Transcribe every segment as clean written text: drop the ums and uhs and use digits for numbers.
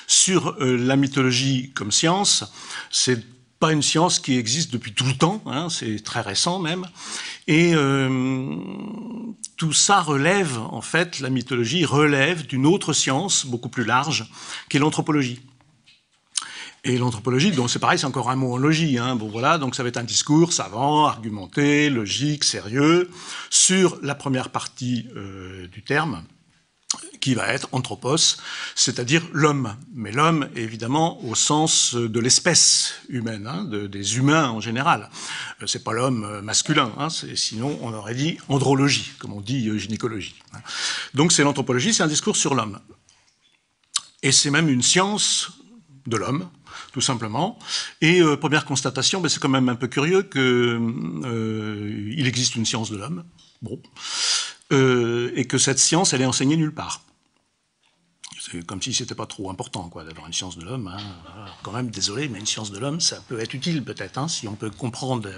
sur la mythologie comme science. C'est pas une science qui existe depuis tout le temps, hein, c'est très récent même. Et tout ça relève, en fait, la mythologie relève d'une autre science beaucoup plus large, qui est l'anthropologie. Et l'anthropologie, donc c'est pareil, c'est encore un mot en logie. Hein. Bon voilà, donc ça va être un discours savant, argumenté, logique, sérieux, sur la première partie du terme, qui va être anthropos, c'est-à-dire l'homme. Mais l'homme, évidemment, au sens de l'espèce humaine, hein, des humains en général. C'est pas l'homme masculin, hein, sinon on aurait dit andrologie, comme on dit gynécologie. Hein. Donc c'est l'anthropologie, c'est un discours sur l'homme. Et c'est même une science de l'homme, tout simplement. Et première constatation, ben, c'est quand même un peu curieux qu'il existe une science de l'homme, bon, et que cette science, elle est enseignée nulle part. C'est comme si c'était pas trop important, quoi, d'avoir une science de l'homme. Hein. Quand même, désolé, mais une science de l'homme, ça peut être utile peut-être, hein, si on peut comprendre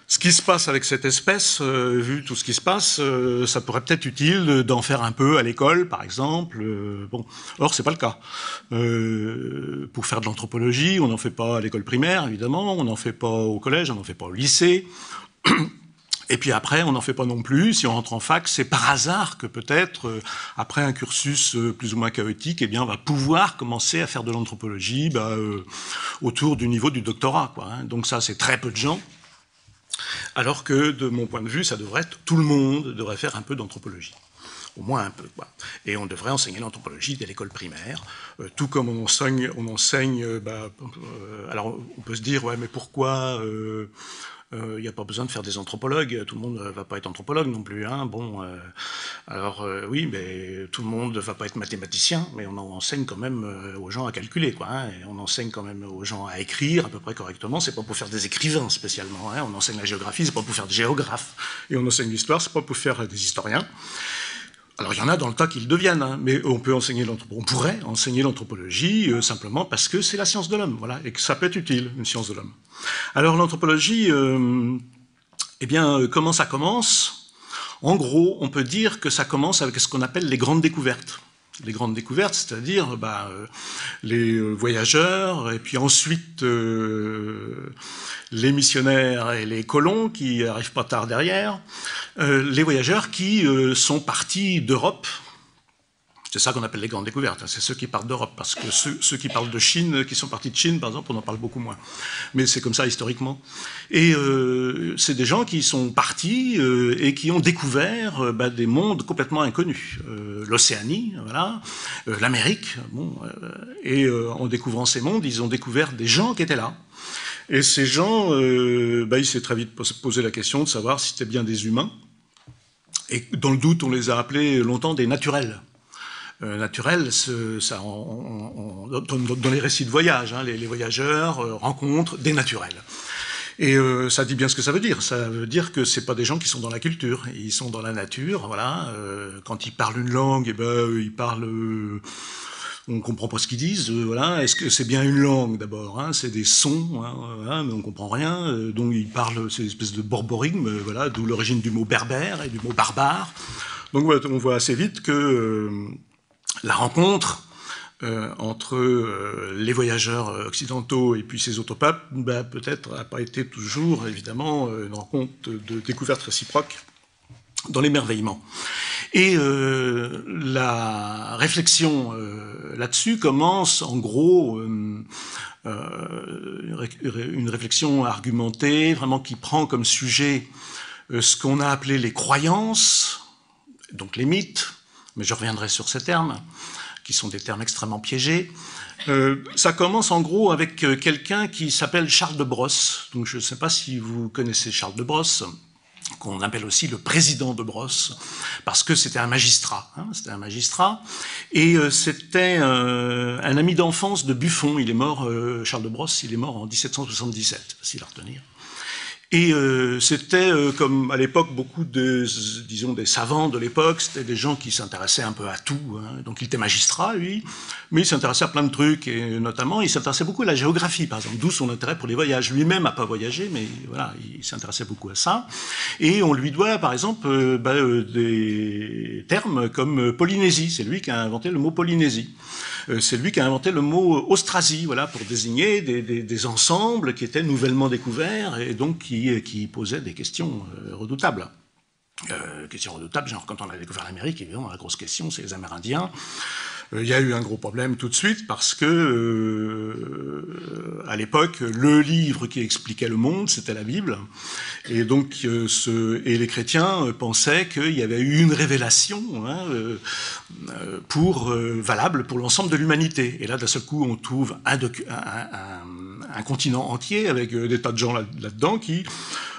ce qui se passe avec cette espèce, vu tout ce qui se passe, ça pourrait peut-être utile d'en faire un peu à l'école, par exemple. Bon, or c'est pas le cas. Pour faire de l'anthropologie, on n'en fait pas à l'école primaire, évidemment, on n'en fait pas au collège, on n'en fait pas au lycée. Et puis après, on n'en fait pas non plus. Si on rentre en fac, c'est par hasard que peut-être, après un cursus plus ou moins chaotique, eh bien, on va pouvoir commencer à faire de l'anthropologie autour du niveau du doctorat, quoi, hein. Donc ça, c'est très peu de gens. Alors que, de mon point de vue, ça devrait être, tout le monde devrait faire un peu d'anthropologie. Au moins un peu, quoi. Et on devrait enseigner l'anthropologie dès l'école primaire, tout comme on enseigne alors on peut se dire, ouais, mais pourquoi il n'y a pas besoin de faire des anthropologues, tout le monde ne va pas être anthropologue non plus, hein. Bon, oui, mais tout le monde ne va pas être mathématicien, mais on enseigne quand même aux gens à calculer, quoi, hein, et on enseigne quand même aux gens à écrire à peu près correctement. C'est pas pour faire des écrivains spécialement, hein. On enseigne la géographie, c'est pas pour faire des géographes, et on enseigne l'histoire, c'est pas pour faire des historiens. Alors il y en a dans le tas qui le deviennent, hein, mais on pourrait enseigner l'anthropologie simplement parce que c'est la science de l'homme, voilà, et que ça peut être utile, une science de l'homme. Alors l'anthropologie, eh bien, comment ça commence? En gros, on peut dire que ça commence avec ce qu'on appelle les grandes découvertes. Les grandes découvertes, c'est-à-dire les voyageurs, et puis ensuite les missionnaires et les colons qui arrivent pas tard derrière, les voyageurs qui sont partis d'Europe. C'est ça qu'on appelle les grandes découvertes, hein. C'est ceux qui partent d'Europe, parce que ceux qui parlent de Chine, qui sont partis de Chine, par exemple, on en parle beaucoup moins. Mais c'est comme ça historiquement. Et c'est des gens qui sont partis et qui ont découvert des mondes complètement inconnus. L'Océanie, voilà, l'Amérique, bon, et en découvrant ces mondes, ils ont découvert des gens qui étaient là. Et ces gens, il s'est très vite posé la question de savoir si c'était bien des humains. Et dans le doute, on les a appelés longtemps des naturels. Naturel, dans les récits de voyage, hein, les voyageurs rencontrent des naturels. Et ça dit bien ce que ça veut dire. Ça veut dire que c'est pas des gens qui sont dans la culture, ils sont dans la nature. Voilà. Quand ils parlent une langue, ils parlent. On comprend pas ce qu'ils disent. Voilà. Est-ce que c'est bien une langue d'abord, hein? C'est des sons, hein, voilà, mais on comprend rien. Donc ils parlent, c'est une espèce de borborigme, voilà, d'où l'origine du mot berbère et du mot barbare. Donc voilà, on voit assez vite que la rencontre entre les voyageurs occidentaux et puis ces autres peuples, peut-être n'a pas été toujours, évidemment, une rencontre de découverte réciproque dans l'émerveillement. Et la réflexion là-dessus commence, en gros, une réflexion argumentée, vraiment qui prend comme sujet ce qu'on a appelé les croyances, donc les mythes, mais je reviendrai sur ces termes, qui sont des termes extrêmement piégés. Ça commence en gros avec quelqu'un qui s'appelle Charles de Brosse. Donc je ne sais pas si vous connaissez Charles de Brosse, qu'on appelle aussi le président de Brosse, parce que c'était un magistrat. Hein, c'était un magistrat, et c'était un ami d'enfance de Buffon. Il est mort, Charles de Brosse, il est mort en 1777, facile à retenir. Et c'était, comme à l'époque, beaucoup de, disons, des savants de l'époque, c'était des gens qui s'intéressaient un peu à tout. Hein. Donc il était magistrat, lui, mais il s'intéressait à plein de trucs, et notamment, il s'intéressait beaucoup à la géographie, par exemple, d'où son intérêt pour les voyages. Lui-même n'a pas voyagé, mais voilà, il s'intéressait beaucoup à ça. Et on lui doit, par exemple, des termes comme Polynésie. C'est lui qui a inventé le mot Polynésie. c'est lui qui a inventé le mot austrasie, voilà, pour désigner des ensembles qui étaient nouvellement découverts et donc qui posaient des questions redoutables. Question redoutable, genre quand on a découvert l'Amérique, évidemment, la grosse question, c'est les Amérindiens. Il y a eu un gros problème tout de suite parce que, à l'époque, le livre qui expliquait le monde, c'était la Bible. Et donc, et les chrétiens pensaient qu'il y avait eu une révélation valable pour l'ensemble de l'humanité. Et là, d'un seul coup, on trouve un continent entier avec des tas de gens là-dedans qui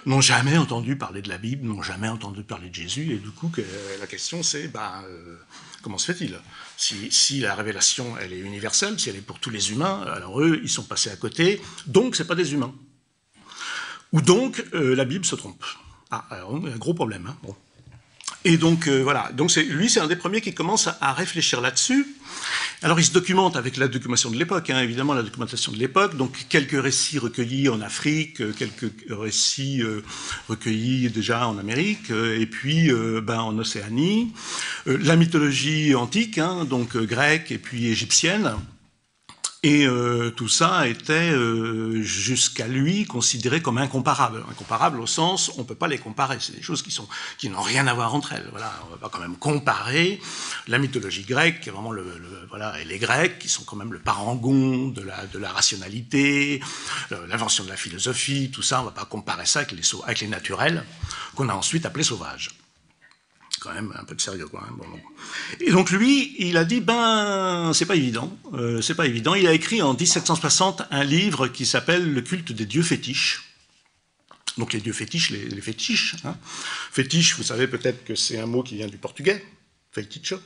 n'ont jamais entendu parler de la Bible, n'ont jamais entendu parler de Jésus. Et du coup, la question, c'est comment se fait-il ? Si la révélation, elle est universelle, si elle est pour tous les humains, alors eux, ils sont passés à côté, donc c'est pas des humains. Ou donc, la Bible se trompe. Ah, alors, un gros problème. Hein. Bon. Et donc, voilà. Donc, lui, c'est un des premiers qui commence à réfléchir là-dessus. Alors, il se documente avec la documentation de l'époque, hein, évidemment, la documentation de l'époque. Donc, quelques récits recueillis en Afrique, quelques récits recueillis déjà en Amérique, et puis en Océanie. La mythologie antique, hein, donc grecque et puis égyptienne. Et tout ça était, jusqu'à lui, considéré comme incomparable. Incomparable au sens, on ne peut pas les comparer. C'est des choses qui n'ont rien à voir entre elles. Voilà, on ne va pas quand même comparer la mythologie grecque, qui est vraiment et les Grecs, qui sont quand même le parangon de la rationalité, l'invention de la philosophie, tout ça, on ne va pas comparer ça avec les naturels, qu'on a ensuite appelés sauvages. Quand même un peu de sérieux, quoi. Hein. Bon. Et donc lui, il a dit, c'est pas évident, c'est pas évident. Il a écrit en 1760 un livre qui s'appelle Le culte des dieux fétiches. Donc les dieux fétiches, les fétiches. Hein. Fétiche, vous savez peut-être que c'est un mot qui vient du portugais, feitiço,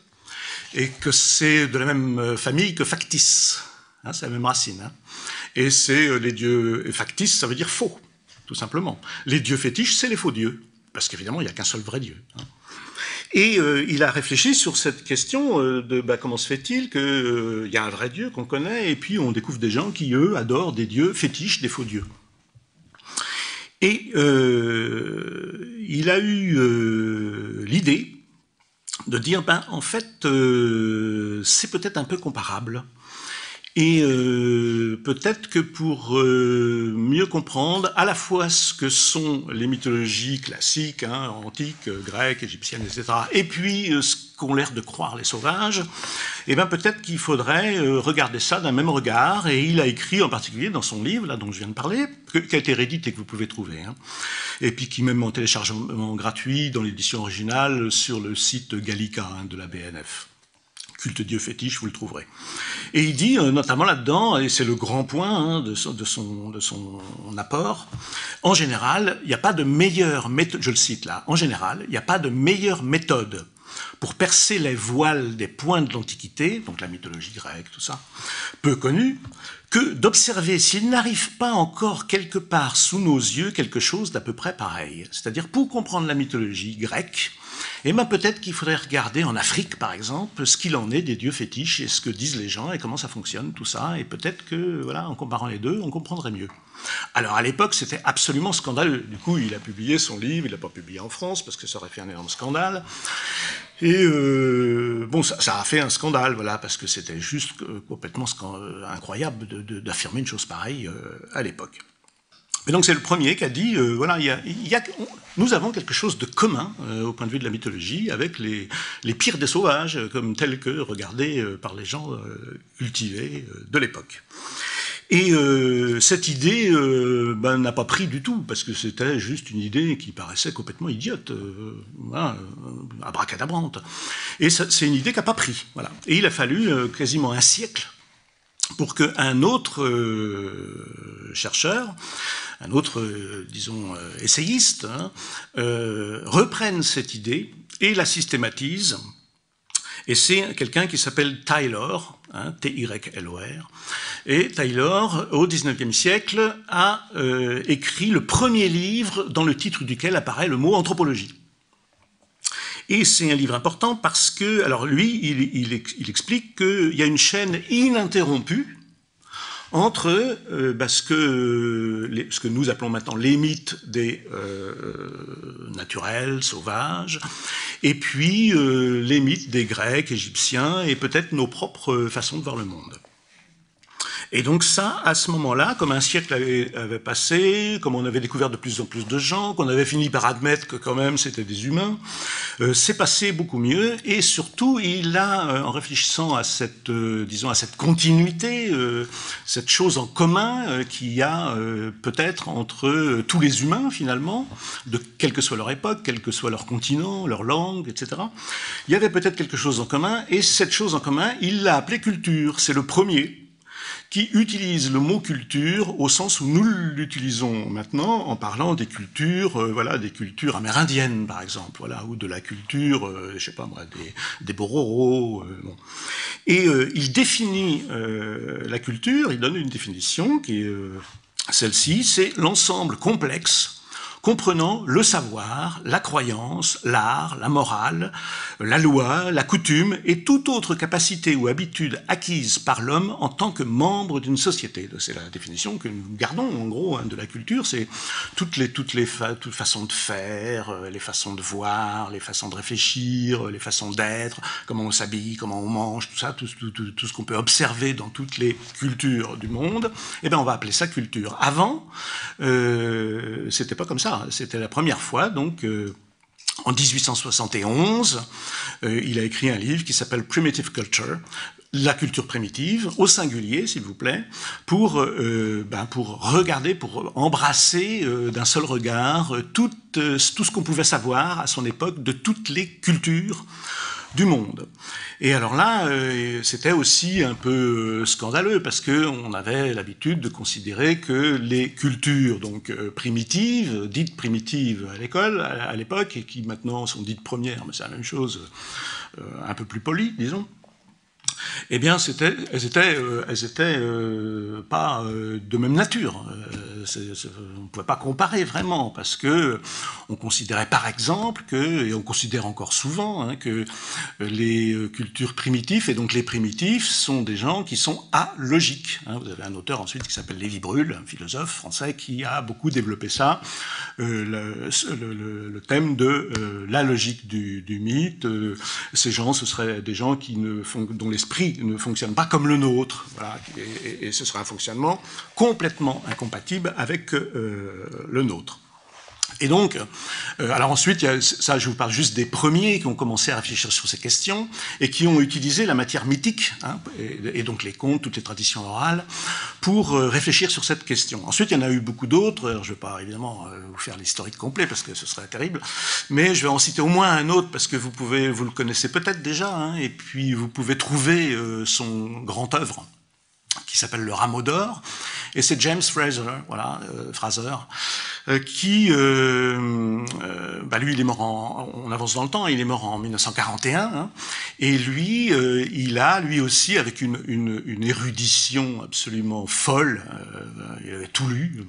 et que c'est de la même famille que factice. Hein, c'est la même racine. Hein. Et c'est les dieux, et factice, ça veut dire faux, tout simplement. Les dieux fétiches, c'est les faux dieux, parce qu'évidemment, il n'y a qu'un seul vrai dieu. Hein. Et il a réfléchi sur cette question de comment se fait-il qu'il y a un vrai Dieu qu'on connaît et puis on découvre des gens qui, eux, adorent des dieux fétiches, des faux dieux. Et il a eu l'idée de dire, en fait, c'est peut-être un peu comparable. Et peut-être que pour mieux comprendre à la fois ce que sont les mythologies classiques, hein, antiques, grecques, égyptiennes, etc., et puis ce qu'ont l'air de croire les sauvages, peut-être qu'il faudrait regarder ça d'un même regard. Et il a écrit en particulier dans son livre, là dont je viens de parler, qui a été réédité et que vous pouvez trouver, hein, et puis qui est même en téléchargement gratuit dans l'édition originale sur le site Gallica de la BNF. Culte Dieu fétiche, vous le trouverez. Et il dit notamment là-dedans, et c'est le grand point de son apport, en général, il n'y a pas de meilleure méthode, je le cite là, en général, il n'y a pas de meilleure méthode pour percer les voiles des points de l'Antiquité, donc la mythologie grecque, tout ça, peu connue, que d'observer s'il n'arrive pas encore quelque part sous nos yeux quelque chose d'à peu près pareil. C'est-à-dire, pour comprendre la mythologie grecque, peut-être qu'il faudrait regarder en Afrique, par exemple, ce qu'il en est des dieux fétiches et ce que disent les gens et comment ça fonctionne, tout ça. Et peut-être que, voilà, en comparant les deux, on comprendrait mieux. Alors, à l'époque, c'était absolument scandaleux. Du coup, il a publié son livre, il l'a pas publié en France parce que ça aurait fait un énorme scandale. Et ça a fait un scandale, voilà, parce que c'était juste complètement incroyable d'affirmer une chose pareille à l'époque. Et donc c'est le premier qui a dit, nous avons quelque chose de commun au point de vue de la mythologie avec les pires des sauvages, comme tels que regardés par les gens cultivés de l'époque. Et cette idée n'a pas pris du tout, parce que c'était juste une idée qui paraissait complètement idiote, abracadabrante. Et c'est une idée qui n'a pas pris. Voilà. Et il a fallu quasiment un siècle pour qu'un autre chercheur, un autre, essayiste, reprenne cette idée et la systématise. Et c'est quelqu'un qui s'appelle Taylor, T-Y-L-O-R. Et Taylor, au XIXe siècle, a écrit le premier livre dans le titre duquel apparaît le mot anthropologie. Et c'est un livre important parce que, alors lui, il explique qu'il y a une chaîne ininterrompue entre ce que nous appelons maintenant les mythes des naturels, sauvages, et puis les mythes des Grecs, Égyptiens, et peut-être nos propres façons de voir le monde. Et donc ça, à ce moment-là, comme un siècle avait passé, comme on avait découvert de plus en plus de gens, qu'on avait fini par admettre que quand même c'était des humains, c'est passé beaucoup mieux. Et surtout, il a, en réfléchissant à cette, disons, à cette continuité, cette chose en commun qu'il y a peut-être entre tous les humains finalement, de quelle que soit leur époque, quel que soit leur continent, leur langue, etc. Il y avait peut-être quelque chose en commun, et cette chose en commun, il l'a appelée culture. C'est le premier qui utilise le mot culture au sens où nous l'utilisons maintenant en parlant des cultures, voilà, des cultures amérindiennes par exemple, voilà, ou de la culture, je sais pas moi, des Bororo. Bon. Et il définit la culture, il donne une définition qui est celle-ci, c'est l'ensemble complexe comprenant le savoir, la croyance, l'art, la morale, la loi, la coutume et toute autre capacité ou habitude acquise par l'homme en tant que membre d'une société. C'est la définition que nous gardons en gros de la culture, c'est toutes façons de faire, les façons de voir, les façons de réfléchir, les façons d'être, comment on s'habille, comment on mange, tout ça, tout ce qu'on peut observer dans toutes les cultures du monde, eh bien on va appeler ça culture. Avant, c'était pas comme ça. C'était la première fois, donc, en 1871, il a écrit un livre qui s'appelle Primitive Culture, la culture primitive, au singulier, s'il vous plaît, pour regarder, pour embrasser d'un seul regard tout ce qu'on pouvait savoir à son époque de toutes les cultures du monde. Et alors là, c'était aussi un peu scandaleux parce que on avait l'habitude de considérer que les cultures donc primitives, dites primitives à l'école, à l'époque, et qui maintenant sont dites premières, mais c'est la même chose, un peu plus polies, disons. Eh bien, elles étaient pas de même nature. On ne pouvait pas comparer vraiment, parce que on considérait par exemple et on considère encore souvent, que les cultures primitives, et donc les primitifs, sont des gens qui sont alogiques. Vous avez un auteur ensuite qui s'appelle Lévi-Bruhl, un philosophe français, qui a beaucoup développé ça, le thème de la logique du mythe. Ces gens, ce seraient des gens dont l'esprit ne fonctionne pas comme le nôtre, voilà, et ce sera un fonctionnement complètement incompatible avec le nôtre. Et donc, alors ensuite, ça, je vous parle juste des premiers qui ont commencé à réfléchir sur ces questions et qui ont utilisé la matière mythique, et donc les contes, toutes les traditions orales, pour réfléchir sur cette question. Ensuite, il y en a eu beaucoup d'autres. Alors, je ne vais pas évidemment vous faire l'historique complet parce que ce serait terrible, mais je vais en citer au moins un autre parce que vous le connaissez peut-être déjà, et puis vous pouvez trouver son grand œuvre qui s'appelle Le Rameau d'Or, et c'est James Fraser, voilà, Fraser, qui, lui, il est mort on avance dans le temps, il est mort en 1941, et lui, il a, lui aussi, avec une érudition absolument folle, il avait tout lu,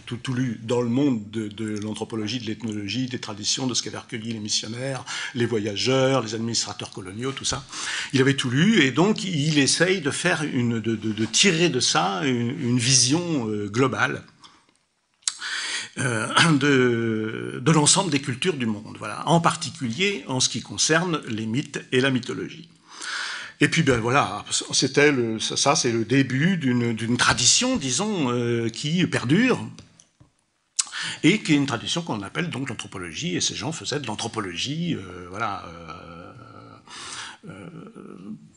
tout lu dans le monde de l'anthropologie, de l'ethnologie, des traditions, de ce qu'avaient recueilli les missionnaires, les voyageurs, les administrateurs coloniaux, tout ça. Il avait tout lu, et donc il essaye de faire de tirer de ça une vision globale de l'ensemble des cultures du monde, voilà, en particulier en ce qui concerne les mythes et la mythologie. Et puis ben voilà, ça c'est le début d'une tradition, disons, qui perdure, et qui est une tradition qu'on appelle donc l'anthropologie, et ces gens faisaient de l'anthropologie, voilà.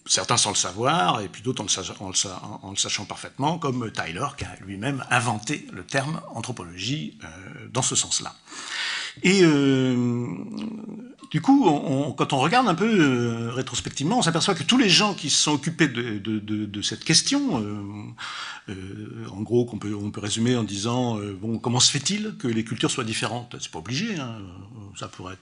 Certains sans le savoir, et puis d'autres en le sachant parfaitement, comme Tyler, qui a lui-même inventé le terme anthropologie dans ce sens-là. Et du coup, quand on regarde un peu rétrospectivement, on s'aperçoit que tous les gens qui se sont occupés de cette question, en gros, on peut résumer en disant bon, comment se fait-il que les cultures soient différentes? C'est pas obligé,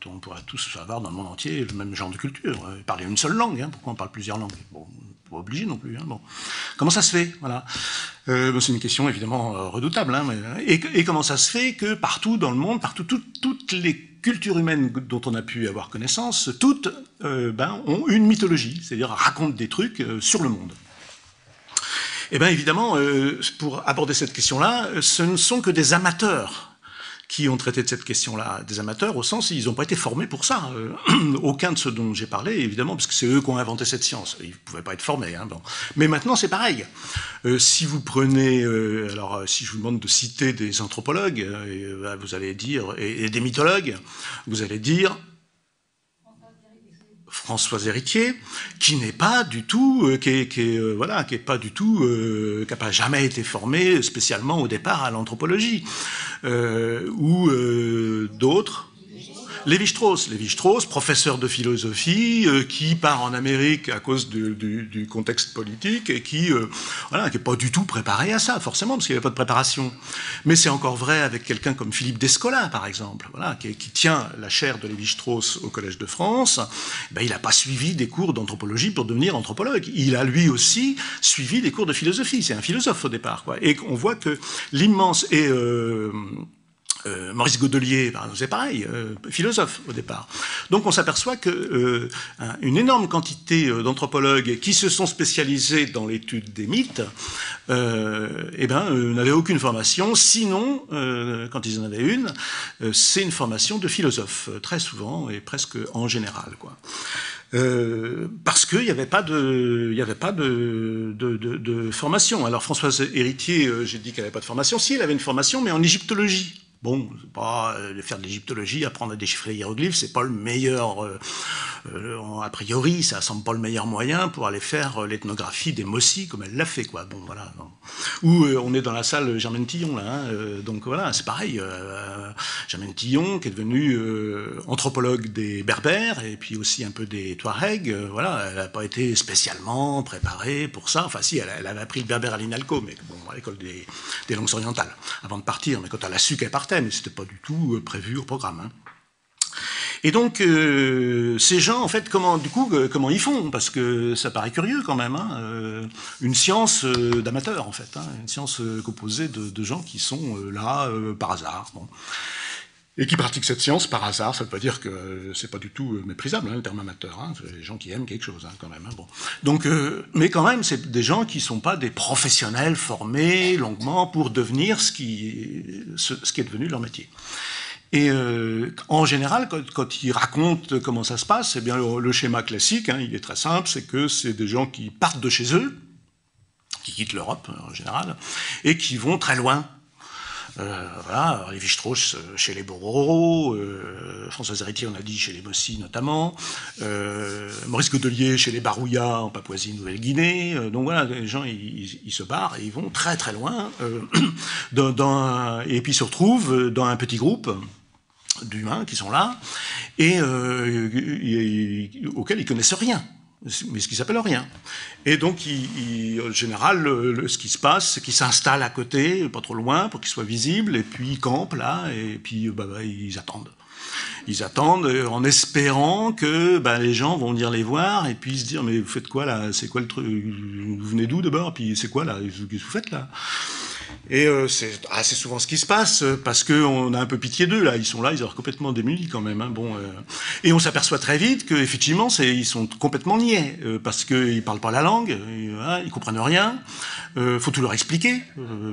on pourrait tous avoir dans le monde entier le même genre de culture, parler une seule langue, pourquoi on parle plusieurs langues? Bon, pas obligé non plus. Bon. Comment ça se fait? Voilà. C'est une question évidemment redoutable. Et comment ça se fait que partout dans le monde, toutes les cultures humaines dont on a pu avoir connaissance, toutes ont une mythologie, c'est-à-dire racontent des trucs sur le monde. Eh bien, évidemment, pour aborder cette question-là, ce ne sont que des amateurs qui ont traité de cette question-là. Des amateurs au sens, ils n'ont pas été formés pour ça. Aucun de ceux dont j'ai parlé, évidemment, parce que c'est eux qui ont inventé cette science. Ils ne pouvaient pas être formés. Hein, bon. Mais maintenant, c'est pareil. Si vous prenez... alors, si je vous demande de citer des anthropologues, vous allez dire... et des mythologues, vous allez dire... Françoise Héritier, qui n'est pas du tout, qui n'a pas jamais été formé spécialement au départ à l'anthropologie, ou d'autres. Lévi-Strauss, professeur de philosophie, qui part en Amérique à cause du contexte politique et qui est pas du tout préparé à ça, forcément, parce qu'il n'y avait pas de préparation. Mais c'est encore vrai avec quelqu'un comme Philippe Descola, par exemple, qui tient la chaire de Lévi-Strauss au Collège de France. Ben, il n'a pas suivi des cours d'anthropologie pour devenir anthropologue. Il a lui aussi suivi des cours de philosophie. C'est un philosophe au départ, quoi. Et on voit que l'immense... Maurice Godelier, c'est pareil, philosophe au départ. Donc on s'aperçoit que une énorme quantité d'anthropologues qui se sont spécialisés dans l'étude des mythes, n'avaient aucune formation, sinon, quand ils en avaient une, c'est une formation de philosophe, très souvent et presque en général, quoi. Parce qu'il n'y avait pas de formation. Alors Françoise Héritier, j'ai dit qu'elle n'avait pas de formation. Si, elle avait une formation, mais en égyptologie. Bon, c'est pas faire de l'égyptologie, apprendre à déchiffrer les hiéroglyphes, c'est pas le meilleur, a priori, ça semble pas le meilleur moyen pour aller faire l'ethnographie des Mossi, comme elle l'a fait, quoi. Bon, voilà. Ou on est dans la salle Germaine Tillon, là, hein, donc voilà, c'est pareil. Germaine Tillon, qui est devenue anthropologue des Berbères, et puis aussi un peu des Touaregs, voilà, elle n'a pas été spécialement préparée pour ça. Enfin, si, elle avait appris le berbère à l'INALCO, mais bon, à l'école des langues orientales, avant de partir, mais quand elle a su qu'elle partait, mais c'était pas du tout prévu au programme. Hein. Et donc, ces gens, en fait, comment ils font? Parce que ça paraît curieux quand même. Hein, une science d'amateurs, en fait. Hein, une science composée de gens qui sont là par hasard. Bon. Et qui pratiquent cette science par hasard. Ça ne veut pas dire que c'est pas du tout méprisable, hein, le terme amateur. Hein, c'est des gens qui aiment quelque chose, hein, quand même. Hein, bon. Donc, mais quand même, c'est des gens qui ne sont pas des professionnels formés longuement pour devenir ce qui est devenu leur métier. Et en général, quand ils racontent comment ça se passe, eh bien le schéma classique, hein, il est très simple, c'est que c'est des gens qui partent de chez eux, qui quittent l'Europe en général, et qui vont très loin. Voilà, Lévi-Strauss chez les Bororo, Françoise Héritier, on a dit, chez les Mossi notamment, Maurice Godelier chez les Barouillas en Papouasie-Nouvelle-Guinée. Donc voilà, les gens, ils se barrent et ils vont très très loin, et puis ils se retrouvent dans un petit groupe d'humains qui sont là, et auxquels ils connaissent rien. Mais ce qui s'appelle rien. Et donc, en général, ce qui se passe, c'est qu'ils s'installent à côté, pas trop loin, pour qu'ils soient visibles, et puis ils campent là, et puis ils attendent. Ils attendent en espérant que les gens vont venir les voir, et puis se dire, mais vous faites quoi là? C'est quoi le truc? Vous venez d'où d'abord? Puis c'est quoi là? Qu'est-ce que vous faites là? Et c'est assez souvent ce qui se passe, parce qu'on a un peu pitié d'eux, là. Ils sont là, ils sont complètement démunis quand même. Hein. Bon, et on s'aperçoit très vite qu'effectivement, ils sont complètement niais, parce qu'ils ne parlent pas la langue, ils comprennent rien, faut tout leur expliquer,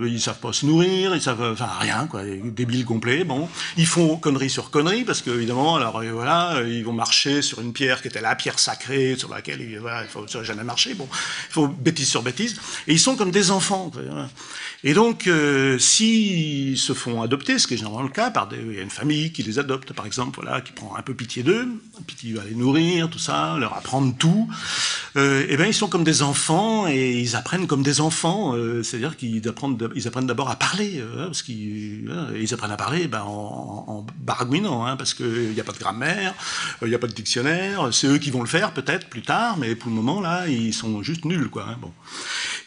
ils savent pas se nourrir, ils savent rien, quoi, débiles complets. Bon, ils font conneries sur conneries, parce qu'évidemment, alors voilà, ils vont marcher sur une pierre qui était la pierre sacrée, sur laquelle ça n'a jamais marché. Bon, il faut bêtise sur bêtise, et ils sont comme des enfants. Voilà. Et donc, s'ils se font adopter, ce qui est généralement le cas, il y a une famille qui les adopte, par exemple, voilà, qui prend un peu pitié d'eux, puis qui va les nourrir, tout ça, leur apprendre tout, et bien ils sont comme des enfants, et ils apprennent comme des enfants, c'est-à-dire qu'ils apprennent d'abord à parler, parce qu'ils apprennent à parler en baragouinant, hein, parce qu'il n'y a pas de grammaire, il n'y a pas de dictionnaire, c'est eux qui vont le faire peut-être plus tard, mais pour le moment, là, ils sont juste nuls, quoi. Hein, bon.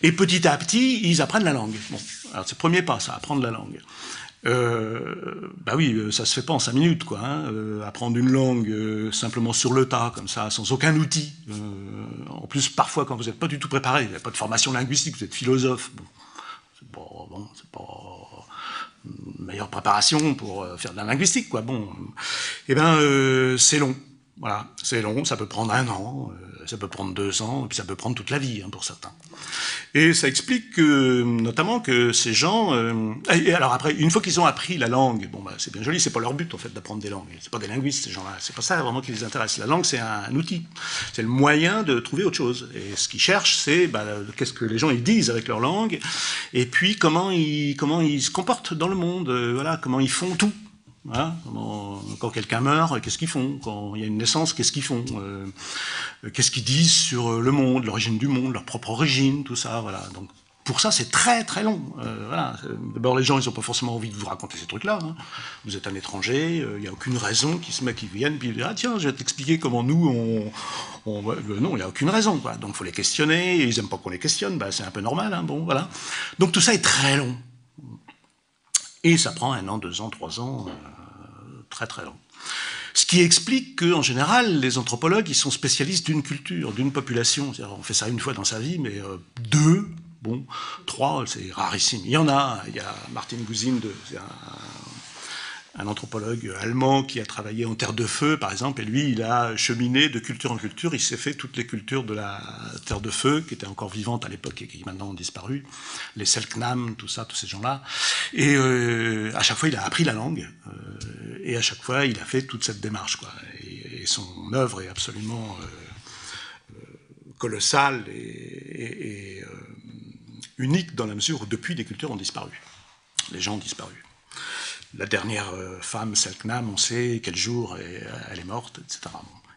Et petit à petit, ils apprennent la langue. Bon, alors c'est le premier pas, ça, apprendre la langue. Oui, ça se fait pas en 5 minutes, quoi. Hein. Apprendre une langue simplement sur le tas, comme ça, sans aucun outil. En plus, parfois, quand vous n'êtes pas du tout préparé, vous n'avez pas de formation linguistique, vous êtes philosophe. Bon, c'est pas une meilleure préparation pour faire de la linguistique, quoi. Bon, c'est long. Voilà, c'est long, ça peut prendre 1 an, ça peut prendre 2 ans, et puis ça peut prendre toute la vie, hein, pour certains. Et ça explique notamment que ces gens... et alors après, une fois qu'ils ont appris la langue, bon, bah, c'est bien joli, c'est pas leur but en fait d'apprendre des langues. C'est pas des linguistes ces gens-là, c'est pas ça vraiment qui les intéresse. La langue, c'est un outil, c'est le moyen de trouver autre chose. Et ce qu'ils cherchent, c'est qu'est-ce que les gens ils disent avec leur langue, et puis comment ils se comportent dans le monde, voilà, comment ils font tout. Voilà. Quand quelqu'un meurt, qu'est-ce qu'ils font? Quand il y a une naissance, qu'est-ce qu'ils font? Qu'est-ce qu'ils disent sur le monde, l'origine du monde, leur propre origine, tout ça, voilà. Donc pour ça, c'est très très long. Voilà. D'abord, les gens, ils n'ont pas forcément envie de vous raconter ces trucs-là. Hein. Vous êtes un étranger, il n'y a aucune raison qu'ils viennent puis ils disent ah tiens, je vais t'expliquer comment nous non, il n'y a aucune raison, quoi. Donc il faut les questionner. Et ils n'aiment pas qu'on les questionne, bah, c'est un peu normal. Hein. Bon, voilà. Donc tout ça est très long. Et ça prend 1 an, 2 ans, 3 ans, très très long. Ce qui explique qu'en général, les anthropologues, ils sont spécialistes d'une culture, d'une population. On fait ça 1 fois dans sa vie, mais 2, bon, 3, c'est rarissime. Il y en a, il y a Martin Guzin, un anthropologue allemand qui a travaillé en Terre de Feu, par exemple, et lui, il a cheminé de culture en culture, il s'est fait toutes les cultures de la Terre de Feu, qui étaient encore vivantes à l'époque et qui maintenant ont disparu, les Selknam, tout ça, tous ces gens-là, et à chaque fois, il a appris la langue, et à chaque fois, il a fait toute cette démarche, quoi, et son œuvre est absolument colossale et unique dans la mesure où depuis, les cultures ont disparu, les gens ont disparu. La dernière femme, Selknam, on sait quel jour elle est morte, etc.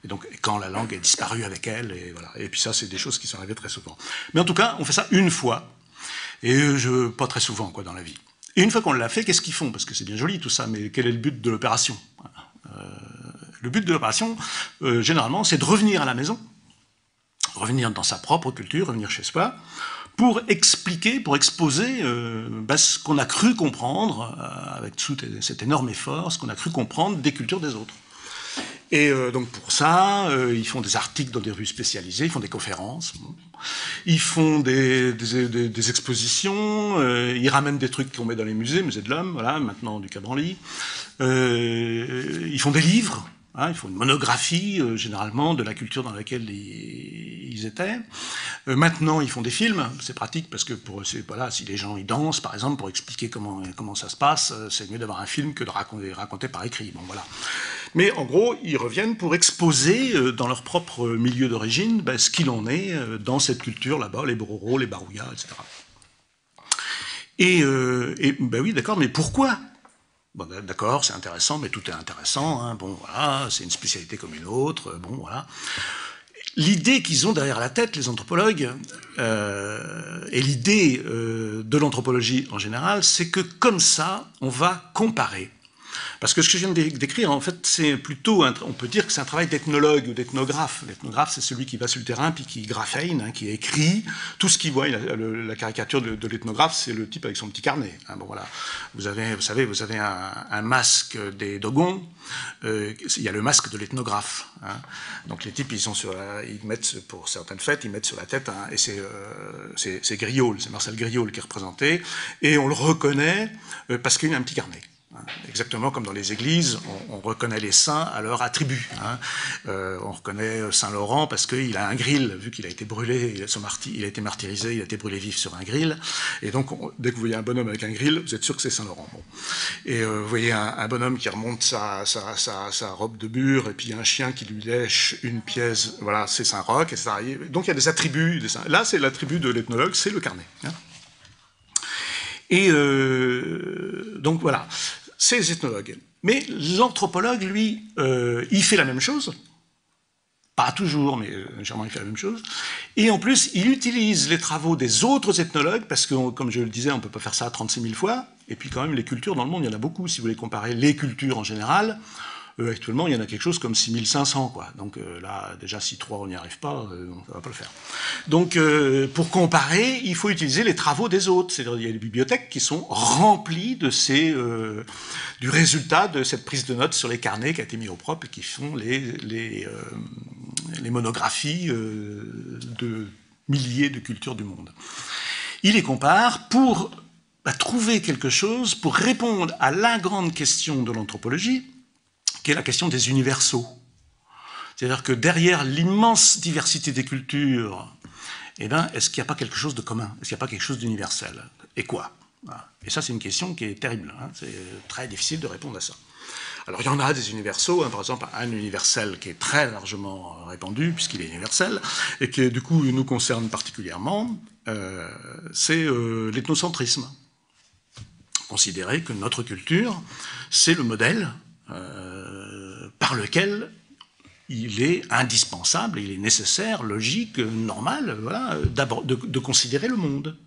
Et donc, quand la langue est disparue avec elle, et voilà. Et puis ça, c'est des choses qui sont arrivées très souvent. Mais en tout cas, on fait ça 1 fois, et pas très souvent, quoi, dans la vie. Et une fois qu'on l'a fait, qu'est-ce qu'ils font? Parce que c'est bien joli tout ça, mais quel est le but de l'opération? Le but de l'opération, généralement, c'est de revenir à la maison, revenir dans sa propre culture, revenir chez soi, pour expliquer, pour exposer ce qu'on a cru comprendre, avec tout cet énorme effort, ce qu'on a cru comprendre des cultures des autres. Et donc pour ça, ils font des articles dans des revues spécialisées, ils font des conférences, ils font des expositions, ils ramènent des trucs qu'on met dans les musées de l'homme, voilà, maintenant du Cabranly, ils font des livres. Hein, il faut une monographie, généralement, de la culture dans laquelle ils étaient. Maintenant, ils font des films. C'est pratique parce que voilà, si les gens ils dansent, par exemple, pour expliquer comment ça se passe, c'est mieux d'avoir un film que de raconter par écrit. Bon, voilà. Mais en gros, ils reviennent pour exposer dans leur propre milieu d'origine ce qu'il en est dans cette culture là-bas, les Bororo, les Barouya, etc. Et oui, d'accord, mais pourquoi? Bon, d'accord, c'est intéressant, mais tout est intéressant. Hein, bon, voilà, c'est une spécialité comme une autre. Bon, voilà. L'idée qu'ils ont derrière la tête, les anthropologues, et l'idée de l'anthropologie en général, c'est que comme ça, on va comparer. Parce que ce que je viens de décrire, en fait, c'est plutôt, on peut dire que c'est un travail d'ethnologue ou d'ethnographe. L'ethnographe, c'est celui qui va sur le terrain, puis qui grapheine, hein, qui écrit tout ce qu'il voit. La caricature de l'ethnographe, c'est le type avec son petit carnet. Hein, bon, voilà. Vous avez un masque des Dogons, il y a le masque de l'ethnographe. Hein. Donc les types, ils mettent, pour certaines fêtes, ils mettent sur la tête, hein, et c'est Griaule, c'est Marcel Griaule qui est représenté, et on le reconnaît parce qu'il a un petit carnet. Exactement comme dans les églises, on reconnaît les saints à leur attribut. Hein. On reconnaît Saint-Laurent parce qu'il a un grill, vu qu'il a été brûlé, il a été martyrisé, il a été brûlé vif sur un grill. Et donc, dès que vous voyez un bonhomme avec un grill, vous êtes sûr que c'est Saint-Laurent. Bon. Et vous voyez un bonhomme qui remonte sa robe de bure, et puis un chien qui lui lèche une pièce, voilà, c'est Saint-Roch, etc. Donc il y a des attributs. Là, c'est l'attribut de l'ethnologue, c'est le carnet. Hein. Et donc voilà, c'est les ethnologues. Mais l'anthropologue, lui, il fait la même chose. Pas toujours, mais généralement il fait la même chose. Et en plus, il utilise les travaux des autres ethnologues, parce que, comme je le disais, on ne peut pas faire ça 36 000 fois. Et puis quand même, les cultures dans le monde, il y en a beaucoup. Si vous voulez comparer les cultures en général, actuellement, il y en a quelque chose comme 6500, quoi. Donc là, déjà, si 3, on n'y arrive pas, on ne va pas le faire. Donc, pour comparer, il faut utiliser les travaux des autres. C'est-à-dire, il y a des bibliothèques qui sont remplies de du résultat de cette prise de notes sur les carnets qui a été mis au propre et qui font les monographies de milliers de cultures du monde. Il les compare pour trouver quelque chose, pour répondre à la grande question de l'anthropologie, qui est la question des universaux. C'est-à-dire que derrière l'immense diversité des cultures, eh ben, est-ce qu'il n'y a pas quelque chose de commun? Est-ce qu'il n'y a pas quelque chose d'universel? Et quoi? Voilà. Et ça, c'est une question qui est terrible. Hein. C'est très difficile de répondre à ça. Alors, il y en a des universaux. Hein. Par exemple, un universel qui est très largement répandu, puisqu'il est universel, et qui, du coup, nous concerne particulièrement, c'est l'ethnocentrisme. Considérer que notre culture, c'est le modèle par lequel il est indispensable, il est nécessaire, logique, normal, voilà, de considérer le monde.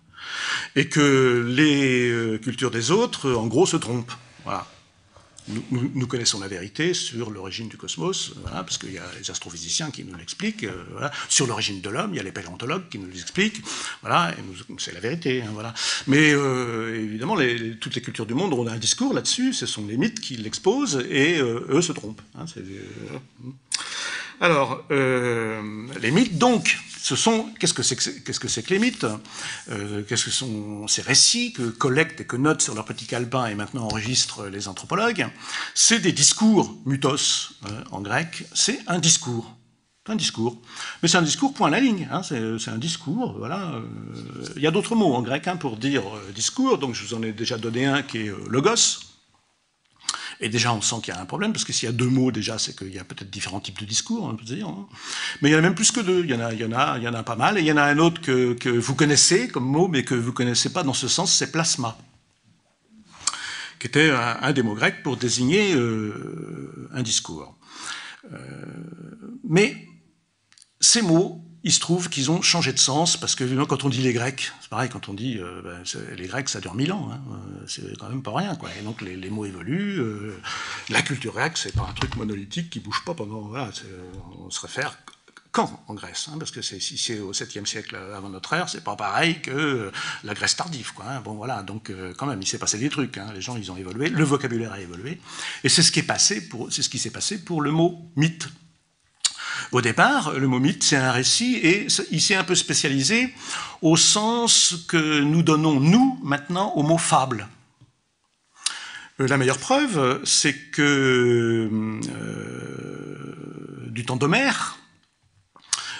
Et que les cultures des autres, en gros, se trompent. Voilà. Nous connaissons la vérité sur l'origine du cosmos, voilà, parce qu'il y a les astrophysiciens qui nous l'expliquent. Voilà. Sur l'origine de l'homme, il y a les paléontologues qui nous l'expliquent. Voilà, c'est la vérité. Hein, voilà. Mais évidemment, toutes les cultures du monde ont un discours là-dessus. Ce sont les mythes qui l'exposent et eux se trompent. Hein, alors, les mythes, donc, qu'est-ce que c'est que les mythes? Qu'est-ce que sont ces récits que collectent et que notent sur leur petit calepin et maintenant enregistrent les anthropologues? C'est des discours, mythos en grec, c'est un discours. Un discours. Mais c'est un discours point à la ligne, hein, c'est un discours, voilà. Il y a d'autres mots en grec hein, pour dire discours, donc je vous en ai déjà donné un qui est logos. Et déjà, on sent qu'il y a un problème, parce que s'il y a deux mots, déjà, c'est qu'il y a peut-être différents types de discours, on peut dire. Hein. Mais il y en a même plus que deux. Il y en a pas mal. Et il y en a un autre que vous connaissez comme mot, mais que vous ne connaissez pas dans ce sens, c'est plasma, qui était un des mots grecs pour désigner un discours. Mais ces mots, il se trouve qu'ils ont changé de sens, parce que quand on dit les Grecs, c'est pareil, quand on dit les Grecs, ça dure 1000 ans, hein, c'est quand même pas rien, quoi. Et donc les mots évoluent, la culture grecque, c'est pas un truc monolithique qui bouge pas pendant, voilà, on se réfère quand en Grèce, hein, parce que si c'est au 7e siècle avant notre ère, c'est pas pareil que la Grèce tardive, quoi. Hein. Bon voilà, donc quand même, il s'est passé des trucs, hein. Les gens, ils ont évolué, le vocabulaire a évolué, et c'est ce qui s'est passé pour le mot mythe. Au départ, le mot mythe, c'est un récit, et il s'est un peu spécialisé au sens que nous donnons, nous, maintenant, au mot fable. La meilleure preuve, c'est que du temps d'Homère,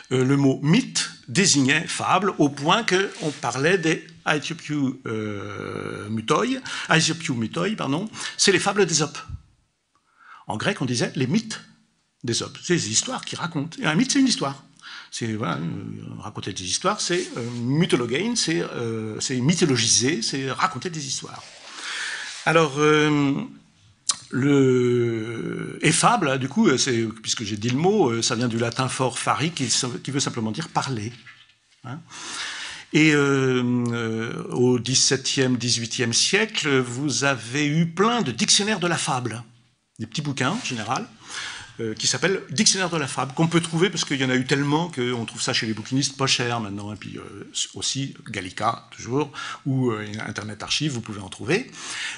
le mot mythe désignait fable, au point qu'on parlait des Aethiopiou mythoi, c'est les fables d'Ésope. En grec, on disait les mythes d'Ésope. C'est des histoires qui racontent. Et un mythe, c'est une histoire. C'est voilà, raconter des histoires, c'est mythologein, c'est mythologiser, c'est raconter des histoires. Alors, et fable, du coup, puisque j'ai dit le mot, ça vient du latin for fari, qui veut simplement dire parler. Hein. Et au XVIIe, XVIIIe siècle, vous avez eu plein de dictionnaires de la fable, des petits bouquins en général, qui s'appelle Dictionnaire de la fable, qu'on peut trouver, parce qu'il y en a eu tellement qu'on trouve ça chez les bouquinistes pas cher maintenant, et puis aussi Gallica, toujours, ou Internet Archive, vous pouvez en trouver.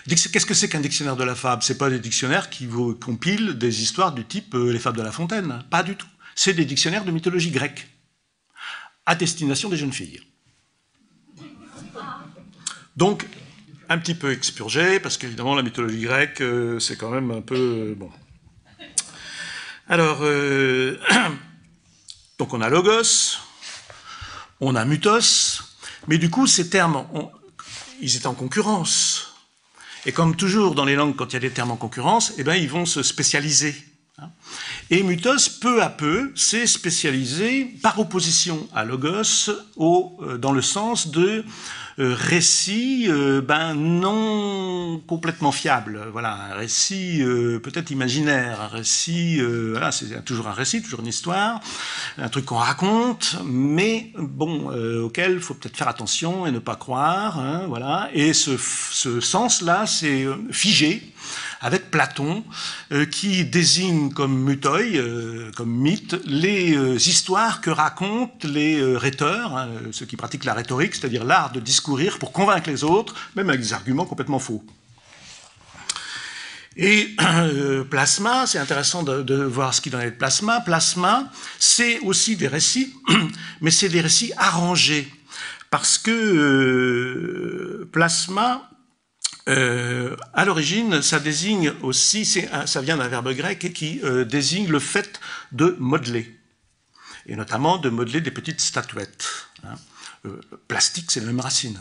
Qu'est-ce que c'est qu'un dictionnaire de la fable? C'est pas des dictionnaires qui vous compilent des histoires du type les fables de La Fontaine, pas du tout. C'est des dictionnaires de mythologie grecque, à destination des jeunes filles. Donc, un petit peu expurgé, parce qu'évidemment, la mythologie grecque, c'est quand même un peu... bon. Alors, donc on a logos, on a mythos, mais du coup, ces termes, ils étaient en concurrence. Et comme toujours dans les langues, quand il y a des termes en concurrence, eh ben, ils vont se spécialiser. Et mythos, peu à peu, s'est spécialisé par opposition à logos, dans le sens de récit non complètement fiable. Voilà, un récit peut-être imaginaire, un récit, voilà, c'est toujours un récit, toujours une histoire, un truc qu'on raconte, mais bon, auquel il faut peut-être faire attention et ne pas croire, hein, voilà. Et ce sens-là, c'est figé avec Platon, qui désigne comme mythoi, comme mythe, les histoires que racontent les rhéteurs, hein, ceux qui pratiquent la rhétorique, c'est-à-dire l'art de discourir pour convaincre les autres, même avec des arguments complètement faux. Et plasma, c'est intéressant de voir ce qu'il en est de plasma. Plasma, c'est aussi des récits, mais c'est des récits arrangés, parce que plasma À l'origine, ça désigne aussi, ça vient d'un verbe grec qui désigne le fait de modeler, et notamment de modeler des petites statuettes. Hein. Plastique, c'est la même racine.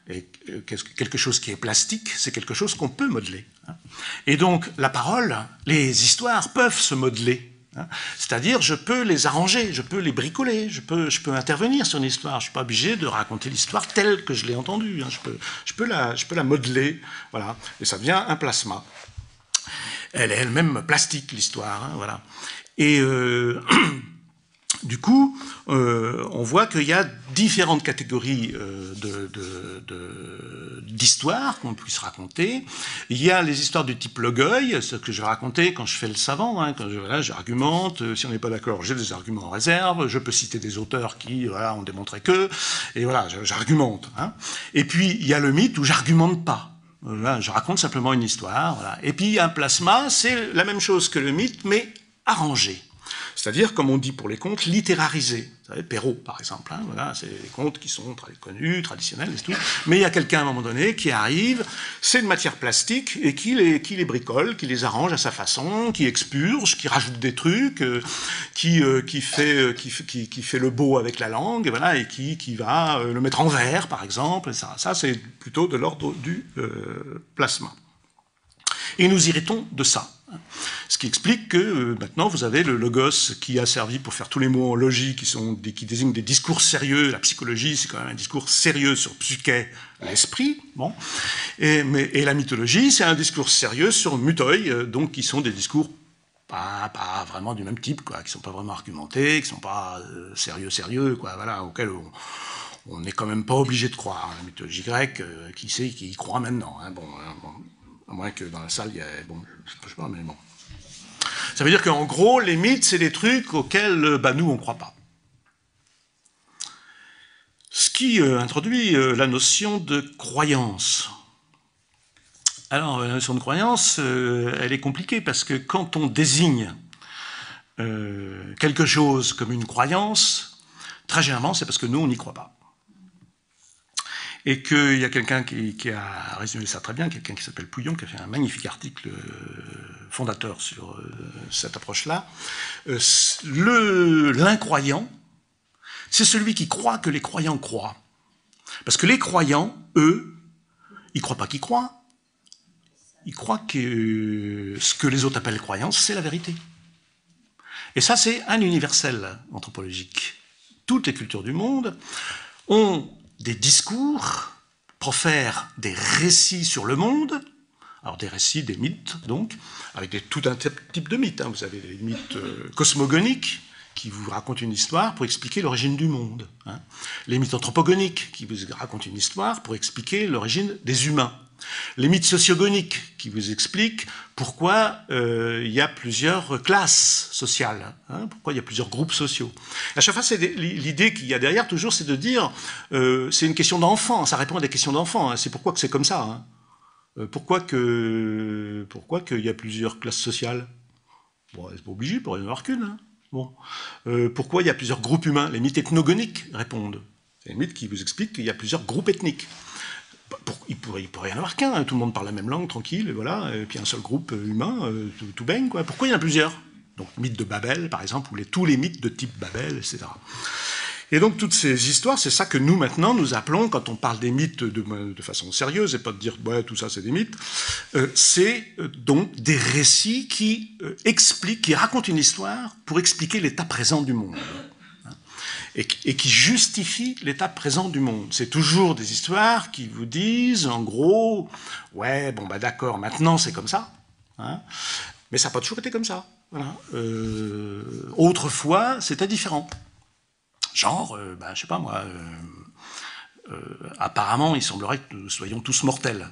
Et quelque chose qui est plastique, c'est quelque chose qu'on peut modeler. Hein. Et donc, la parole, les histoires peuvent se modeler. Hein. C'est-à-dire, je peux les arranger, je peux les bricoler, je peux intervenir sur une histoire. Je ne suis pas obligé de raconter l'histoire telle que je l'ai entendue. Hein. Je peux la modeler, voilà. Et ça devient un plasma. Elle est elle-même plastique, l'histoire, hein, voilà. Et du coup, on voit qu'il y a différentes catégories d'histoires qu'on puisse raconter. Il y a les histoires du type Logoï, ce que je vais raconter quand je fais le savant, hein, quand j'argumente, si on n'est pas d'accord, j'ai des arguments en réserve, je peux citer des auteurs qui ont démontré que, et voilà, j'argumente. Hein. Et puis, il y a le mythe où j'argumente pas. Voilà, je raconte simplement une histoire. Voilà. Et puis, un plasma, c'est la même chose que le mythe, mais arrangé. C'est-à-dire, comme on dit pour les contes, littérarisés. Vous savez, Perrault, par exemple, hein, voilà, c'est des contes qui sont très connus, traditionnels, et tout. Mais il y a quelqu'un, à un moment donné, qui arrive, c'est de matière plastique, et qui les bricole, qui les arrange à sa façon, qui expurge, qui rajoute des trucs, qui fait le beau avec la langue, voilà, et qui va le mettre en vers, par exemple. Et ça c'est plutôt de l'ordre du plasma. Et nous héritons de ça. Ce qui explique que maintenant vous avez le logos qui a servi pour faire tous les mots en logie qui désignent des discours sérieux. La psychologie, c'est quand même un discours sérieux sur psyché, l'esprit. Bon. Et la mythologie, c'est un discours sérieux sur mutoi, donc qui sont des discours pas vraiment du même type, quoi, qui sont pas vraiment argumentés, qui sont pas sérieux, quoi, voilà, auxquels on n'est quand même pas obligé de croire. Hein. La mythologie grecque, qui sait qui y croit maintenant. Hein, bon, à moins que dans la salle, il y a... Bon, je sais pas, mais bon. Ça veut dire qu'en gros, les mythes, c'est des trucs auxquels nous, on ne croit pas. Ce qui introduit la notion de croyance. Alors, la notion de croyance, elle est compliquée parce que quand on désigne quelque chose comme une croyance, très généralement, c'est parce que nous, on n'y croit pas. Et qu'il y a quelqu'un qui a résumé ça très bien, quelqu'un qui s'appelle Pouillon, qui a fait un magnifique article fondateur sur cette approche-là. L'incroyant, c'est celui qui croit que les croyants croient. Parce que les croyants, eux, ils ne croient pas qu'ils croient. Ils croient que ce que les autres appellent croyance, c'est la vérité. Et ça, c'est un universel anthropologique. Toutes les cultures du monde ont des discours, profèrent des récits sur le monde, alors des récits, des mythes, donc, avec tout un type de mythes. Hein. Vous avez des mythes cosmogoniques, qui vous racontent une histoire pour expliquer l'origine du monde. Hein. Les mythes anthropogoniques, qui vous racontent une histoire pour expliquer l'origine des humains. Les mythes sociogoniques, qui vous expliquent pourquoi il y a plusieurs classes sociales, hein, pourquoi il y a plusieurs groupes sociaux. À chaque fois, l'idée qu'il y a derrière, toujours, c'est de dire c'est une question d'enfant, ça répond à des questions d'enfant, hein, c'est pourquoi que c'est comme ça. Hein. Pourquoi qu'il y a plusieurs classes sociales? Bon, c'est pas obligé, il pourrait y en avoir qu'une. Hein. Bon. Pourquoi il y a plusieurs groupes humains? Les mythes ethnogoniques répondent. C'est les mythes qui vous expliquent qu'il y a plusieurs groupes ethniques. Il pourrait y en avoir qu'un, hein. Tout le monde parle la même langue, tranquille, et voilà, et puis un seul groupe humain, tout baigne, quoi. Pourquoi il y en a plusieurs? Donc, mythe de Babel, par exemple, ou tous les mythes de type Babel, etc. Et donc, toutes ces histoires, c'est ça que nous, maintenant, nous appelons, quand on parle des mythes de façon sérieuse, et pas de dire, ouais, tout ça, c'est des mythes, c'est donc des récits qui expliquent, qui racontent une histoire pour expliquer l'état présent du monde. Et qui justifient l'état présent du monde. C'est toujours des histoires qui vous disent, en gros, ouais, bon, bah d'accord, maintenant c'est comme ça, hein, mais ça n'a pas toujours été comme ça. Voilà. Autrefois, c'était différent. Genre, je sais pas moi, apparemment, il semblerait que nous soyons tous mortels.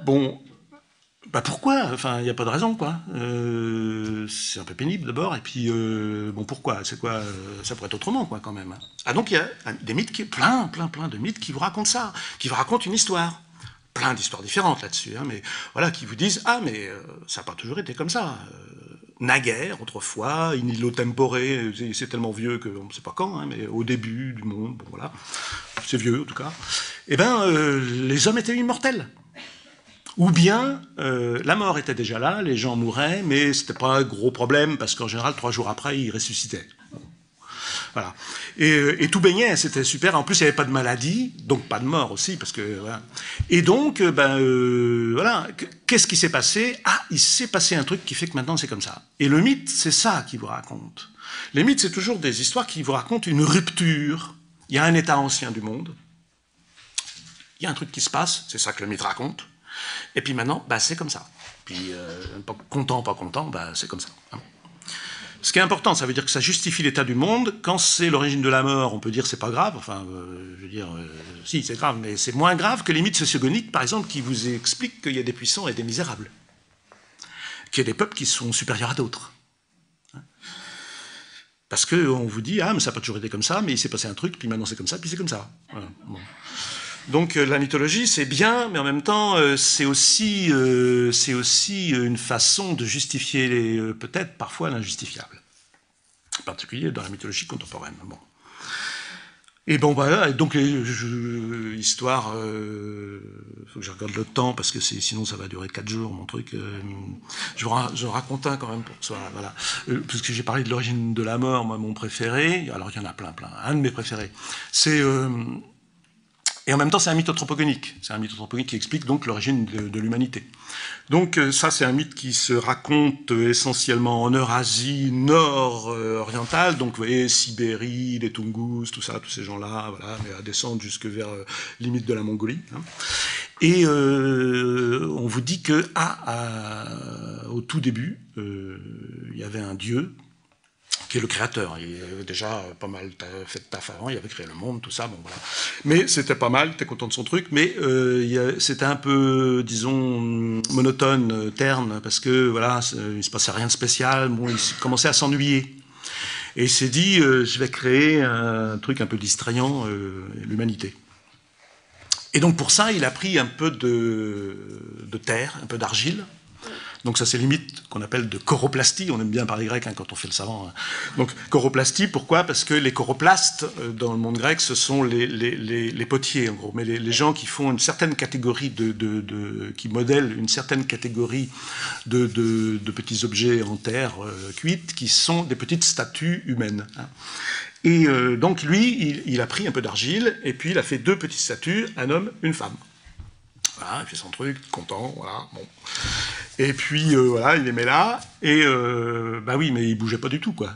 Bon. Pourquoi? Enfin, il n'y a pas de raison, quoi. C'est un peu pénible, d'abord, et puis, pourquoi? C'est quoi? Ça pourrait être autrement, quoi, quand même. Ah, donc, il y a des mythes, plein de mythes qui vous racontent ça, qui vous racontent une histoire. Plein d'histoires différentes là-dessus, hein, mais voilà, qui vous disent, ah, mais ça n'a pas toujours été comme ça. Naguère, autrefois, in illo tempore, c'est tellement vieux qu'on ne sait pas quand, hein, mais au début du monde, bon, voilà. C'est vieux, en tout cas. eh ben, les hommes étaient immortels. Ou bien, la mort était déjà là, les gens mouraient, mais c'était pas un gros problème, parce qu'en général, 3 jours après, ils ressuscitaient. Voilà. Et tout baignait, c'était super. En plus, il n'y avait pas de maladie, donc pas de mort aussi, parce que voilà. Et donc, voilà. Qu'est-ce qui s'est passé? Ah, il s'est passé un truc qui fait que maintenant c'est comme ça. Et le mythe, c'est ça qu'il vous raconte. Les mythes, c'est toujours des histoires qui vous racontent une rupture. Il y a un état ancien du monde. Il y a un truc qui se passe, c'est ça que le mythe raconte. Et puis maintenant, bah, c'est comme ça. Puis, content, pas content, bah, c'est comme ça. Ce qui est important, ça veut dire que ça justifie l'état du monde. Quand c'est l'origine de la mort, on peut dire c'est pas grave. Enfin, je veux dire, si, c'est grave, mais c'est moins grave que les mythes sociogoniques, par exemple, qui vous expliquent qu'il y a des puissants et des misérables. Qu'il y a des peuples qui sont supérieurs à d'autres. Parce qu'on vous dit, ah, mais ça n'a pas toujours été comme ça, mais il s'est passé un truc, puis maintenant c'est comme ça, puis c'est comme ça. Voilà. Bon. Donc la mythologie, c'est bien, mais en même temps, c'est aussi une façon de justifier peut-être parfois l'injustifiable. En particulier dans la mythologie contemporaine. Bon. Et bon, voilà, donc histoire, faut que je regarde le temps, parce que sinon ça va durer 4 jours, mon truc. Je raconte un quand même pour ça, voilà. Puisque j'ai parlé de l'origine de la mort, moi, mon préféré, alors il y en a plein, un de mes préférés, c'est... et en même temps, c'est un mythe anthropogonique. C'est un mythe anthropogonique qui explique donc l'origine de l'humanité. Donc ça, c'est un mythe qui se raconte essentiellement en Eurasie nord-orientale, donc vous voyez, Sibérie, les Tungus, tout ça, tous ces gens-là, voilà, mais à descendre jusque vers limite de la Mongolie. Hein. Et on vous dit que au tout début, il y avait un dieu qui est le créateur. Il avait déjà pas mal fait de taf avant, il avait créé le monde, tout ça, bon voilà. Mais c'était pas mal, t'es content de son truc, mais c'était un peu, disons, monotone, terne, parce que voilà, il se passait rien de spécial, bon, il commençait à s'ennuyer. Et il s'est dit, je vais créer un truc un peu distrayant, l'humanité. Et donc pour ça, il a pris un peu de terre, un peu d'argile. Donc ça, c'est limite qu'on appelle de choroplastie. On aime bien parler grec hein, quand on fait le savant. Hein. Donc choroplastie, pourquoi? Parce que les choroplastes, dans le monde grec, ce sont les potiers, en gros. Mais les gens qui font une certaine catégorie qui modèlent une certaine catégorie de petits objets en terre cuite, qui sont des petites statues humaines. Hein. Et donc lui, il a pris un peu d'argile, et puis il a fait 2 petites statues, un homme, une femme. Voilà, il fait son truc, content, voilà, bon. Et puis, voilà, il les met là, et bah oui, mais il bougeait pas du tout, quoi.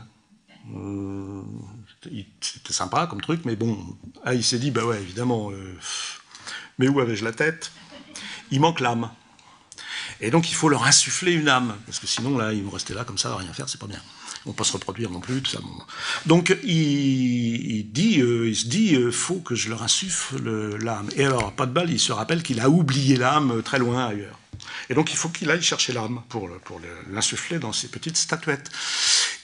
C'était sympa comme truc, mais bon, il s'est dit, bah ouais, évidemment, mais où avais-je la tête? Il manque l'âme. Et donc, il faut leur insuffler une âme, parce que sinon, là, ils vont rester là, comme ça, à rien faire, c'est pas bien. On ne peut pas se reproduire non plus, tout ça. Bon. Donc, il se dit, faut que je leur insuffle l'âme. Et alors, pas de balle, il se rappelle qu'il a oublié l'âme très loin ailleurs. Et donc, il faut qu'il aille chercher l'âme pour l'insuffler dans ces petites statuettes.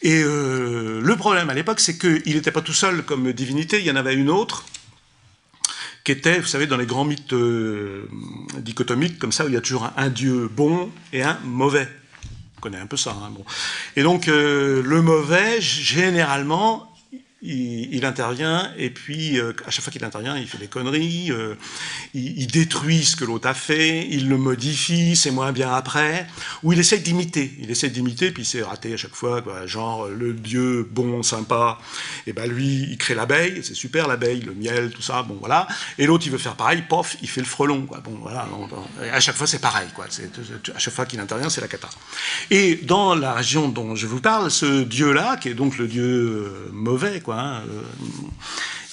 Et le problème à l'époque, c'est qu'il n'était pas tout seul comme divinité, il y en avait une autre, qui était, vous savez, dans les grands mythes dichotomiques, comme ça, où il y a toujours un dieu bon et un mauvais. On connaît un peu ça. Hein, bon. Et donc, le mauvais, généralement, il intervient, et puis, à chaque fois qu'il intervient, il fait des conneries, il détruit ce que l'autre a fait, il le modifie, c'est moins bien après, ou il essaye d'imiter. Il essaye d'imiter, puis c'est raté à chaque fois, quoi, genre, le dieu bon, sympa, et ben lui, il crée l'abeille, c'est super l'abeille, le miel, tout ça, bon voilà, et l'autre, il veut faire pareil, pof, il fait le frelon, quoi, bon voilà, à chaque fois, c'est pareil, quoi, à chaque fois qu'il intervient, c'est la cata. Et dans la région dont je vous parle, ce dieu-là, qui est donc le dieu mauvais, quoi, hein,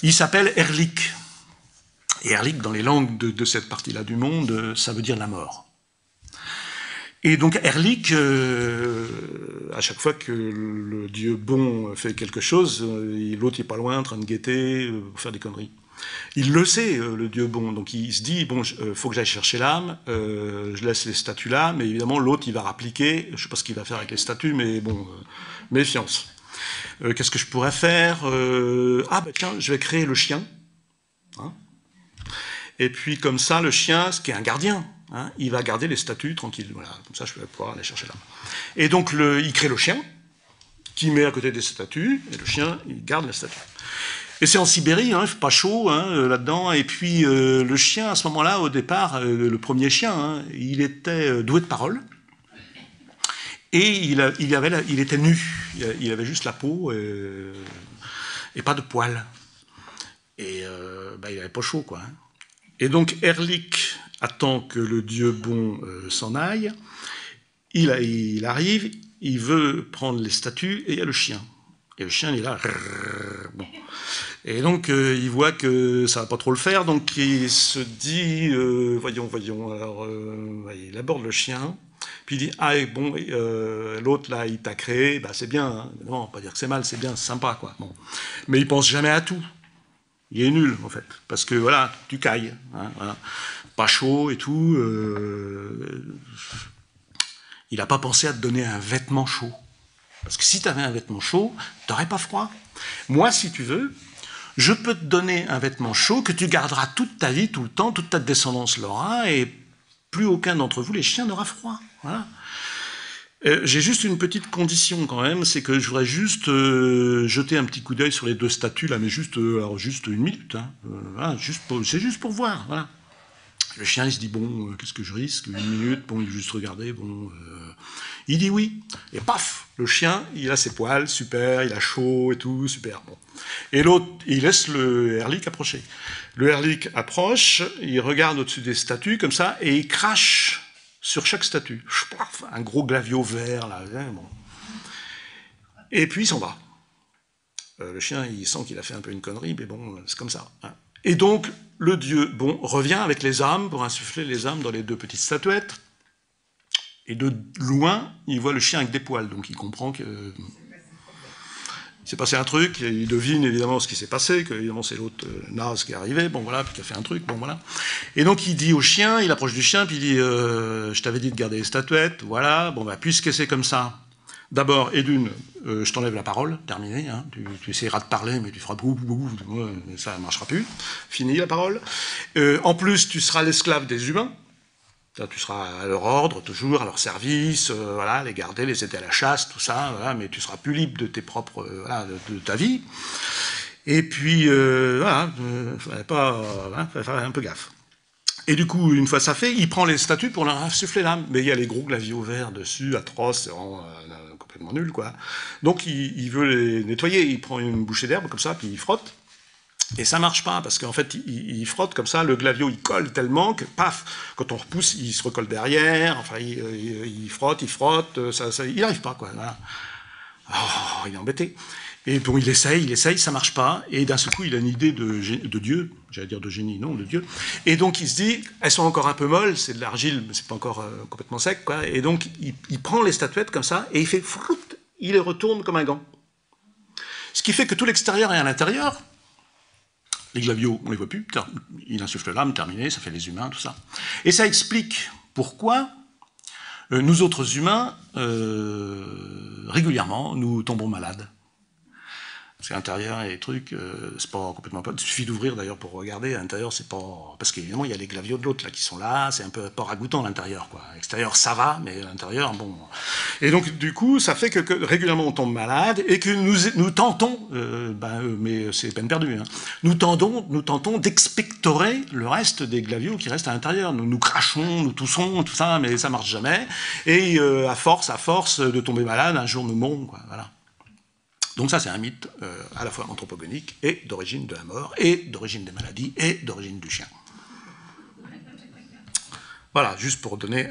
il s'appelle Erlik. Et Erlik, dans les langues de cette partie-là du monde, ça veut dire la mort. Et donc Erlik, à chaque fois que le dieu bon fait quelque chose, l'autre n'est pas loin en train de guetter, faire des conneries. Il le sait, le dieu bon, donc il se dit, bon, faut que j'aille chercher l'âme, je laisse les statues là, mais évidemment l'autre il va rappliquer, je ne sais pas ce qu'il va faire avec les statues, mais bon, méfiance. Qu'est-ce que je pourrais faire? Ah ben tiens, je vais créer le chien. Hein, et puis comme ça, le chien, ce qui est un gardien, hein, il va garder les statues tranquille. Voilà, comme ça, je vais pouvoir aller chercher l'âme. Et donc il crée le chien, qui met à côté des statues, et le chien, il garde la statue. Et c'est en Sibérie, hein, il fait pas chaud hein, là-dedans. Et puis le chien, à ce moment-là, au départ, le premier chien, hein, il était doué de parole. Et il était nu. Il avait juste la peau et pas de poils. Et il avait pas chaud, quoi. Hein. Et donc Erlik attend que le dieu bon s'en aille. Il arrive, il veut prendre les statues, et il y a le chien. Et le chien, il est là. Bon. Et donc, il voit que ça va pas trop le faire, donc il se dit, voyons, alors, il aborde le chien, puis il dit, ah, et bon, l'autre, là, il t'a créé, bah, c'est bien, hein. Non, on va pas dire que c'est mal, c'est bien, c'est sympa, quoi. Bon. Mais il pense jamais à tout. Il est nul, en fait, parce que, voilà, tu cailles, hein, voilà. Pas chaud et tout, il n'a pas pensé à te donner un vêtement chaud. Parce que si tu avais un vêtement chaud, tu n'aurais pas froid. Moi, si tu veux, je peux te donner un vêtement chaud que tu garderas toute ta vie, tout le temps, toute ta descendance l'aura, et plus aucun d'entre vous, les chiens, n'aura froid. Voilà. J'ai juste une petite condition quand même, c'est que je voudrais juste jeter un petit coup d'œil sur les deux statues, là, mais juste une minute. Hein. Voilà, c'est juste pour voir. Voilà. Le chien, il se dit, bon, qu'est-ce que je risque? Une minute, bon, il veut juste regarder, bon... Il dit oui, et paf, le chien, il a ses poils, super, il a chaud et tout, super. Bon. Et l'autre, il laisse le Erlik approcher. Le Erlik approche, il regarde au-dessus des statues, comme ça, et il crache sur chaque statue. Un gros glavio vert, là. Bon. Et puis, il s'en va. Le chien, il sent qu'il a fait un peu une connerie, mais bon, c'est comme ça. Hein. Et donc, le dieu, bon, revient avec les âmes, pour insuffler les âmes dans les deux petites statuettes. Et de loin, il voit le chien avec des poils, donc il comprend que s'est passé un truc, il devine évidemment ce qui s'est passé, que évidemment c'est l'autre naze qui est arrivé, bon voilà, puis qui a fait un truc, bon voilà. Et donc il dit au chien, il approche du chien, puis il dit je t'avais dit de garder les statuettes, voilà, bon bah puisque c'est comme ça, d'abord et d'une, je t'enlève la parole, terminé, hein, tu essaieras de parler, mais tu feras ça ne marchera plus, fini la parole. En plus, tu seras l'esclave des humains. Tu seras à leur ordre, toujours, à leur service, voilà, les garder, les aider à la chasse, tout ça, voilà, mais tu seras plus libre de tes propres, voilà, de ta vie. Et puis, voilà, faut faire un peu gaffe. Et du coup, une fois ça fait, il prend les statues pour leur insuffler l'âme. Mais il y a les gros glavios verts dessus, atroces, c'est vraiment complètement nul, quoi. Donc il veut les nettoyer, il prend une bouchée d'herbe comme ça, puis il frotte. Et ça marche pas, parce qu'en fait, il frotte comme ça, le glavio, il colle tellement que, paf, quand on repousse, il se recolle derrière, enfin, il frotte, il n'y arrive pas, quoi. Voilà. Oh, il est embêté. Et bon, il essaye, ça marche pas, et d'un seul coup, il a une idée de Dieu, j'allais dire de génie, non, de Dieu, et donc il se dit, elles sont encore un peu molles, c'est de l'argile, mais c'est pas encore complètement sec, quoi, et donc il prend les statuettes comme ça, et il fait, il les retourne comme un gant. Ce qui fait que tout l'extérieur est à l'intérieur. Les glavios, on ne les voit plus, il insuffle l'âme, terminé, ça fait les humains, tout ça. Et ça explique pourquoi nous autres humains, régulièrement, nous tombons malades. Parce qu'à l'intérieur, il y a des trucs, c'est pas complètement pas. Il suffit d'ouvrir d'ailleurs pour regarder. À l'intérieur, c'est pas. Parce qu'évidemment, il y a les glavios de l'autre là qui sont là, c'est un peu pas ragoûtant à l'intérieur, quoi. À l'extérieur, ça va, mais à l'intérieur, bon. Et donc, du coup, ça fait que régulièrement on tombe malade et que nous tentons, mais c'est peine perdue, hein, nous tentons d'expectorer le reste des glavios qui restent à l'intérieur. Nous crachons, nous toussons, tout ça, mais ça marche jamais. Et à force de tomber malade, un jour nous mourons, quoi. Voilà. Donc ça, c'est un mythe à la fois anthropogonique et d'origine de la mort, et d'origine des maladies, et d'origine du chien. Voilà, juste pour donner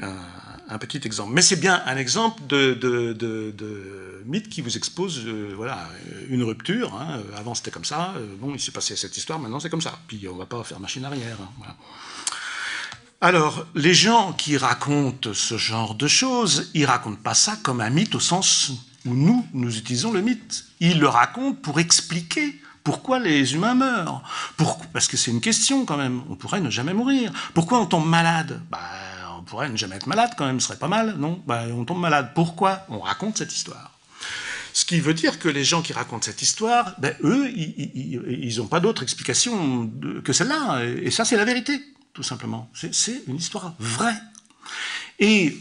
un petit exemple. Mais c'est bien un exemple de mythe qui vous expose voilà, une rupture. Hein. Avant, c'était comme ça. Bon, il s'est passé cette histoire, maintenant, c'est comme ça. Puis on ne va pas faire machine arrière. Hein. Voilà. Alors, les gens qui racontent ce genre de choses, ils ne racontent pas ça comme un mythe au sens où nous utilisons le mythe. Ils le racontent pour expliquer pourquoi les humains meurent. Parce que c'est une question quand même, on pourrait ne jamais mourir. Pourquoi on tombe malade? On pourrait ne jamais être malade quand même, ce serait pas mal, non? On tombe malade. Pourquoi? On raconte cette histoire. Ce qui veut dire que les gens qui racontent cette histoire, eux, ils n'ont pas d'autre explication que celle-là. Et ça, c'est la vérité, tout simplement. C'est une histoire vraie. Et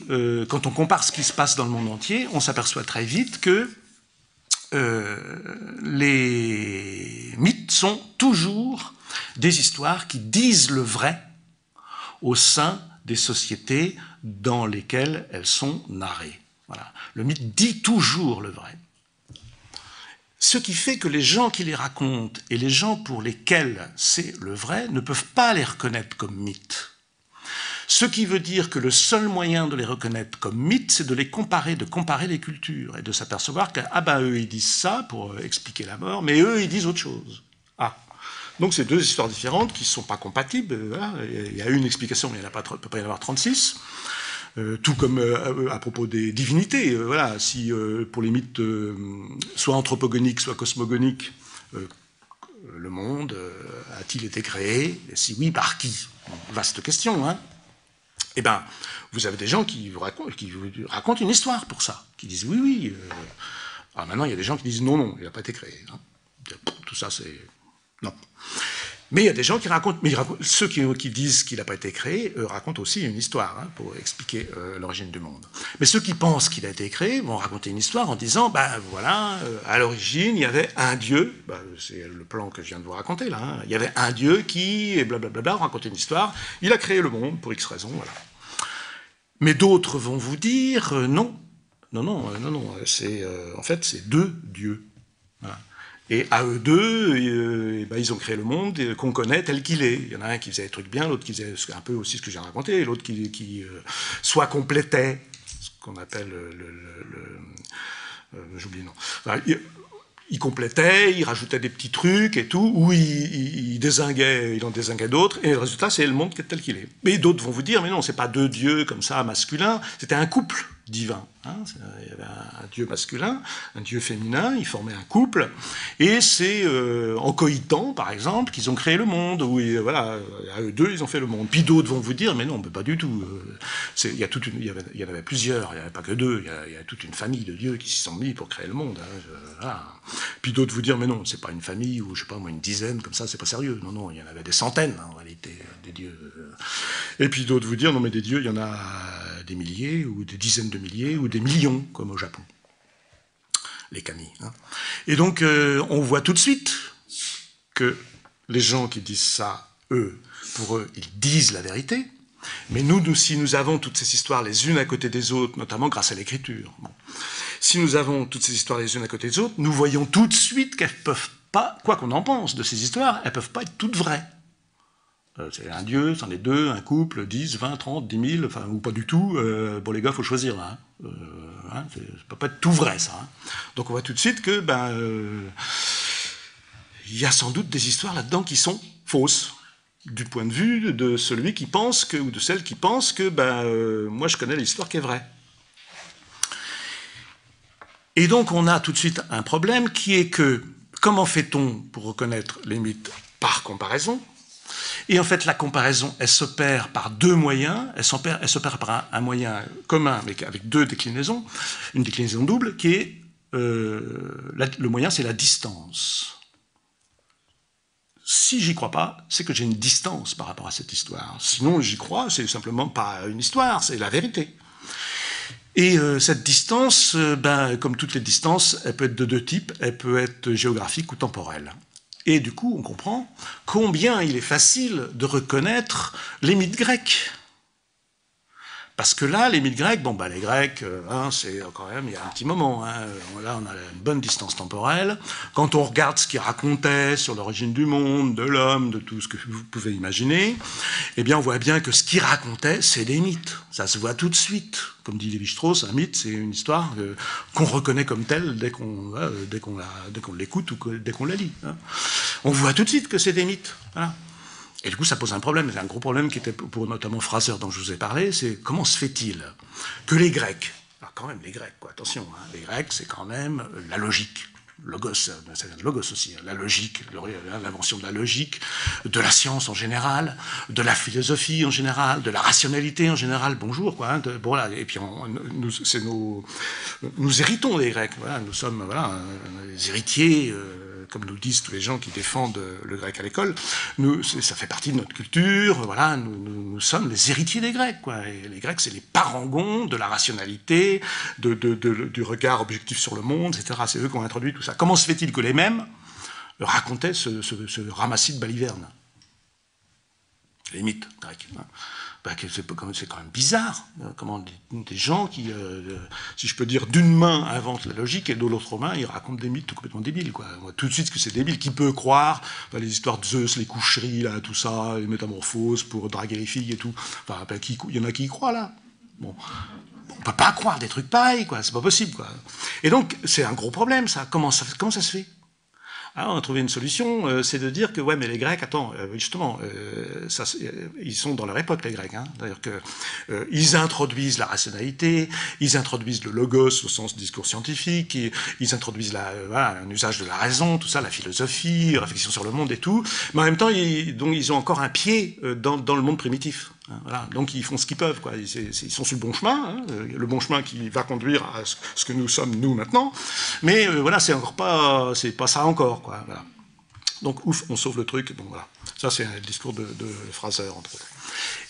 quand on compare ce qui se passe dans le monde entier, on s'aperçoit très vite que les mythes sont toujours des histoires qui disent le vrai au sein des sociétés dans lesquelles elles sont narrées. Voilà. Le mythe dit toujours le vrai. Ce qui fait que les gens qui les racontent et les gens pour lesquels c'est le vrai ne peuvent pas les reconnaître comme mythes. Ce qui veut dire que le seul moyen de les reconnaître comme mythes, c'est de les comparer, de comparer les cultures et de s'apercevoir que, ah ben eux ils disent ça pour expliquer la mort, mais eux ils disent autre chose. Ah. Donc c'est deux histoires différentes qui ne sont pas compatibles. Voilà. Il y a une explication, mais il ne peut pas y en avoir 36. Tout comme à propos des divinités. Voilà. Si pour les mythes soit anthropogoniques, soit cosmogoniques, le monde a-t-il été créé? Et si oui, par qui? Vaste question, hein. Eh bien, vous avez des gens qui vous racontent une histoire pour ça, qui disent oui, oui. Alors maintenant, il y a des gens qui disent non, non, il n'a pas été créé. Hein. Tout ça, c'est... Non. Mais il y a des gens qui racontent... Mais ceux qui disent qu'il n'a pas été créé racontent aussi une histoire hein, pour expliquer l'origine du monde. Mais ceux qui pensent qu'il a été créé vont raconter une histoire en disant, ben voilà, à l'origine, il y avait un dieu, ben, c'est le plan que je viens de vous raconter là, hein, il y avait un dieu qui, et blablabla, racontait une histoire, il a créé le monde pour X raisons, voilà. Mais d'autres vont vous dire, non, non, non, non, non, en fait, c'est deux dieux. Voilà. Et à eux deux, ben, ils ont créé le monde qu'on connaît tel qu'il est. Il y en a un qui faisait des trucs bien, l'autre qui faisait un peu aussi ce que j'ai raconté, l'autre qui soit complétait, ce qu'on appelle j'oublie le nom. Enfin, il complétait, il rajoutait des petits trucs et tout, ou il en dézinguait d'autres, et le résultat, c'est le monde tel qu'il est. Mais d'autres vont vous dire, mais non, c'est pas deux dieux comme ça, masculins, c'était un couple divin. Hein. Il y avait un dieu masculin, un dieu féminin, ils formaient un couple, et c'est en coïtant, par exemple, qu'ils ont créé le monde, où voilà, à eux deux, ils ont fait le monde. Puis d'autres vont vous dire, mais non, mais pas du tout. Il y en avait plusieurs, il n'y avait pas que deux, il y a toute une famille de dieux qui s'y sont mis pour créer le monde. Hein, voilà. Puis d'autres vous dire, mais non, c'est pas une famille, ou je sais pas moi, une dizaine, comme ça, c'est pas sérieux. Non, non, il y en avait des centaines, en réalité, des dieux. Et puis d'autres vous dire, non, mais des dieux, il y en a des milliers, ou des dizaines de milliers, ou des millions, comme au Japon. Les kami. Hein. Et donc, on voit tout de suite que les gens qui disent ça, pour eux, ils disent la vérité. Mais nous, si nous avons toutes ces histoires les unes à côté des autres, notamment grâce à l'écriture, bon, si nous avons toutes ces histoires les unes à côté des autres, nous voyons tout de suite qu'elles ne peuvent pas, quoi qu'on en pense de ces histoires, elles ne peuvent pas être toutes vraies. C'est un dieu, c'en est deux, un couple, 10, 20, 30, 10 000, enfin, ou pas du tout. Bon, les gars, il faut choisir là. Hein, ça ne peut pas être tout vrai, ça. Hein. Donc on voit tout de suite que y a sans doute des histoires là-dedans qui sont fausses, du point de vue de celui qui pense que, ou de celle qui pense que moi je connais l'histoire qui est vraie. Et donc on a tout de suite un problème qui est que comment fait-on pour reconnaître les mythes? Par comparaison. Et en fait, la comparaison, elle s'opère par deux moyens. Elle s'opère par un moyen commun, mais avec deux déclinaisons. Une déclinaison double, qui est... le moyen, c'est la distance. Si j'y crois pas, c'est que j'ai une distance par rapport à cette histoire. Sinon, j'y crois, c'est simplement pas une histoire, c'est la vérité. Et cette distance, comme toutes les distances, elle peut être de deux types. Elle peut être géographique ou temporelle. Et du coup, on comprend combien il est facile de reconnaître les mythes grecs. Parce que là, les mythes grecs, les Grecs, c'est quand même, il y a un petit moment. Hein, là, on a une bonne distance temporelle. Quand on regarde ce qu'ils racontaient sur l'origine du monde, de l'homme, de tout ce que vous pouvez imaginer, eh bien, on voit bien que ce qu'ils racontaient, c'est des mythes. Ça se voit tout de suite. Comme dit Lévi-Strauss, un mythe, c'est une histoire qu'on reconnaît comme telle dès qu'on l'écoute ou dès qu'on la lit. Hein. On voit tout de suite que c'est des mythes. Voilà. Et du coup, ça pose un problème. C'est un gros problème qui était pour notamment Fraser, dont je vous ai parlé, c'est comment se fait-il que les Grecs, alors quand même les Grecs, quoi, attention, hein, les Grecs, c'est quand même la logique. Logos, ça vient de logos aussi, hein, la logique, l'invention de la logique, de la science en général, de la philosophie en général, de la rationalité en général, bonjour, quoi. Hein, voilà, et puis nous héritons des Grecs, voilà, nous sommes les héritiers comme nous disent tous les gens qui défendent le grec à l'école, ça fait partie de notre culture, voilà, nous sommes les héritiers des Grecs, quoi. Et les Grecs, c'est les parangons de la rationalité, du regard objectif sur le monde, etc. C'est eux qui ont introduit tout ça. Comment se fait-il que les mêmes racontaient ce ramassis de balivernes? Les mythes grecs. Hein. Ben, c'est quand même bizarre. Comment des gens qui, si je peux dire, d'une main inventent la logique et de l'autre main, ils racontent des mythes tout complètement débiles. Quoi. On voit tout de suite que c'est débile. Qui peut croire les histoires de Zeus, les coucheries, là, tout ça, les métamorphoses pour draguer les filles et tout. Enfin, ben, il y en a qui y croient, là. Bon. On peut pas croire des trucs pareils, quoi. C'est pas possible, quoi. Et donc, c'est un gros problème, ça. Comment ça se fait? Alors, on a trouvé une solution, c'est de dire que, ouais, mais les Grecs, attends, justement, ils sont dans leur époque, les Grecs. Hein, c'est-à-dire qu'ils introduisent la rationalité, ils introduisent le logos au sens discours scientifique, ils introduisent un usage de la raison, tout ça, la philosophie, la réflexion sur le monde et tout. Mais en même temps, ils ont encore un pied dans le monde primitif. Voilà. Donc ils font ce qu'ils peuvent, quoi. Ils sont sur le bon chemin, hein, le bon chemin qui va conduire à ce que nous sommes nous maintenant. Mais voilà, c'est pas ça encore, quoi. Voilà. Donc ouf, on sauve le truc. Bon voilà, ça c'est un discours de Fraser entre autres.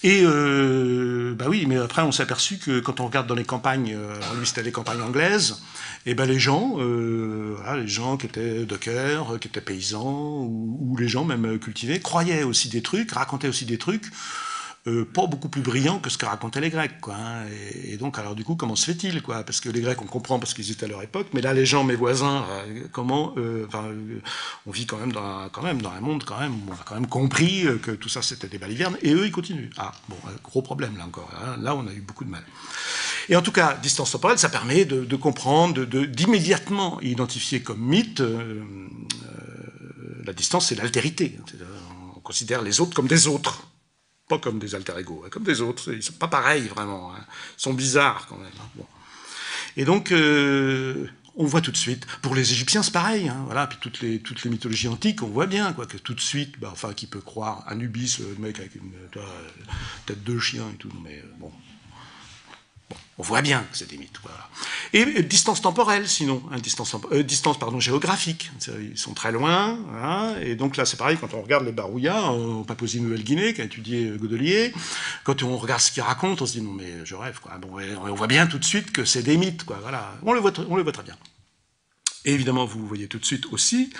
Et bah oui, mais après on s'est aperçu que quand on regarde dans les campagnes, lui c'était les campagnes anglaises, et ben les gens qui étaient dockers, qui étaient paysans ou les gens même cultivés croyaient aussi des trucs, racontaient aussi des trucs. Pas beaucoup plus brillant que ce que racontaient les Grecs, quoi. Hein. Et donc, alors du coup, comment se fait-il, quoi? Parce que les Grecs, on comprend parce qu'ils étaient à leur époque, mais là, les gens, mes voisins, on vit quand même dans un monde quand même où on a quand même compris que tout ça c'était des balivernes, et eux, ils continuent. Ah, bon, gros problème là encore. Hein. Là, on a eu beaucoup de mal. Et en tout cas, distance temporelle, ça permet de comprendre, d'immédiatement identifier comme mythe la distance, c'est l'altérité. On considère les autres comme des autres. Pas comme des alter-ego, comme des autres. Ils sont pas pareils, vraiment. Hein. Ils sont bizarres, quand même. Hein. Bon. Et donc, on voit tout de suite. Pour les Égyptiens, c'est pareil. Hein. Voilà. Puis toutes les mythologies antiques, on voit bien quoi, que tout de suite, qui peut croire Anubis, le mec avec une tête de chien et tout. Mais bon, on voit bien que c'est des mythes. Voilà. Et distance temporelle, sinon, hein, distance géographique. Ils sont très loin. Hein, et donc là, c'est pareil, quand on regarde les Barouillas en Papouasie-Nouvelle-Guinée, qu'a étudié Godelier, quand on regarde ce qu'ils racontent, on se dit, non mais je rêve. Quoi. Bon, on voit bien tout de suite que c'est des mythes. Quoi, voilà. On le voit très bien. Et évidemment, vous voyez tout de suite aussi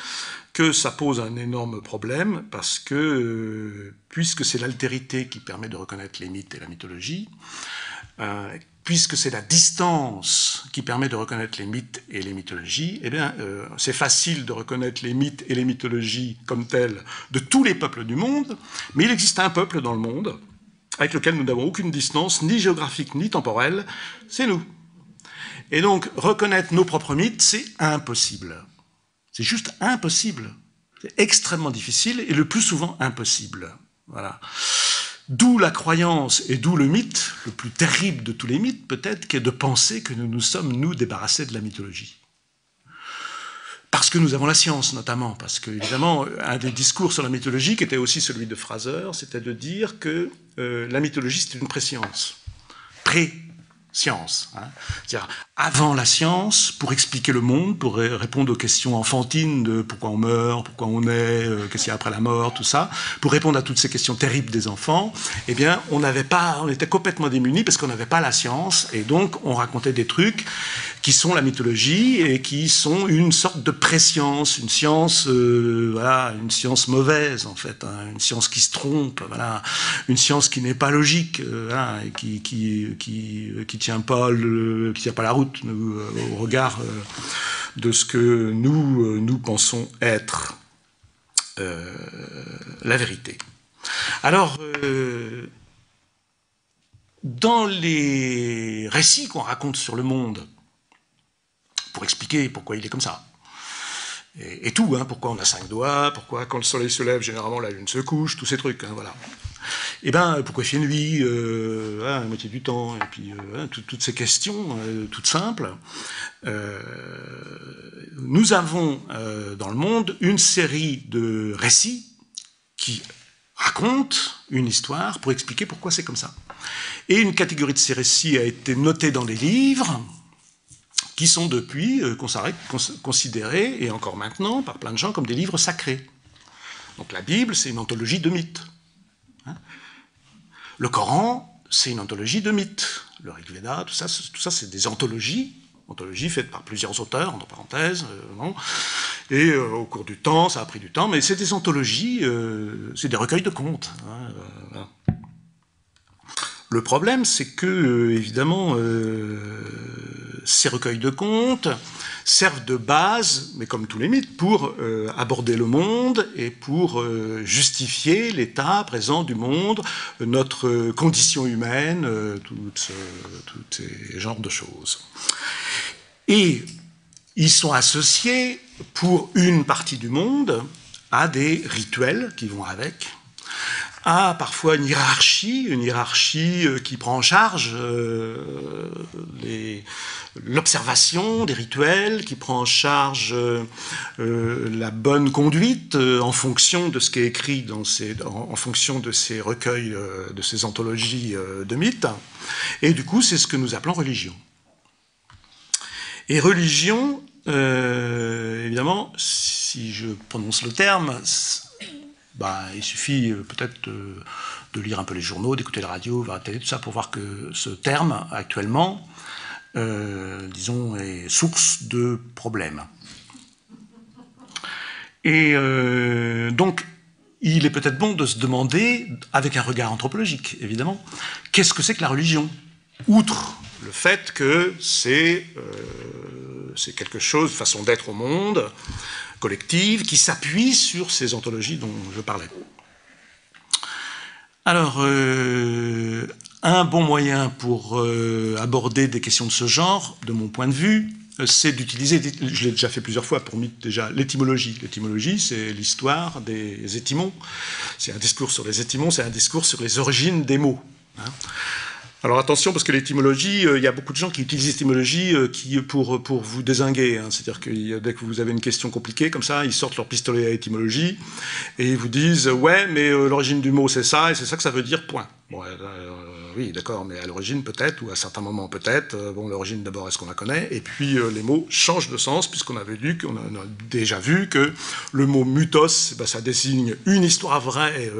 que ça pose un énorme problème, parce que, puisque c'est l'altérité qui permet de reconnaître les mythes et la mythologie, puisque c'est la distance qui permet de reconnaître les mythes et les mythologies, eh bien, c'est facile de reconnaître les mythes et les mythologies comme tels de tous les peuples du monde, mais il existe un peuple dans le monde avec lequel nous n'avons aucune distance, ni géographique ni temporelle, c'est nous. Et donc, reconnaître nos propres mythes, c'est impossible. C'est juste impossible. C'est extrêmement difficile et le plus souvent impossible. Voilà. D'où la croyance et d'où le mythe, le plus terrible de tous les mythes peut-être, qui est de penser que nous nous sommes, nous, débarrassés de la mythologie. Parce que nous avons la science, notamment. Parce que, évidemment, un des discours sur la mythologie, qui était aussi celui de Fraser, c'était de dire que la mythologie, c'est une préscience. Science. Hein. C'est-à-dire, avant la science, pour expliquer le monde, pour répondre aux questions enfantines de pourquoi on meurt, pourquoi on est, qu'est-ce qu'il y a après la mort, tout ça, pour répondre à toutes ces questions terribles des enfants, eh bien, on était complètement démunis parce qu'on n'avait pas la science, et donc on racontait des trucs qui sont la mythologie et qui sont une sorte de préscience, une science, une science mauvaise en fait, hein, une science qui se trompe, voilà, une science qui n'est pas logique, et qui tient pas la route au regard de ce que nous pensons être la vérité. Alors, dans les récits qu'on raconte sur le monde, pour expliquer pourquoi il est comme ça, et tout, hein, pourquoi on a 5 doigts, pourquoi quand le soleil se lève, généralement la lune se couche, tous ces trucs, hein, voilà. Et ben, pourquoi il fait nuit, la moitié du temps, et puis toutes ces questions toutes simples. Nous avons dans le monde une série de récits qui racontent une histoire pour expliquer pourquoi c'est comme ça. Et une catégorie de ces récits a été notée dans les livres, qui sont depuis considérés, et encore maintenant, par plein de gens, comme des livres sacrés. Donc la Bible, c'est une anthologie de mythes. Hein. Le Coran, c'est une anthologie de mythes. Le Rig Veda, tout ça c'est des anthologies faites par plusieurs auteurs, entre parenthèses, non. Et au cours du temps, ça a pris du temps, mais c'est des anthologies, c'est des recueils de contes. Hein, voilà. Le problème, c'est que, évidemment, ces recueils de contes servent de base, mais comme tous les mythes, pour aborder le monde et pour justifier l'état présent du monde, notre condition humaine, tous ces genres de choses. Et ils sont associés, pour une partie du monde, à des rituels qui vont avec, à parfois une hiérarchie qui prend en charge l'observation des rituels, qui prend en charge la bonne conduite en fonction de ce qui est écrit en fonction de ces recueils, de ces anthologies de mythes. Et du coup, c'est ce que nous appelons religion. Et religion, évidemment, si je prononce le terme, il suffit peut-être de lire un peu les journaux, d'écouter la radio, voir la télé, tout ça, pour voir que ce terme, actuellement, disons, est source de problèmes. Et donc, il est peut-être bon de se demander, avec un regard anthropologique, évidemment, qu'est-ce que c'est que la religion ? Outre le fait que c'est quelque chose, façon d'être au monde, collective, qui s'appuie sur ces anthologies dont je parlais. Alors, un bon moyen pour aborder des questions de ce genre, de mon point de vue, c'est d'utiliser, je l'ai déjà fait plusieurs fois pour mythe déjà, l'étymologie. L'étymologie, c'est l'histoire des étymons. C'est un discours sur les étymons, c'est un discours sur les origines des mots. Hein. Alors attention, parce que l'étymologie, il y a beaucoup de gens qui utilisent l'étymologie pour vous dézinguer. Hein. C'est-à-dire que dès que vous avez une question compliquée, comme ça, ils sortent leur pistolet à étymologie et ils vous disent « Ouais, mais l'origine du mot, c'est ça, et c'est ça que ça veut dire, point. » Bon, oui, d'accord, mais à l'origine peut-être, ou à certains moments peut-être. Bon, l'origine d'abord, est-ce qu'on la connaît? Et puis les mots changent de sens, puisqu'on avait dit, qu'on a déjà vu que le mot mutos, ça désigne une histoire vraie,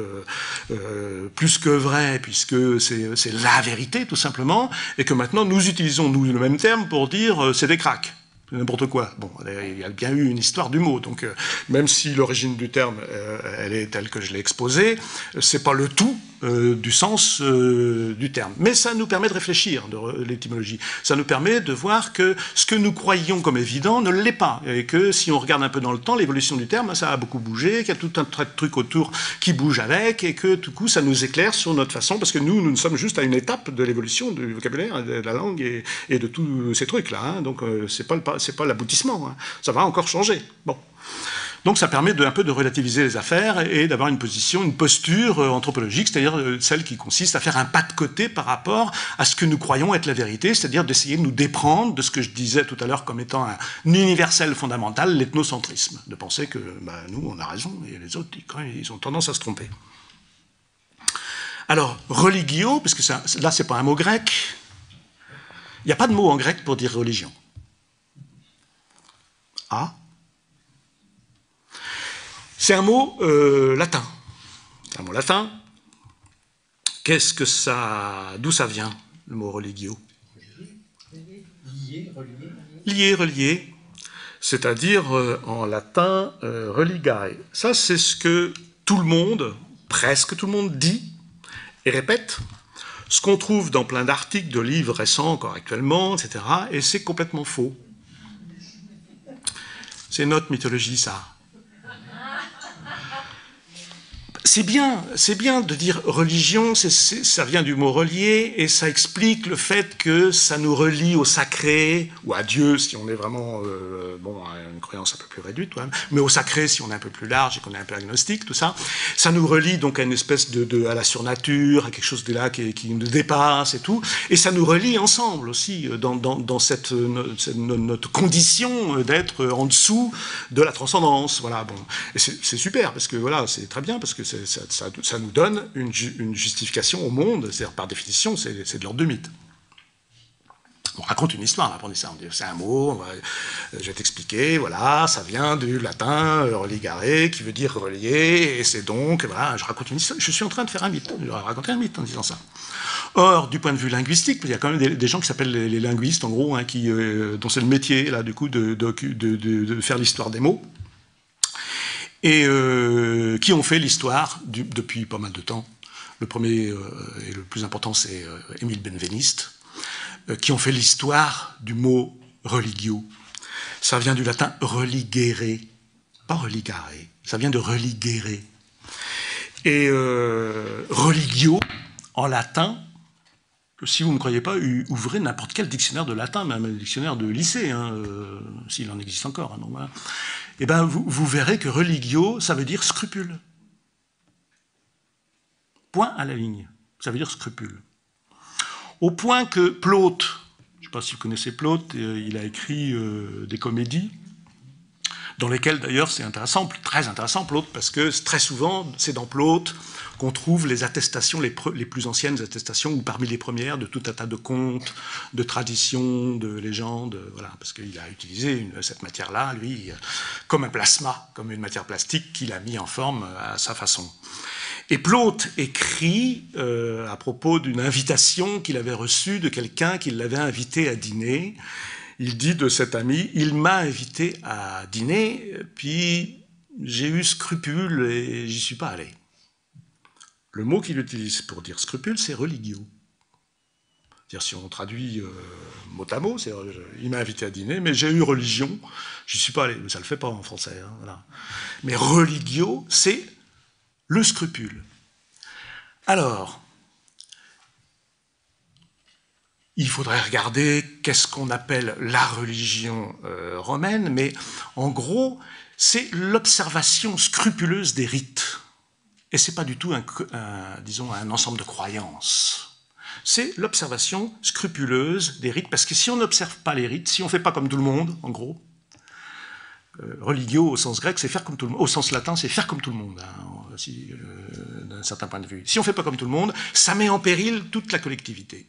plus que vraie, puisque c'est la vérité, tout simplement, et que maintenant nous utilisons, nous, le même terme pour dire c'est des cracks. N'importe quoi. Bon, il y a bien eu une histoire du mot, donc même si l'origine du terme, elle est telle que je l'ai exposée, c'est pas le tout du sens du terme. Mais ça nous permet de réfléchir, l'étymologie. Ça nous permet de voir que ce que nous croyions comme évident ne l'est pas, et que si on regarde un peu dans le temps, l'évolution du terme, ça a beaucoup bougé, qu'il y a tout un tas de trucs autour qui bougent avec, et que du coup, ça nous éclaire sur notre façon, parce que nous sommes juste à une étape de l'évolution du vocabulaire, de la langue et de tous ces trucs-là. Hein. Donc, c'est pas l'aboutissement. Hein. Ça va encore changer. Bon. Donc ça permet un peu de relativiser les affaires et d'avoir une posture anthropologique, c'est-à-dire celle qui consiste à faire un pas de côté par rapport à ce que nous croyons être la vérité, c'est-à-dire d'essayer de nous déprendre de ce que je disais tout à l'heure comme étant un universel fondamental, l'ethnocentrisme, de penser que nous, on a raison, et les autres, ils ont tendance à se tromper. Alors, religio, parce que là, c'est pas un mot grec, il n'y a pas de mot en grec pour dire religion. Ah. C'est un mot latin. C'est un mot latin. Qu'est-ce que ça... D'où ça vient, le mot religio? Lié, relié. C'est-à-dire, en latin, religae. Ça, c'est ce que tout le monde, presque tout le monde, dit et répète. Ce qu'on trouve dans plein d'articles, de livres récents, encore actuellement, etc. Et c'est complètement faux. C'est notre mythologie, ça. C'est bien de dire religion, ça vient du mot relier, et ça explique le fait que ça nous relie au sacré, ou à Dieu, si on est vraiment, à une croyance un peu plus réduite, mais au sacré, si on est un peu plus large et qu'on est un peu agnostique, tout ça. Ça nous relie donc à une espèce à la surnature, à quelque chose de là qui nous dépasse et tout, et ça nous relie ensemble aussi, dans notre condition d'être en dessous de la transcendance, voilà, bon. Et c'est super, parce que voilà, c'est très bien, parce que ça nous donne une justification au monde, c'est-à-dire par définition, c'est de l'ordre du mythe. On raconte une histoire, on apprend ça, on dit c'est un mot, je vais t'expliquer, voilà, ça vient du latin religare, qui veut dire relier, et c'est donc, voilà, je raconte une histoire, je suis en train de faire un mythe, je vais raconter un mythe en disant ça. Or, du point de vue linguistique, il y a quand même des gens qui s'appellent les linguistes, en gros, hein, dont c'est le métier, là, du coup, de faire l'histoire des mots, et qui ont fait l'histoire depuis pas mal de temps. Le premier et le plus important, c'est Émile Benveniste, qui ont fait l'histoire du mot religio. Ça vient du latin religere, pas religare, ça vient de religere. Et religio, en latin, si vous ne croyez pas, ouvrez n'importe quel dictionnaire de latin, même un dictionnaire de lycée, hein, s'il en existe encore. Hein, donc voilà. Et ben, vous verrez que religio, ça veut dire scrupule. Point à la ligne. Ça veut dire scrupule. Au point que Plaute, je ne sais pas si vous connaissez Plaute, il a écrit des comédies, dans lesquelles d'ailleurs c'est intéressant, très intéressant Plaute, parce que très souvent c'est dans Plaute qu'on trouve les attestations, les plus anciennes attestations, ou parmi les premières, de tout un tas de contes, de traditions, de légendes, voilà, parce qu'il a utilisé cette matière-là, lui, comme un plasma, comme une matière plastique qu'il a mis en forme à sa façon. Et Plaute écrit à propos d'une invitation qu'il avait reçue de quelqu'un qui l'avait invité à dîner. Il dit de cet ami, il m'a invité à dîner, puis j'ai eu scrupule et j'y suis pas allé. Le mot qu'il utilise pour dire scrupule, c'est religio. C'est-à-dire, si on traduit mot à mot, c'est il m'a invité à dîner, mais j'ai eu religion, j'y suis pas allé. Mais ça le fait pas en français. Hein, voilà. Mais religio, c'est le scrupule. Alors, il faudrait regarder qu'est-ce qu'on appelle la religion romaine, mais en gros, c'est l'observation scrupuleuse des rites. Et ce n'est pas du tout disons, un ensemble de croyances. C'est l'observation scrupuleuse des rites, parce que si on n'observe pas les rites, si on ne fait pas comme tout le monde, en gros, religio au sens grec, c'est faire comme tout le monde. Au sens latin, c'est faire comme tout le monde, hein, d'un certain point de vue. Si on ne fait pas comme tout le monde, ça met en péril toute la collectivité.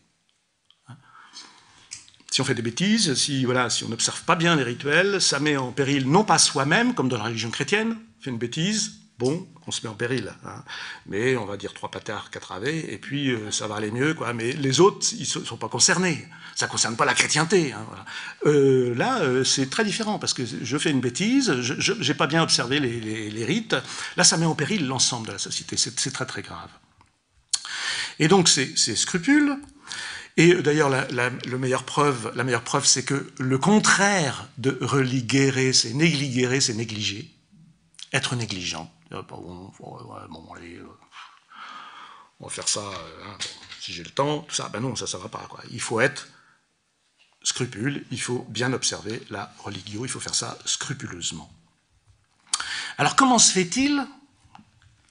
Si on fait des bêtises, si on n'observe pas bien les rituels, ça met en péril non pas soi-même, comme dans la religion chrétienne, on fait une bêtise, bon, on se met en péril. Hein. Mais on va dire 3 patards, 4 ave, et puis ça va aller mieux, quoi. Mais les autres, ils ne sont pas concernés. Ça ne concerne pas la chrétienté. Hein, voilà. Là, c'est très différent, parce que je fais une bêtise, je n'ai pas bien observé les rites. Là, ça met en péril l'ensemble de la société. C'est très, très grave. Et donc, ces scrupules. Et d'ailleurs, la meilleure preuve, c'est que le contraire de religere, c'est negligere, c'est négliger. Être négligent. Bon, allez, on va faire ça, hein, si j'ai le temps, tout ça. Ben non, ça va pas, quoi. Il faut être scrupule, il faut bien observer la religio, il faut faire ça scrupuleusement. Alors, comment se fait-il,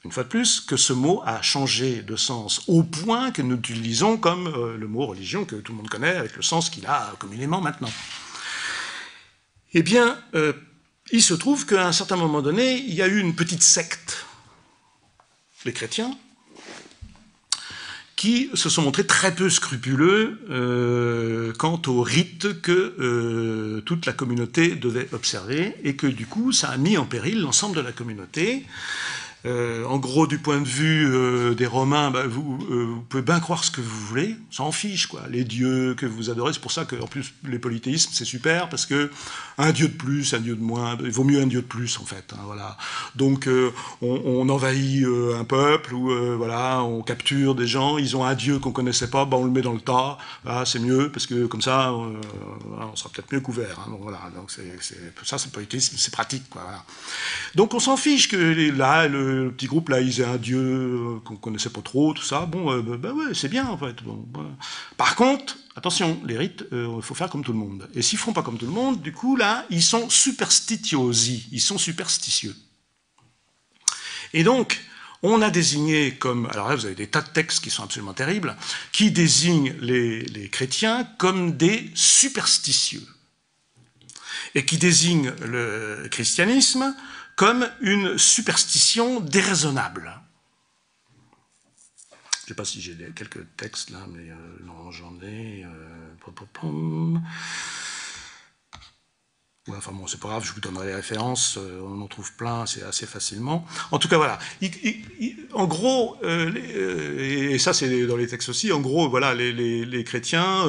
une fois de plus, que ce mot a changé de sens au point que nous l'utilisons comme le mot religion que tout le monde connaît, avec le sens qu'il a communément maintenant? Eh bien, il se trouve qu'à un certain moment donné, il y a eu une petite secte, les chrétiens, qui se sont montrés très peu scrupuleux quant aux rites que toute la communauté devait observer, et que du coup, ça a mis en péril l'ensemble de la communauté. En gros, du point de vue des Romains, bah, vous pouvez bien croire ce que vous voulez, ça en fiche, quoi. Les dieux que vous adorez, c'est pour ça qu'en plus, les polythéismes, c'est super, parce que un dieu de plus, un dieu de moins, il vaut mieux un dieu de plus, en fait. Hein, voilà. Donc, on envahit un peuple, ou voilà, on capture des gens, ils ont un dieu qu'on connaissait pas, bah, on le met dans le tas, voilà, c'est mieux, parce que comme ça, on sera peut-être mieux couvert. Hein, donc, voilà. Donc, ça, c'est le polythéisme, c'est pratique, quoi. Voilà. Donc, on s'en fiche que là, le petit groupe, là, ils aient un dieu qu'on connaissait pas trop, tout ça. Bon, ouais, c'est bien, en fait. Bon, voilà. Par contre, attention, les rites, il faut faire comme tout le monde. Et s'ils font pas comme tout le monde, du coup, là, ils sont superstitiosi, ils sont superstitieux. Et donc, on a désigné comme... Alors là, vous avez des tas de textes qui sont absolument terribles, qui désignent les chrétiens comme des superstitieux. Et qui désignent le christianisme comme une superstition déraisonnable. Je ne sais pas si j'ai quelques textes là, mais non, j'en ai. Ouais, enfin bon, c'est pas grave, je vous donnerai les références, on en trouve plein assez facilement. En tout cas, voilà. En gros, et ça c'est dans les textes aussi, en gros, voilà, les chrétiens,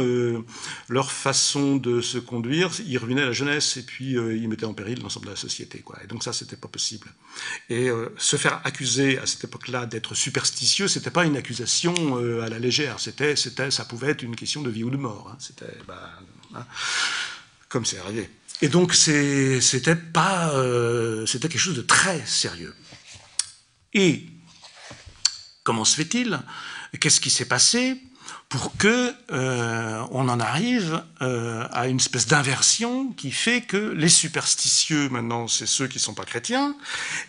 leur façon de se conduire, ils revenaient à la jeunesse et puis ils mettaient en péril l'ensemble de la société, quoi. Et donc ça, c'était pas possible. Et se faire accuser à cette époque-là d'être superstitieux, c'était pas une accusation à la légère, ça pouvait être une question de vie ou de mort. Hein. C'était, comme c'est arrivé. Et donc, c'était quelque chose de très sérieux. Et comment se fait-il? Qu'est-ce qui s'est passé pour que on en arrive à une espèce d'inversion qui fait que les superstitieux, maintenant, c'est ceux qui ne sont pas chrétiens,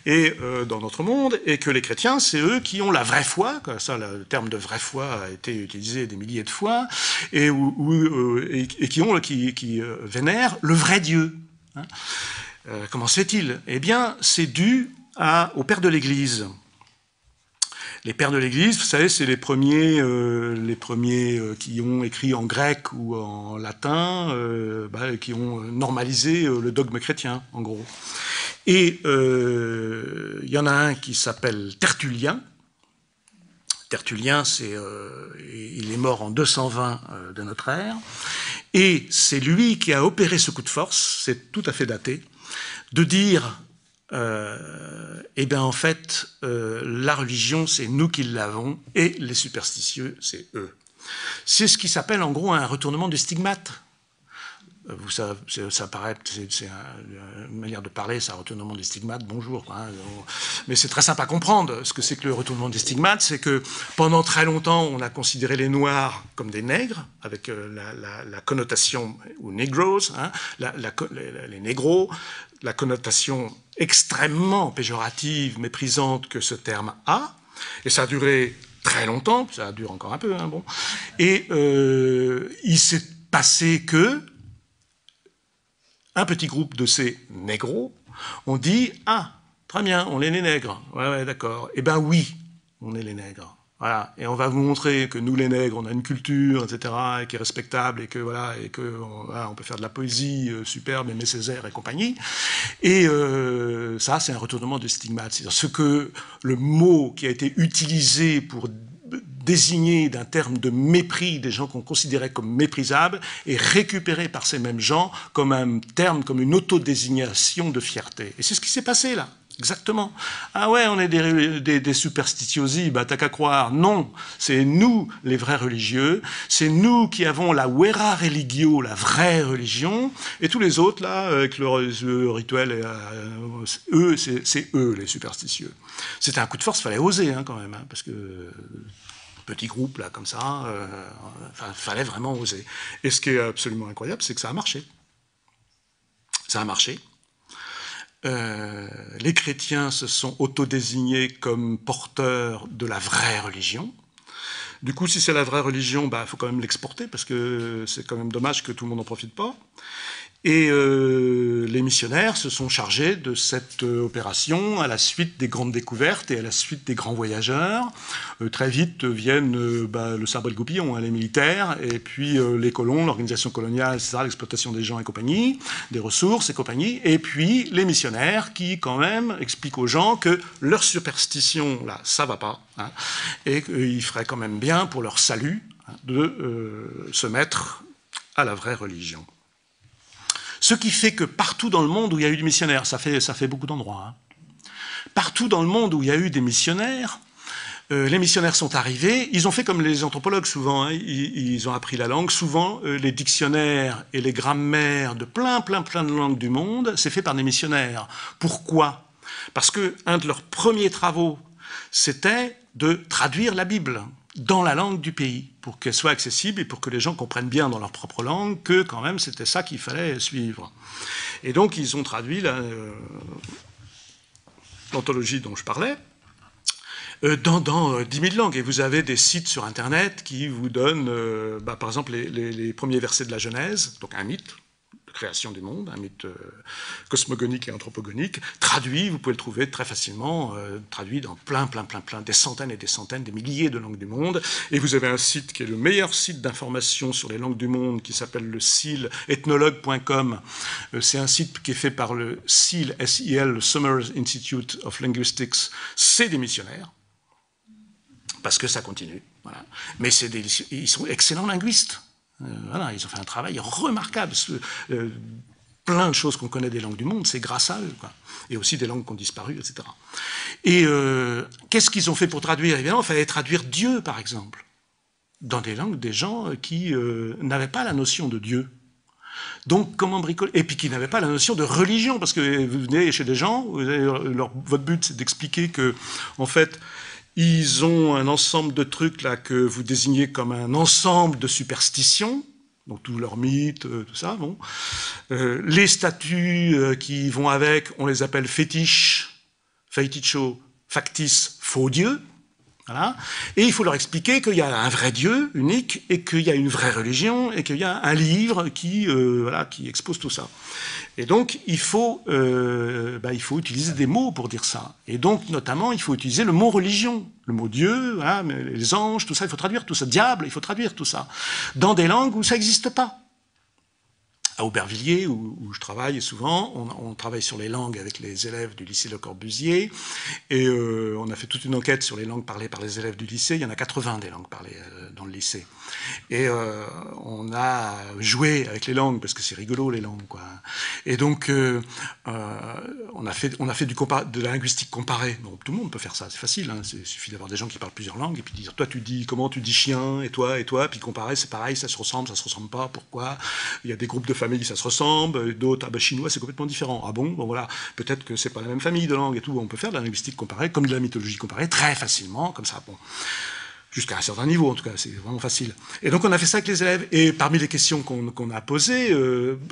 et dans notre monde, et que les chrétiens, c'est eux qui ont la vraie foi, quoi. Ça, le terme de vraie foi a été utilisé des milliers de fois, et qui vénèrent le vrai Dieu. Hein. Comment se fait-il? Eh bien, c'est dû aux pères de l'Église. Les pères de l'Église, vous savez, c'est les premiers qui ont écrit en grec ou en latin, qui ont normalisé le dogme chrétien, en gros. Et il y en a un qui s'appelle Tertullien. Tertullien, il est mort en 220 de notre ère. Et c'est lui qui a opéré ce coup de force, c'est tout à fait daté, de dire... eh bien, en fait, la religion, c'est nous qui l'avons, et les superstitieux, c'est eux. C'est ce qui s'appelle, en gros, un retournement du stigmate. Ça paraît, c'est une manière de parler, c'est un retournement des stigmates, bonjour. Hein, mais c'est très simple à comprendre. Ce que c'est que le retournement des stigmates, c'est que pendant très longtemps, on a considéré les Noirs comme des nègres, avec la connotation, ou Negroes, hein, les négros, la connotation extrêmement péjorative, méprisante que ce terme a, et ça a duré très longtemps, ça dure encore un peu, hein, bon. Et il s'est passé que un petit groupe de ces négros ont dit « Ah, très bien, on est les nègres. Ouais, d'accord. Eh bien oui, on est les nègres. Voilà. Et on va vous montrer que nous, les nègres, on a une culture, etc., et qui est respectable, et que voilà, on peut faire de la poésie superbe, aimer Césaire et compagnie. » Et ça, c'est un retournement de stigmate. C'est-à-dire ce que le mot qui a été utilisé pour désigné d'un terme de mépris des gens qu'on considérait comme méprisables et récupéré par ces mêmes gens comme un terme, comme une autodésignation de fierté. Et c'est ce qui s'est passé là, exactement. Ah ouais, on est des superstitiosi, bah t'as qu'à croire. Non, c'est nous les vrais religieux, c'est nous qui avons la vera religio, la vraie religion, et tous les autres là, avec le rituel, eux, c'est eux les superstitieux. C'était un coup de force, fallait oser hein, quand même, hein, parce que... petit groupe, là, comme ça, fallait vraiment oser. Et ce qui est absolument incroyable, c'est que ça a marché. Ça a marché. Les chrétiens se sont autodésignés comme porteurs de la vraie religion. Du coup, si c'est la vraie religion, bah, faut quand même l'exporter, parce que c'est quand même dommage que tout le monde n'en profite pas. Et les missionnaires se sont chargés de cette opération à la suite des grandes découvertes et à la suite des grands voyageurs. Très vite viennent le sabre et le goupillon, hein, les militaires, et puis les colons, l'organisation coloniale, c'est ça, l'exploitation des gens et compagnie, des ressources et compagnie, et puis les missionnaires qui, quand même, expliquent aux gens que leur superstition, là, ça va pas, hein, et qu'il ferait quand même bien, pour leur salut, hein, de se mettre à la vraie religion. Ce qui fait que partout dans le monde où il y a eu des missionnaires, ça fait beaucoup d'endroits, hein, partout dans le monde où il y a eu des missionnaires, les missionnaires sont arrivés, ils ont fait comme les anthropologues souvent, hein, ils ont appris la langue, souvent les dictionnaires et les grammaires de plein de langues du monde, c'est fait par des missionnaires. Pourquoi? Parce qu'un de leurs premiers travaux, c'était de traduire la Bible dans la langue du pays, pour qu'elle soit accessible et pour que les gens comprennent bien dans leur propre langue que quand même c'était ça qu'il fallait suivre. Et donc ils ont traduit l'anthologie dont je parlais dans 10 000 langues. Et vous avez des sites sur Internet qui vous donnent, par exemple, les premiers versets de la Genèse, donc un mythe, création du monde, un mythe cosmogonique et anthropogonique, traduit, vous pouvez le trouver très facilement, traduit dans plein, des centaines et des centaines, des milliers de langues du monde. Et vous avez un site qui est le meilleur site d'information sur les langues du monde, qui s'appelle le SIL, ethnologue.com. C'est un site qui est fait par le SIL, S-I-L, le Summers Institute of Linguistics. C'est des missionnaires, parce que ça continue. Voilà. Mais ils sont excellents linguistes. Voilà, ils ont fait un travail remarquable. Plein de choses qu'on connaît des langues du monde, c'est grâce à eux, quoi. Et aussi des langues qui ont disparu, etc. Et qu'est-ce qu'ils ont fait pour traduire? Évidemment, il fallait traduire Dieu, par exemple, dans des langues des gens qui n'avaient pas la notion de Dieu. Donc, comment bricoler? Et puis qui n'avaient pas la notion de religion, parce que vous venez chez des gens, votre but, c'est d'expliquer que, en fait, ils ont un ensemble de trucs là que vous désignez comme un ensemble de superstitions, donc tous leurs mythes, tout ça. Bon. Les statues qui vont avec, on les appelle fétiches, feiticho, factice, faux dieux. Voilà. Et il faut leur expliquer qu'il y a un vrai Dieu unique et qu'il y a une vraie religion et qu'il y a un livre qui expose tout ça. Et donc, il faut utiliser des mots pour dire ça. Et donc, notamment, il faut utiliser le mot religion, le mot Dieu, voilà, les anges, tout ça, il faut traduire tout ça. Diable, il faut traduire tout ça. Dans des langues où ça n'existe pas. À Aubervilliers, où je travaille souvent, on travaille sur les langues avec les élèves du lycée Le Corbusier, et on a fait toute une enquête sur les langues parlées par les élèves du lycée. Il y en a 80 des langues parlées dans le lycée. Et on a joué avec les langues, parce que c'est rigolo les langues, quoi. Et donc, on a fait de la linguistique comparée. Bon, tout le monde peut faire ça, c'est facile, hein. Il suffit d'avoir des gens qui parlent plusieurs langues, et puis dire, toi, comment tu dis chien, et toi, puis comparer, c'est pareil, ça se ressemble pas, pourquoi? Il y a des groupes de familles, ça se ressemble, d'autres, chinois, c'est complètement différent. Ah bon, voilà, peut-être que c'est pas la même famille de langues et tout. On peut faire de la linguistique comparée, comme de la mythologie comparée, très facilement, comme ça, bon. Jusqu'à un certain niveau, en tout cas, c'est vraiment facile. Et donc, on a fait ça avec les élèves. Et parmi les questions qu'on a posées,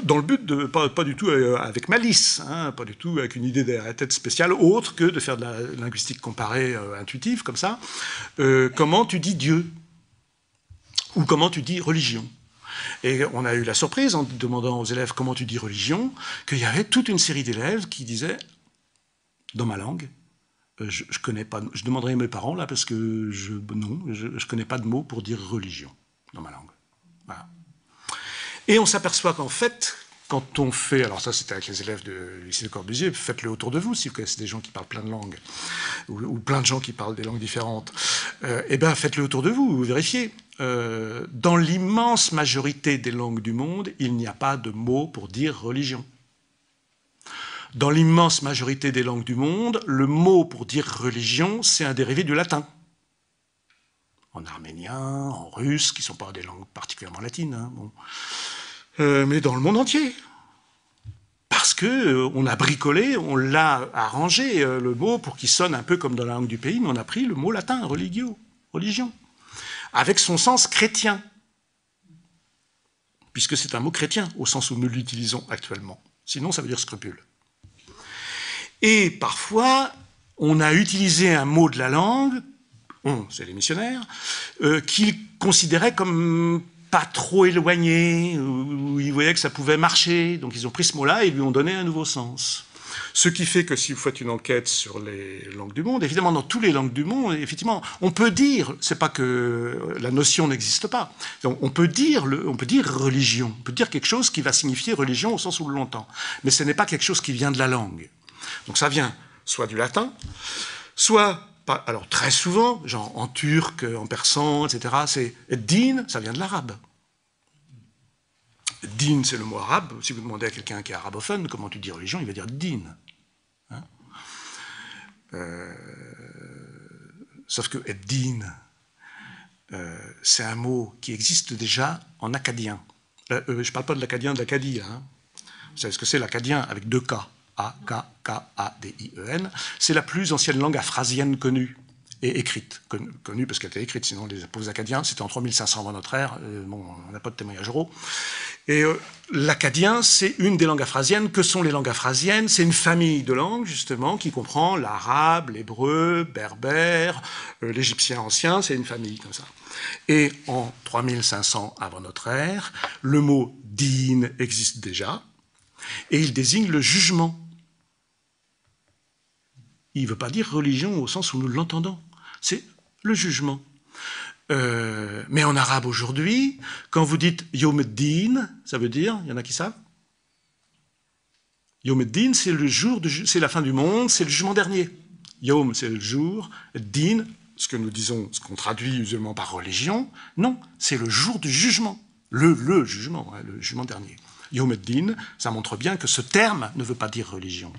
dans le but de, pas du tout avec malice, hein, pas du tout avec une idée derrière la tête spéciale, autre que de faire de la linguistique comparée intuitive, comme ça, comment tu dis Dieu? Ou comment tu dis religion? Et on a eu la surprise, en demandant aux élèves comment tu dis religion, qu'il y avait toute une série d'élèves qui disaient, dans ma langue, je connais pas, je demanderai à mes parents là, parce que je connais pas de mots pour dire religion dans ma langue. Voilà. Et on s'aperçoit qu'en fait, quand on fait, alors ça c'était avec les élèves du lycée de Corbusier, faites-le autour de vous si vous connaissez des gens qui parlent plein de langues, ou plein de gens qui parlent des langues différentes, eh bien faites-le autour de vous, vous vérifiez. Dans l'immense majorité des langues du monde, il n'y a pas de mot pour dire religion. Dans l'immense majorité des langues du monde, le mot pour dire religion, c'est un dérivé du latin. En arménien, en russe, qui ne sont pas des langues particulièrement latines, hein, bon. Mais dans le monde entier. Parce qu'on a bricolé, on l'a arrangé, le mot, pour qu'il sonne un peu comme dans la langue du pays, mais on a pris le mot latin, religio, religion, avec son sens chrétien, puisque c'est un mot chrétien, au sens où nous l'utilisons actuellement. Sinon, ça veut dire scrupule. Et parfois, on a utilisé un mot de la langue, c'est les missionnaires, qu'ils considéraient comme pas trop éloigné, où ils voyaient que ça pouvait marcher. Donc ils ont pris ce mot-là et lui ont donné un nouveau sens. Ce qui fait que si vous faites une enquête sur les langues du monde, évidemment dans toutes les langues du monde, effectivement, on peut dire, c'est pas que la notion n'existe pas, donc, on peut dire religion, on peut dire quelque chose qui va signifier religion au sens où l'on l'entend, mais ce n'est pas quelque chose qui vient de la langue. Donc ça vient soit du latin, soit, alors très souvent, genre en turc, en persan, etc., c'est din, ça vient de l'arabe. Din, c'est le mot arabe. Si vous demandez à quelqu'un qui est arabophone, comment tu dis religion, il va dire din. Hein, sauf que din, c'est un mot qui existe déjà en akkadien. Je ne parle pas de l'akkadien de l'Acadie. Hein. Vous savez ce que c'est l'akkadien avec 2 K. A-K-K-A-D-I-E-N. C'est la plus ancienne langue aphrasienne connue et écrite. Connue parce qu'elle était écrite, sinon les pauvres Acadiens, c'était en 3500 avant notre ère. Bon, on n'a pas de témoignage oraux. Et l'akkadien, c'est une des langues aphrasiennes. Que sont les langues aphrasiennes? C'est une famille de langues, justement, qui comprend l'arabe, l'hébreu, berbère, l'égyptien ancien, c'est une famille comme ça. Et en 3500 avant notre ère, le mot din existe déjà. Et il désigne le jugement. Il ne veut pas dire religion au sens où nous l'entendons. C'est le jugement. Mais en arabe aujourd'hui, quand vous dites Yom Eddin, ça veut dire, il y en a qui savent? Yom Eddin, c'est le jour, c'est la fin du monde, c'est le jugement dernier. Yom, c'est le jour. Din, ce que nous disons, ce qu'on traduit usuellement par religion, non, c'est le jour du jugement. Le jugement, hein, le jugement dernier. Yom Eddin, ça montre bien que ce terme ne veut pas dire religion.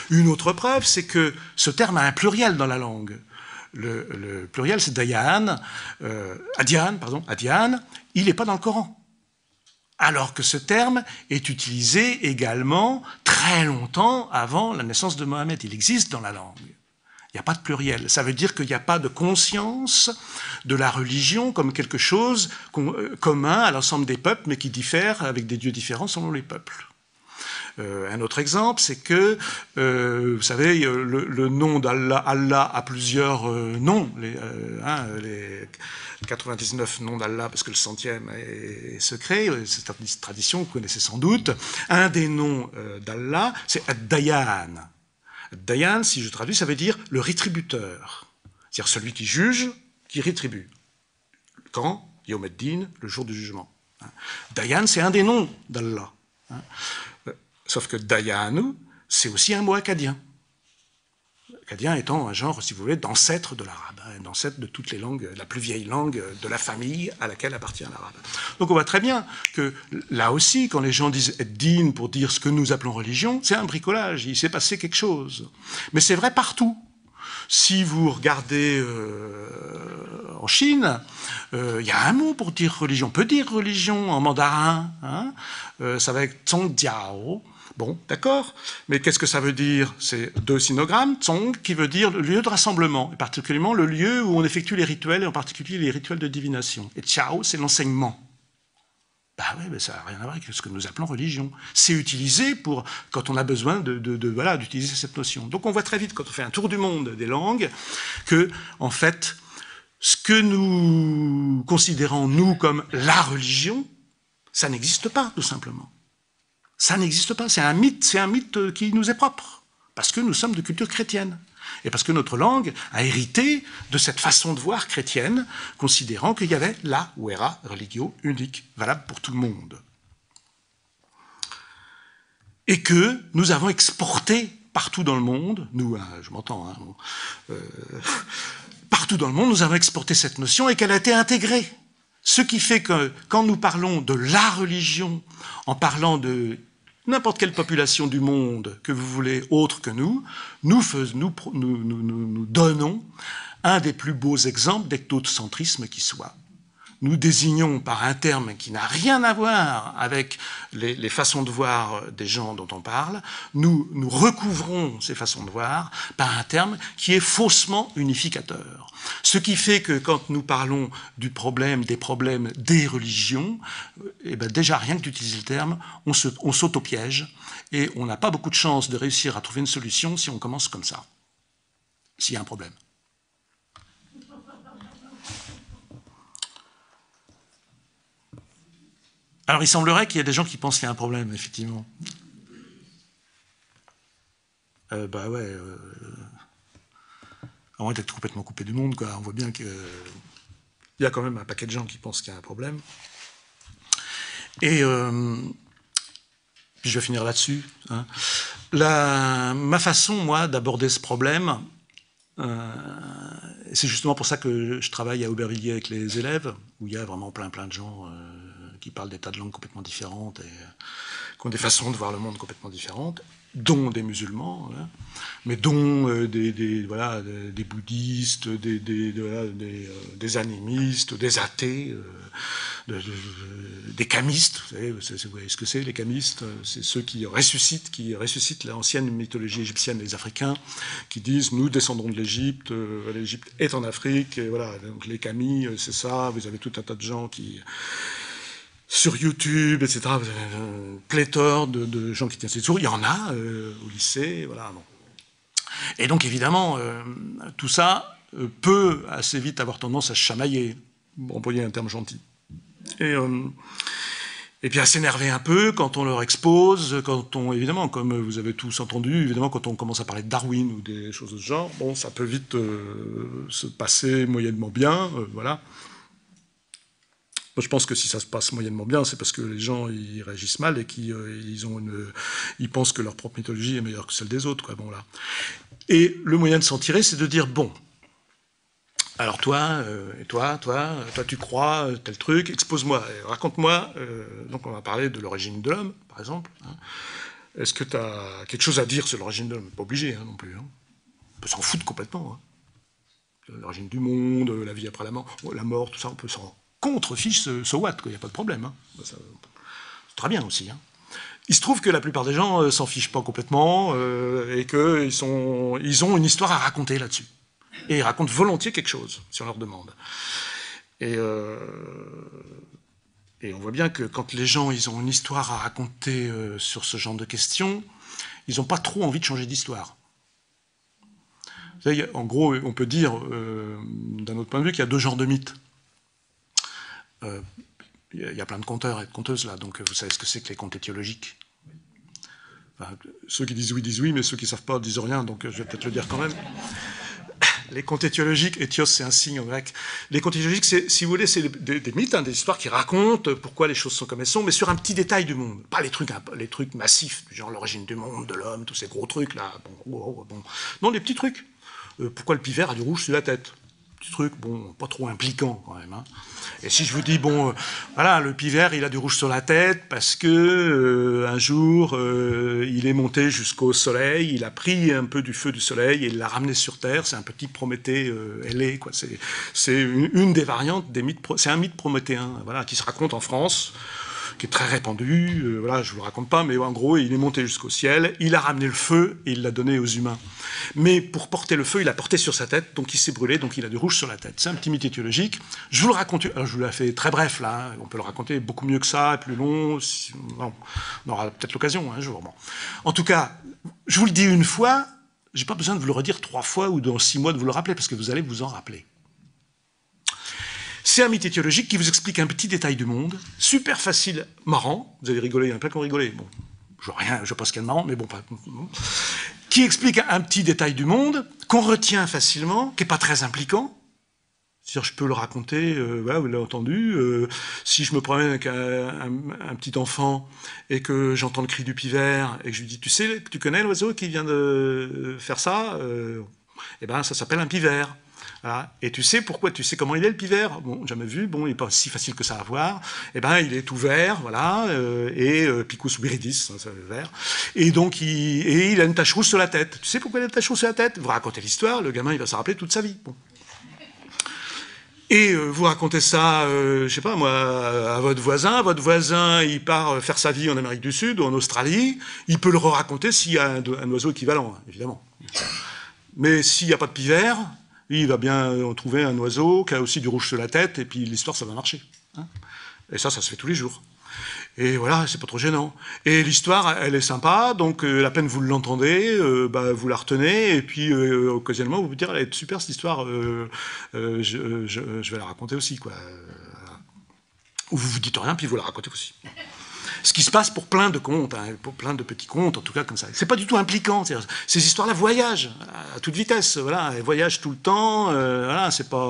Une autre preuve, c'est que ce terme a un pluriel dans la langue. Le pluriel, c'est Dayan, Adian, il n'est pas dans le Coran. Alors que ce terme est utilisé également très longtemps avant la naissance de Mohammed. Il existe dans la langue. Il n'y a pas de pluriel. Ça veut dire qu'il n'y a pas de conscience de la religion comme quelque chose commun à l'ensemble des peuples, mais qui diffère avec des dieux différents selon les peuples. Un autre exemple, c'est que, vous savez, le nom d'Allah, Allah a plusieurs noms, les 99 noms d'Allah, parce que le 100e est secret, c'est une tradition que vous connaissez sans doute. Un des noms d'Allah, c'est Ad-Dayan. Ad-Dayan, si je traduis, ça veut dire le rétributeur, c'est-à-dire celui qui juge, qui rétribue. Quand? Yom Eddin, le jour du jugement. Dayan, c'est un des noms d'Allah. Sauf que Dayanu, c'est aussi un mot akkadien. Akkadien étant un genre, si vous voulez, d'ancêtre de l'arabe, d'ancêtre de toutes les langues, la plus vieille langue de la famille à laquelle appartient l'arabe. Donc on voit très bien que là aussi, quand les gens disent din pour dire ce que nous appelons religion, c'est un bricolage, il s'est passé quelque chose. Mais c'est vrai partout. Si vous regardez en Chine, il y a un mot pour dire religion. On peut dire religion en mandarin, hein, ça va être Zongjiao. Bon, d'accord, mais qu'est-ce que ça veut dire? C'est deux sinogrammes, Zong, qui veut dire le lieu de rassemblement, et particulièrement le lieu où on effectue les rituels, et en particulier les rituels de divination. Et Chao, c'est l'enseignement. Bah oui, mais ça n'a rien à voir avec ce que nous appelons religion. C'est utilisé pour, quand on a besoin voilà, d'utiliser cette notion. Donc on voit très vite, quand on fait un tour du monde des langues, que, en fait, ce que nous considérons, nous, comme la religion, ça n'existe pas, tout simplement. Ça n'existe pas, c'est un mythe qui nous est propre, parce que nous sommes de culture chrétienne, et parce que notre langue a hérité de cette façon de voir chrétienne, considérant qu'il y avait la vera religio unique, valable pour tout le monde. Et que nous avons exporté partout dans le monde, nous, je m'entends, hein, partout dans le monde, nous avons exporté cette notion et qu'elle a été intégrée. Ce qui fait que quand nous parlons de la religion, en parlant de n'importe quelle population du monde que vous voulez autre que nous donnons un des plus beaux exemples d'ectocentrisme qui soit. Nous désignons par un terme qui n'a rien à voir avec les façons de voir des gens dont on parle, nous recouvrons ces façons de voir par un terme qui est faussement unificateur. Ce qui fait que quand nous parlons des problèmes des religions, eh ben déjà rien que d'utiliser le terme, on saute au piège et on n'a pas beaucoup de chances de réussir à trouver une solution si on commence comme ça, s'il y a un problème. Alors, il semblerait qu'il y ait des gens qui pensent qu'il y a un problème, effectivement. Bah ouais. À moins d'être complètement coupé du monde, quoi. On voit bien qu'il y a quand même un paquet de gens qui pensent qu'il y a un problème. Et puis je vais finir là-dessus. Hein. Ma façon, moi, d'aborder ce problème, c'est justement pour ça que je travaille à Aubervilliers avec les élèves, où il y a vraiment plein de gens qui parlent des tas de langues complètement différentes et qui ont des façons de voir le monde complètement différentes, dont des musulmans, hein, mais dont des bouddhistes, des animistes, des athées, des kamistes. Vous voyez ce que c'est, les kamistes? C'est ceux qui ressuscitent l'ancienne mythologie égyptienne des Africains, qui disent « nous descendons de l'Égypte, l'Égypte est en Afrique », et voilà, donc les kamis, c'est ça, vous avez tout un tas de gens qui... Sur YouTube, etc., vous avez une pléthore de gens qui tiennent ces discours. Il y en a au lycée, voilà. Bon. Et donc, évidemment, tout ça peut assez vite avoir tendance à se chamailler, pour employer un terme gentil. Et Et puis à s'énerver un peu quand on leur expose, évidemment, comme vous avez tous entendu, évidemment, quand on commence à parler de Darwin ou des choses de ce genre, bon, ça peut vite se passer moyennement bien, voilà. Moi, je pense que si ça se passe moyennement bien, c'est parce que les gens ils réagissent mal et qu'ils ils pensent que leur propre mythologie est meilleure que celle des autres, quoi. Bon, là. Et le moyen de s'en tirer, c'est de dire bon. Alors toi, toi, tu crois tel truc, expose-moi, raconte-moi. Donc on va parler de l'origine de l'homme, par exemple. Hein. Est-ce que tu as quelque chose à dire sur l'origine de l'homme? Pas obligé hein, non plus. Hein. On peut s'en foutre complètement. Hein. L'origine du monde, la vie après la mort, tout ça, on peut s'en contre-fiche, so what, il n'y a pas de problème. Hein. C'est très bien aussi. Hein. Il se trouve que la plupart des gens s'en fichent pas complètement et qu'ils ont une histoire à raconter là-dessus. Et ils racontent volontiers quelque chose, si on leur demande. Et on voit bien que quand les gens ils ont une histoire à raconter sur ce genre de questions, ils n'ont pas trop envie de changer d'histoire. En gros, on peut dire, d'un autre point de vue, qu'il y a deux genres de mythes. Il y a plein de conteurs et de conteuses là, donc vous savez ce que c'est que les contes étiologiques. Enfin, ceux qui disent oui, mais ceux qui ne savent pas disent rien, donc je vais peut-être le dire quand même. Les contes étiologiques, étios c'est un signe en grec, les contes étiologiques, si vous voulez, c'est des mythes, hein, des histoires qui racontent pourquoi les choses sont comme elles sont, mais sur un petit détail du monde. Pas les trucs massifs, du genre l'origine du monde, de l'homme, tous ces gros trucs là. Bon. Non, des petits trucs. Pourquoi le pivert a du rouge sur la tête? Petit truc, bon, pas trop impliquant quand même. Hein. Et si je vous dis, bon, voilà, le pivert, il a du rouge sur la tête parce que un jour, il est monté jusqu'au soleil, il a pris un peu du feu du soleil et il l'a ramené sur Terre. C'est un petit Prométhée ailé, quoi. C'est une des variantes des mythes. C'est un mythe prométhéen, voilà, qui se raconte en France, qui est très répandu. Voilà, je vous le raconte pas, mais en gros, il est monté jusqu'au ciel, il a ramené le feu et il l'a donné aux humains. Mais pour porter le feu, il l'a porté sur sa tête, donc il s'est brûlé, donc il a du rouge sur la tête. C'est un petit mythe étiologique. Je vous le raconte, alors je vous l'ai fait très bref là, hein. On peut le raconter beaucoup mieux que ça, plus long, bon, on aura peut-être l'occasion un jour. Bon. En tout cas, je vous le dis une fois, j'ai pas besoin de vous le redire 3 fois ou dans 6 mois de vous le rappeler, parce que vous allez vous en rappeler. C'est un mythe étiologique qui vous explique un petit détail du monde, super facile, marrant, vous allez rigoler, il y en a plein qui ont rigolé, bon, je vois rien, je sais pas ce qu'il y a de marrant, mais bon, qui explique un petit détail du monde, qu'on retient facilement, qui n'est pas très impliquant. C'est-à-dire, je peux le raconter, voilà, vous l'avez entendu, si je me promène avec un petit enfant et que j'entends le cri du pivert et que je lui dis, tu connais l'oiseau qui vient de faire ça? Eh ben, ça s'appelle un pivert. Voilà. Et tu sais pourquoi, tu sais comment il est le pivert? Bon, jamais vu, bon, il n'est pas si facile que ça à voir. Eh ben, il est tout vert, voilà, et Picus viridis, ça veut vert. Et donc, il a une tache rouge sur la tête. Tu sais pourquoi il a une tache rouge sur la tête? Vous racontez l'histoire, le gamin, il va s'en rappeler toute sa vie. Bon. Et vous racontez ça, je sais pas moi, à votre voisin, il part faire sa vie en Amérique du Sud ou en Australie, il peut le raconter s'il y a un oiseau équivalent, évidemment. Mais s'il n'y a pas de pivert, il va bien trouver un oiseau qui a aussi du rouge sur la tête, et puis l'histoire, ça va marcher. Hein, et ça se fait tous les jours. Et voilà, c'est pas trop gênant. Et l'histoire, elle est sympa, donc la peine vous l'entendez, vous la retenez, et puis occasionnellement, vous vous dites, elle est super cette histoire, je vais la raconter aussi, quoi. Ou vous vous dites rien, puis vous la racontez aussi. Ce qui se passe pour plein de contes, hein, pour plein de petits contes, en tout cas comme ça. C'est pas du tout impliquant. Ces histoires-là voyagent à toute vitesse. Voilà, elles voyagent tout le temps. Voilà, c'est pas.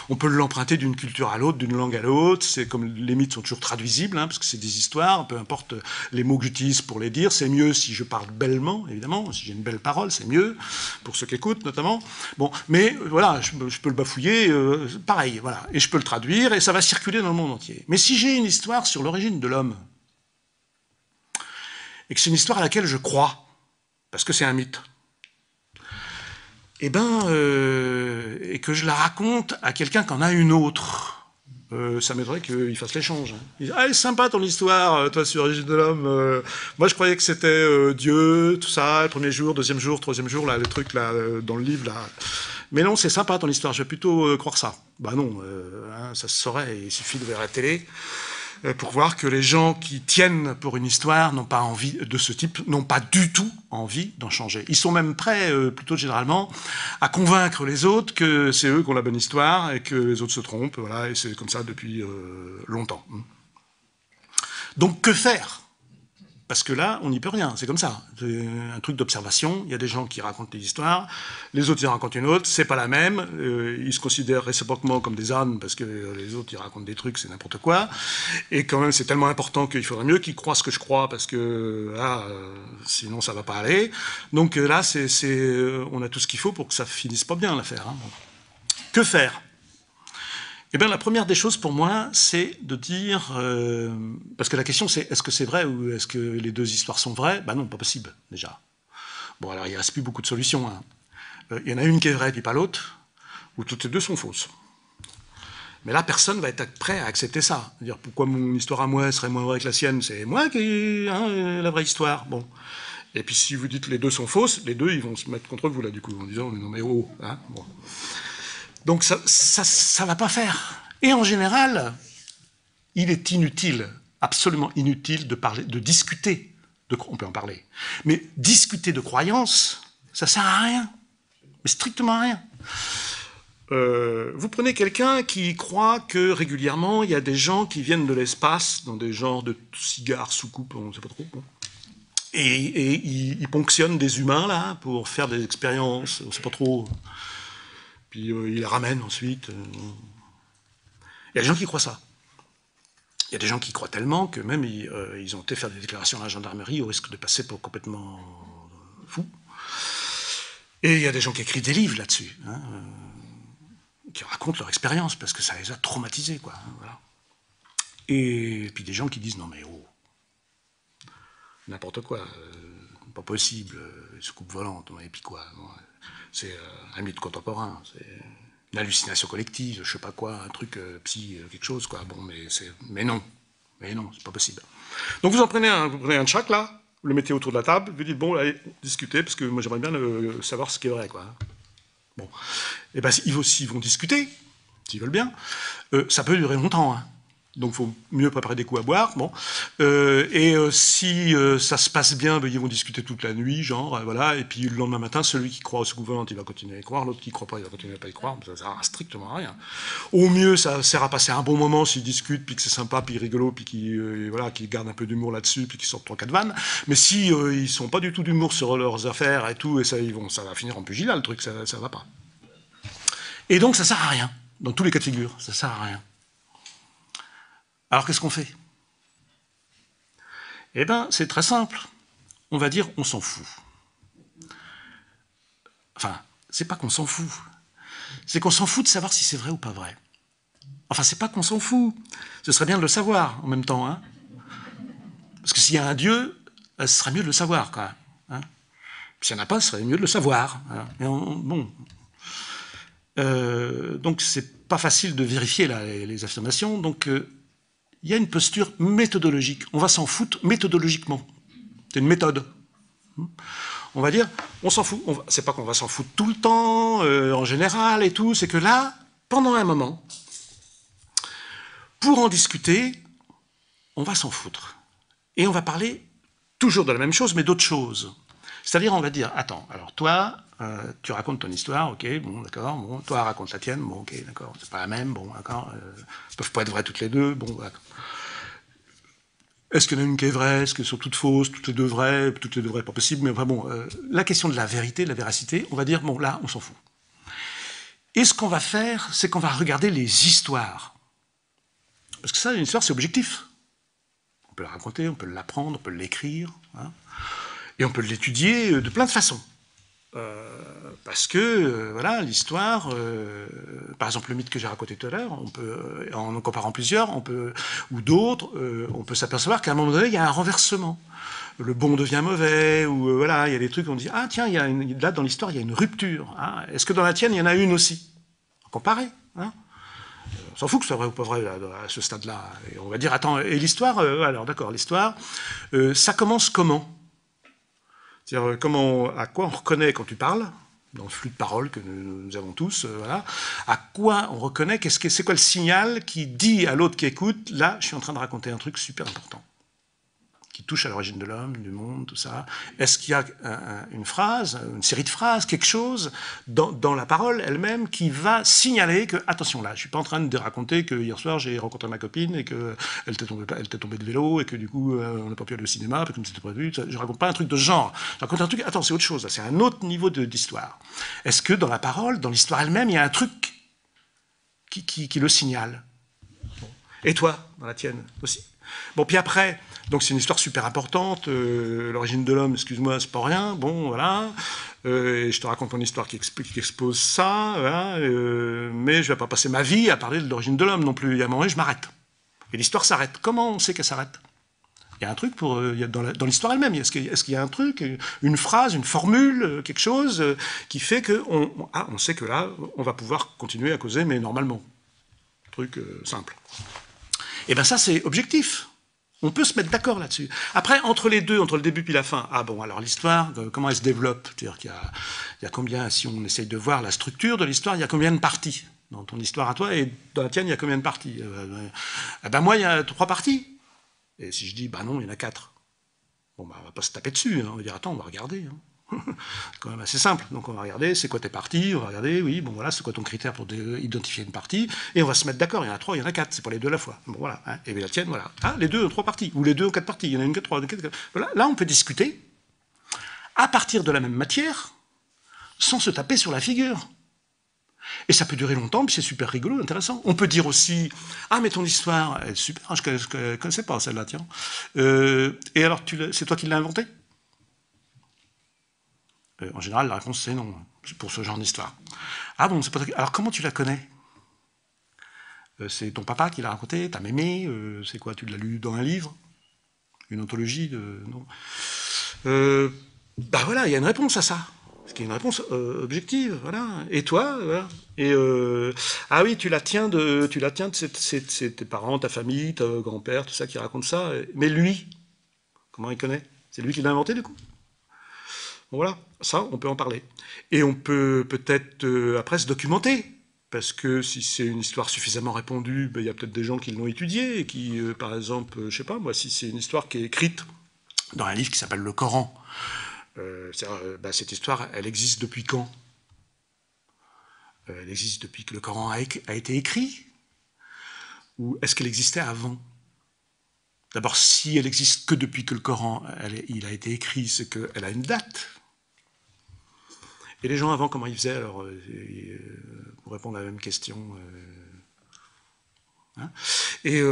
On peut l'emprunter d'une culture à l'autre, d'une langue à l'autre. C'est comme les mythes sont toujours traduisibles, hein, parce que c'est des histoires. Peu importe les mots que j'utilise pour les dire, c'est mieux si je parle bellement, évidemment. Si j'ai une belle parole, c'est mieux pour ceux qui écoutent, notamment. Bon, mais voilà, je peux le bafouiller, pareil, voilà, et je peux le traduire, et ça va circuler dans le monde entier. Mais si j'ai une histoire sur l'origine de l'homme, et que c'est une histoire à laquelle je crois, parce que c'est un mythe, et que je la raconte à quelqu'un qui en a une autre, ça m'aiderait qu'il fasse l'échange. Il dit, ah, c'est sympa ton histoire, toi, sur l'origine de l'homme. Moi, je croyais que c'était Dieu, tout ça, le premier jour, deuxième jour, troisième jour, là, les trucs là, dans le livre, là. Mais non, c'est sympa ton histoire, je vais plutôt croire ça. Bah non, hein, ça se saurait, il suffit de voir la télé pour voir que les gens qui tiennent pour une histoire n'ont pas envie de ce type, n'ont pas du tout envie d'en changer. Ils sont même prêts, plutôt généralement, à convaincre les autres que c'est eux qui ont la bonne histoire et que les autres se trompent. Voilà, et c'est comme ça depuis longtemps. Donc que faire? Parce que là, on n'y peut rien, c'est comme ça. C'est un truc d'observation, il y a des gens qui racontent des histoires, les autres ils en racontent une autre, c'est pas la même, ils se considèrent réciproquement comme des ânes, parce que les autres ils racontent des trucs, c'est n'importe quoi, et quand même c'est tellement important qu'il faudrait mieux qu'ils croient ce que je crois, parce que là, sinon ça va pas aller. Donc là, on a tout ce qu'il faut pour que ça finisse pas bien l'affaire. Hein. Que faire? Eh bien, la première des choses pour moi, c'est de dire... parce que la question, c'est est-ce que c'est vrai ou est-ce que les deux histoires sont vraies? Ben non, pas possible, déjà. Bon, alors, il ne reste plus beaucoup de solutions. Hein. Il y en a une qui est vraie, puis pas l'autre, ou toutes les deux sont fausses. Mais là, personne va être prêt à accepter ça. Dire pourquoi mon histoire à moi serait moins vraie que la sienne? C'est moi qui ai la vraie histoire. Bon. Et puis, si vous dites les deux sont fausses, les deux, ils vont se mettre contre vous, là, du coup, en disant non, mais oh, hein, bon. Donc ça va pas faire. Et en général, il est inutile, absolument inutile de parler, de discuter. On peut en parler. Mais discuter de croyances, ça sert à rien. Mais strictement à rien. Vous prenez quelqu'un qui croit que régulièrement, il y a des gens qui viennent de l'espace, dans des genres de cigares soucoupes, on ne sait pas trop. Bon. Et ils ponctionnent des humains, là, pour faire des expériences, on ne sait pas trop... Puis il les ramène ensuite. Il y a des gens qui croient ça. Il y a des gens qui croient tellement que même ils ont été faire des déclarations à la gendarmerie au risque de passer pour complètement fous. Et il y a des gens qui écrivent des livres là-dessus, hein, qui racontent leur expérience parce que ça les a traumatisés, quoi. Hein, voilà. Et puis des gens qui disent non mais oh, n'importe quoi, pas possible, soucoupe volante, et puis quoi. Bon, c'est un mythe contemporain, c'est une hallucination collective, je sais pas quoi, un truc psy, quelque chose, quoi. Bon, mais non, c'est pas possible. Donc vous prenez un de chaque, là, vous le mettez autour de la table, vous dites, bon, allez, discutez, parce que moi j'aimerais bien savoir ce qui est vrai, quoi. Bon, et bien s'ils vont discuter, s'ils veulent bien, ça peut durer longtemps, hein. Donc il faut mieux préparer des coups à boire. Bon. Si ça se passe bien, ben, ils vont discuter toute la nuit, genre, voilà, et puis le lendemain matin, celui qui croit au second volant, il va continuer à y croire, l'autre qui ne croit pas, il va continuer à pas y croire, ça ne sert à strictement à rien. Au mieux, ça sert à passer un bon moment s'ils discutent, puis que c'est sympa, puis rigolo, puis qu'ils gardent un peu d'humour là-dessus, puis qu'ils sortent 3-4 vannes. Mais si ils sont pas du tout d'humour sur leurs affaires et tout, et ça va finir en pugilat, le truc, ça va pas. Et donc ça sert à rien, dans tous les cas de figure, ça sert à rien. Alors qu'est-ce qu'on fait? Eh bien, c'est très simple. On va dire on s'en fout. Enfin, c'est pas qu'on s'en fout. C'est qu'on s'en fout de savoir si c'est vrai ou pas vrai. Enfin, c'est pas qu'on s'en fout. Ce serait bien de le savoir en même temps. Hein, parce que s'il y a un Dieu, ce serait mieux de le savoir, quoi. Hein, s'il n'y en a pas, ce serait mieux de le savoir. Hein, bon. Donc, c'est pas facile de vérifier là, les affirmations. Donc, il y a une posture méthodologique. On va s'en foutre méthodologiquement. C'est une méthode. On va dire, on s'en fout. C'est pas qu'on va s'en foutre tout le temps, en général et tout. C'est que là, pendant un moment, pour en discuter, on va s'en foutre. Et on va parler toujours de la même chose, mais d'autre chose. C'est-à-dire, on va dire, attends, alors toi, tu racontes ton histoire, ok, bon, d'accord, bon, toi raconte la tienne, bon, ok, d'accord, c'est pas la même, bon, d'accord, elles peuvent pas être vraies toutes les deux, bon, d'accord. Est-ce qu'il y en a une qui est vraie, est-ce qu'elles sont toutes fausses, toutes les deux vraies, pas possible, mais enfin bon, la question de la vérité, de la véracité, on va dire, bon, là, on s'en fout. Et ce qu'on va faire, c'est qu'on va regarder les histoires. Parce que ça, une histoire, c'est objectif. On peut la raconter, on peut l'apprendre, on peut l'écrire, hein, et on peut l'étudier de plein de façons. Parce que, voilà, l'histoire, par exemple le mythe que j'ai raconté tout à l'heure, on peut, en comparant plusieurs, ou d'autres, on peut s'apercevoir qu'à un moment donné, il y a un renversement. Le bon devient mauvais, ou voilà, il y a des trucs où on dit, ah tiens, là dans l'histoire, il y a une rupture. Hein, est-ce que dans la tienne, il y en a une aussi? Comparé. Hein, on s'en fout que ce soit vrai ou pas vrai là, à ce stade-là. Et on va dire, attends, et l'histoire, alors d'accord, l'histoire, ça commence comment? C'est-à-dire, à quoi on reconnaît quand tu parles, dans le flux de paroles que nous avons tous, voilà, à quoi on reconnaît, c'est quoi le signal qui dit à l'autre qui écoute, là, je suis en train de raconter un truc super important. qui touche à l'origine de l'homme, du monde, tout ça. Est-ce qu'il y a une phrase, une série de phrases, quelque chose dans la parole elle-même qui va signaler que, attention là, je ne suis pas en train de raconter que hier soir j'ai rencontré ma copine et qu'elle était tombée de vélo et que du coup on n'a pas pu aller au cinéma comme c'était prévu. Je ne raconte pas un truc de ce genre. Je raconte un truc, attends, c'est autre chose, c'est un autre niveau d'histoire. Est-ce que dans la parole, dans l'histoire elle-même, il y a un truc qui le signale? Et toi, dans la tienne aussi? Bon, puis après, donc c'est une histoire super importante, l'origine de l'homme, excuse-moi, c'est pas rien, bon, voilà, je te raconte mon histoire qui expose ça, voilà, mais je vais pas passer ma vie à parler de l'origine de l'homme non plus, il y a un moment, je m'arrête. Et l'histoire s'arrête. Comment on sait qu'elle s'arrête? Il y a un truc dans l'histoire elle-même, est-ce qu'il y a un truc, une phrase, une formule, quelque chose qui fait qu'on sait que là, on va pouvoir continuer à causer, mais normalement. Truc simple. Et bien ça, c'est objectif. On peut se mettre d'accord là-dessus. Après, entre les deux, entre le début puis la fin, ah bon, alors l'histoire, comment elle se développe? C'est-à-dire qu'il y a combien, si on essaye de voir la structure de l'histoire, il y a combien de parties? Dans ton histoire à toi et dans la tienne, il y a combien de parties? Ben moi, il y a 3 parties. Et si je dis, bah non, il y en a 4. Bon, bah on va pas se taper dessus, hein. On va dire, attends, on va regarder. Hein. C'est quand même assez simple. Donc on va regarder, c'est quoi tes parties, on va regarder, oui, bon voilà, c'est quoi ton critère pour identifier une partie, et on va se mettre d'accord, il y en a 3, il y en a 4, c'est pas les 2 à la fois. Bon voilà, hein. Et bien la tienne, voilà. Ah, les 2 ont 3 parties, ou les 2 ont 4 parties, il y en a une qui a 3, voilà. Là, on peut discuter à partir de la même matière, sans se taper sur la figure. Et ça peut durer longtemps, puis c'est super rigolo, intéressant. On peut dire aussi, ah mais ton histoire, elle est super, je ne connaissais pas celle-là, tiens. Et alors, c'est toi qui l'as inventée? En général, la réponse c'est non, pour ce genre d'histoire. Ah bon, c'est pas... Alors comment tu la connais? C'est ton papa qui l'a raconté, ta mémé, c'est quoi, tu l'as lu dans un livre? Une anthologie de... Non. Bah voilà, il y a une réponse à ça. Ce qui est une réponse objective, voilà. Et toi, voilà. Et ah oui, tu la tiens de c'est tes parents, ta famille, ton grand-père, tout ça qui raconte ça. Mais lui, comment il connaît? C'est lui qui l'a inventé du coup? Bon, voilà, ça, on peut en parler. Et on peut peut-être après se documenter, parce que si c'est une histoire suffisamment répandue, ben, y a peut-être des gens qui l'ont étudiée, et qui, par exemple, je sais pas, moi, si c'est une histoire qui est écrite dans un livre qui s'appelle le Coran, ben, cette histoire, elle existe depuis quand? Elle existe depuis que le Coran a été écrit? Ou est-ce qu'elle existait avant? D'abord, si elle existe que depuis que le Coran il a été écrit, c'est qu'elle a une date. Et les gens avant, comment ils faisaient alors pour répondre à la même question hein. Et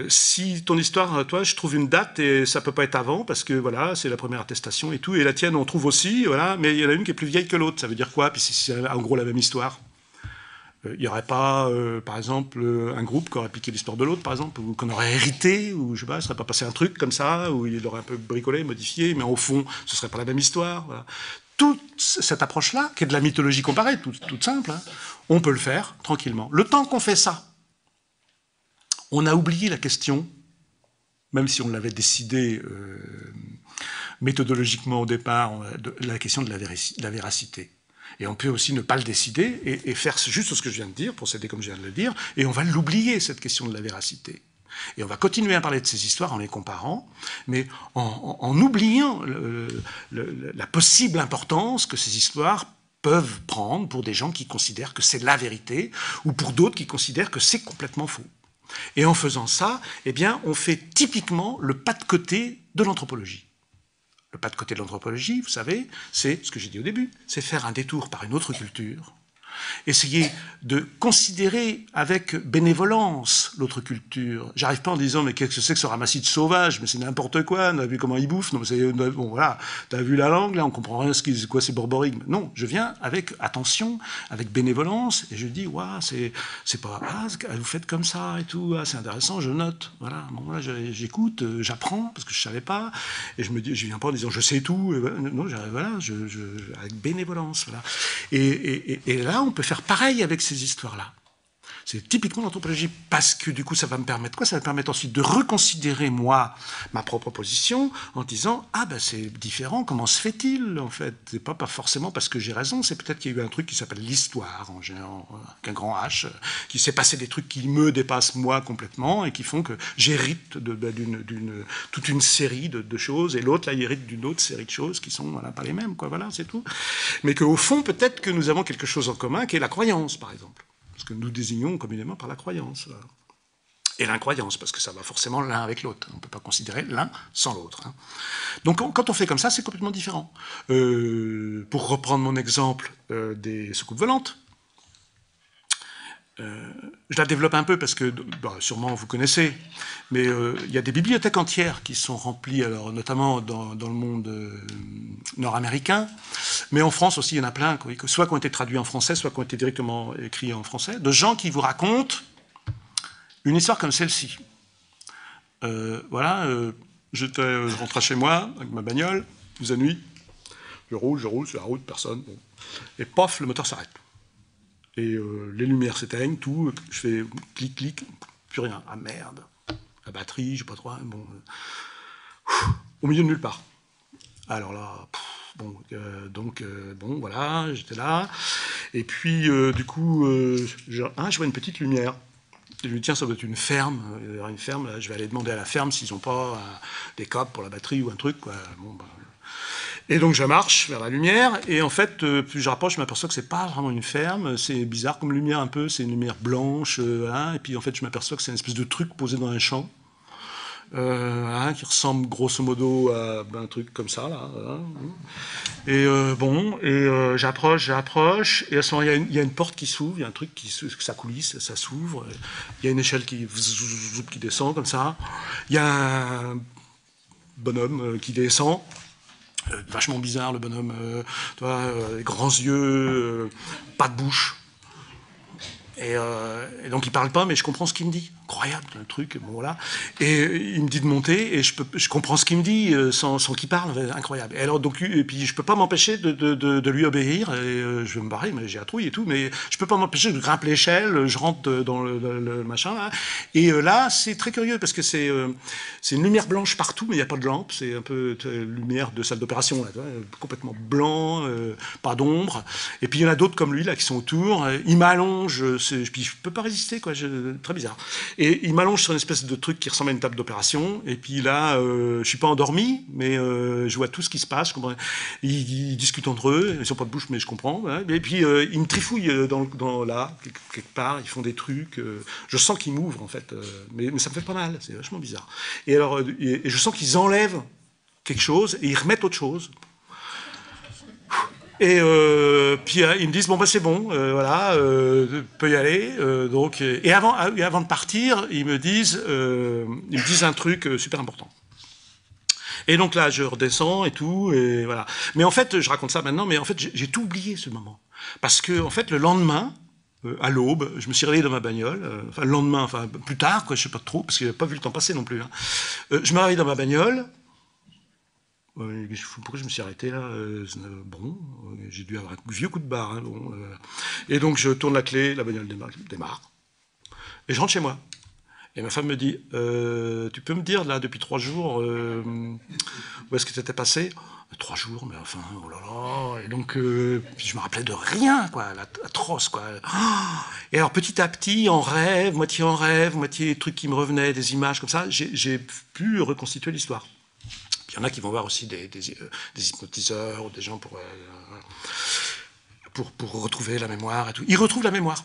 si ton histoire, toi, je trouve une date et ça peut pas être avant parce que voilà, c'est la première attestation et tout, et la tienne on trouve aussi, voilà, mais il y en a une qui est plus vieille que l'autre. Ça veut dire quoi? Puis c'est en gros la même histoire. Il n'y aurait pas, par exemple, un groupe qui aurait piqué l'histoire de l'autre, par exemple, ou qu'on aurait hérité, ou je sais pas, il ne serait pas passé un truc comme ça, où il aurait un peu bricolé, modifié, mais au fond, ce ne serait pas la même histoire. Voilà. Toute cette approche-là, qui est de la mythologie comparée, toute simple, hein, on peut le faire tranquillement. Le temps qu'on fait ça, on a oublié la question, même si on l'avait décidé méthodologiquement au départ, la question de la véracité. Et on peut aussi ne pas le décider et faire juste ce que je viens de dire, procéder comme je viens de le dire, et on va l'oublier, cette question de la véracité. Et on va continuer à parler de ces histoires en les comparant, mais en oubliant la possible importance que ces histoires peuvent prendre pour des gens qui considèrent que c'est la vérité, ou pour d'autres qui considèrent que c'est complètement faux. Et en faisant ça, eh bien, on fait typiquement le pas de côté de l'anthropologie. Le pas de côté de l'anthropologie, vous savez, c'est ce que j'ai dit au début, c'est faire un détour par une autre culture, essayer de considérer avec bénévolence l'autre culture. J'arrive pas en disant mais qu'est-ce que c'est que ce ramassis de sauvages, mais c'est n'importe quoi, on a vu comment ils bouffent, non, bon voilà, t'as vu la langue, là on comprend rien c'est quoi ces borborigmes. Non, je viens avec attention, avec bénévolence, et je dis waouh, c'est pas vous faites comme ça et tout, c'est intéressant, je note, voilà, bon là j'écoute, j'apprends parce que je savais pas, et je viens pas en disant je sais tout, non, voilà, avec bénévolence, voilà, et là on peut faire pareil avec ces histoires-là. C'est typiquement l'anthropologie, parce que du coup, ça va me permettre quoi? Ça va me permettre ensuite de reconsidérer, moi, ma propre position, en disant, ah ben c'est différent, comment se fait-il, en fait? C'est pas forcément parce que j'ai raison, c'est peut-être qu'il y a eu un truc qui s'appelle l'histoire, en général, avec un grand H, qui s'est passé des trucs qui me dépassent moi complètement, et qui font que j'hérite d'une toute une série de choses, et l'autre, là, il hérite d'une autre série de choses qui sont voilà, pas les mêmes, quoi, voilà, c'est tout. Mais qu'au fond, peut-être que nous avons quelque chose en commun, qui est la croyance, par exemple. Ce que nous désignons communément par la croyance. Et l'incroyance, parce que ça va forcément l'un avec l'autre. On ne peut pas considérer l'un sans l'autre. Hein. Donc quand on fait comme ça, c'est complètement différent. Pour reprendre mon exemple des soucoupes volantes, je la développe un peu parce que, bah, sûrement vous connaissez, mais il y a des bibliothèques entières qui sont remplies, alors, notamment dans le monde nord-américain, mais en France aussi il y en a plein, soit qui ont été traduits en français, soit qui ont été directement écrits en français, de gens qui vous racontent une histoire comme celle-ci. Voilà, je rentrais chez moi avec ma bagnole, il faisait nuit, je roule sur la route, personne, bon. Et pof, le moteur s'arrête. Et les lumières s'éteignent, tout, je fais clic, clic, plus rien. Ah merde, la batterie, je sais pas trop, bon, au milieu de nulle part. Alors là, bon, bon, voilà, j'étais là, et puis du coup, je vois une petite lumière. Je me dis, tiens, ça doit être une ferme, il y aura une ferme, là, je vais aller demander à la ferme s'ils n'ont pas des câbles pour la batterie ou un truc, quoi. Bon, bah, et donc je marche vers la lumière, et en fait, plus je rapproche, je m'aperçois que c'est pas vraiment une ferme, c'est bizarre comme lumière un peu, c'est une lumière blanche, hein, et puis en fait je m'aperçois que c'est une espèce de truc posé dans un champ, hein, qui ressemble grosso modo à un truc comme ça, là. Hein. Et bon, et j'approche, et à ce moment il y a une porte qui s'ouvre, il y a un truc ça coulisse, ça s'ouvre, il y a une échelle qui descend comme ça, il y a un bonhomme qui descend, vachement bizarre le bonhomme, tu vois, les grands yeux, pas de bouche. Et donc il parle pas, mais je comprends ce qu'il me dit. Incroyable, un truc, bon voilà. Et il me dit de monter, et je comprends ce qu'il me dit sans qu'il parle, incroyable. Et alors et puis je peux pas m'empêcher de lui obéir. Et je vais me barrer, mais j'ai la trouille et tout, mais je peux pas m'empêcher de grimper l'échelle. Je rentre dans le machin là. Et là, c'est très curieux parce que c'est une lumière blanche partout, mais il y a pas de lampe. C'est un peu lumière de salle d'opération là, complètement blanc, pas d'ombre. Et puis il y en a d'autres comme lui là qui sont autour. Il m'allonge. Puis je peux pas résister, quoi. Très bizarre. Et il m'allonge sur une espèce de truc qui ressemble à une table d'opération. Et puis là, je suis pas endormi, mais je vois tout ce qui se passe. Je comprends. Ils discutent entre eux. Ils sont pas de bouche, mais je comprends. Voilà. Et puis ils me trifouillent là, quelque part. Ils font des trucs. Je sens qu'ils m'ouvrent, en fait. Mais ça me fait pas mal. C'est vachement bizarre. Et alors, et je sens qu'ils enlèvent quelque chose et ils remettent autre chose. Et puis ils me disent bon bah c'est bon, voilà, peut y aller. Donc et avant de partir, ils me disent un truc super important. Et donc là, je redescends et tout, et voilà. Mais en fait, je raconte ça maintenant, mais en fait, j'ai tout oublié ce moment, parce que en fait, le lendemain, à l'aube, je me suis réveillé dans ma bagnole. Enfin, le lendemain, enfin plus tard, quoi, je sais pas trop, parce que j'avais pas vu le temps passer non plus. Hein. Je me réveille dans ma bagnole. Pourquoi je me suis arrêté là bon, j'ai dû avoir un vieux coup de barre. Hein, bon, et donc je tourne la clé, la bagnole démarre. Et je rentre chez moi. Et ma femme me dit tu peux me dire là depuis 3 jours où est-ce que tu étais passé 3 jours, mais enfin, oh là là. Et donc je me rappelais de rien, quoi, atroce, quoi. Et alors petit à petit, en rêve, moitié trucs qui me revenaient, des images comme ça, j'ai pu reconstituer l'histoire. Il y en a qui vont voir aussi des hypnotiseurs ou des gens pour retrouver la mémoire et tout. Ils retrouvent la mémoire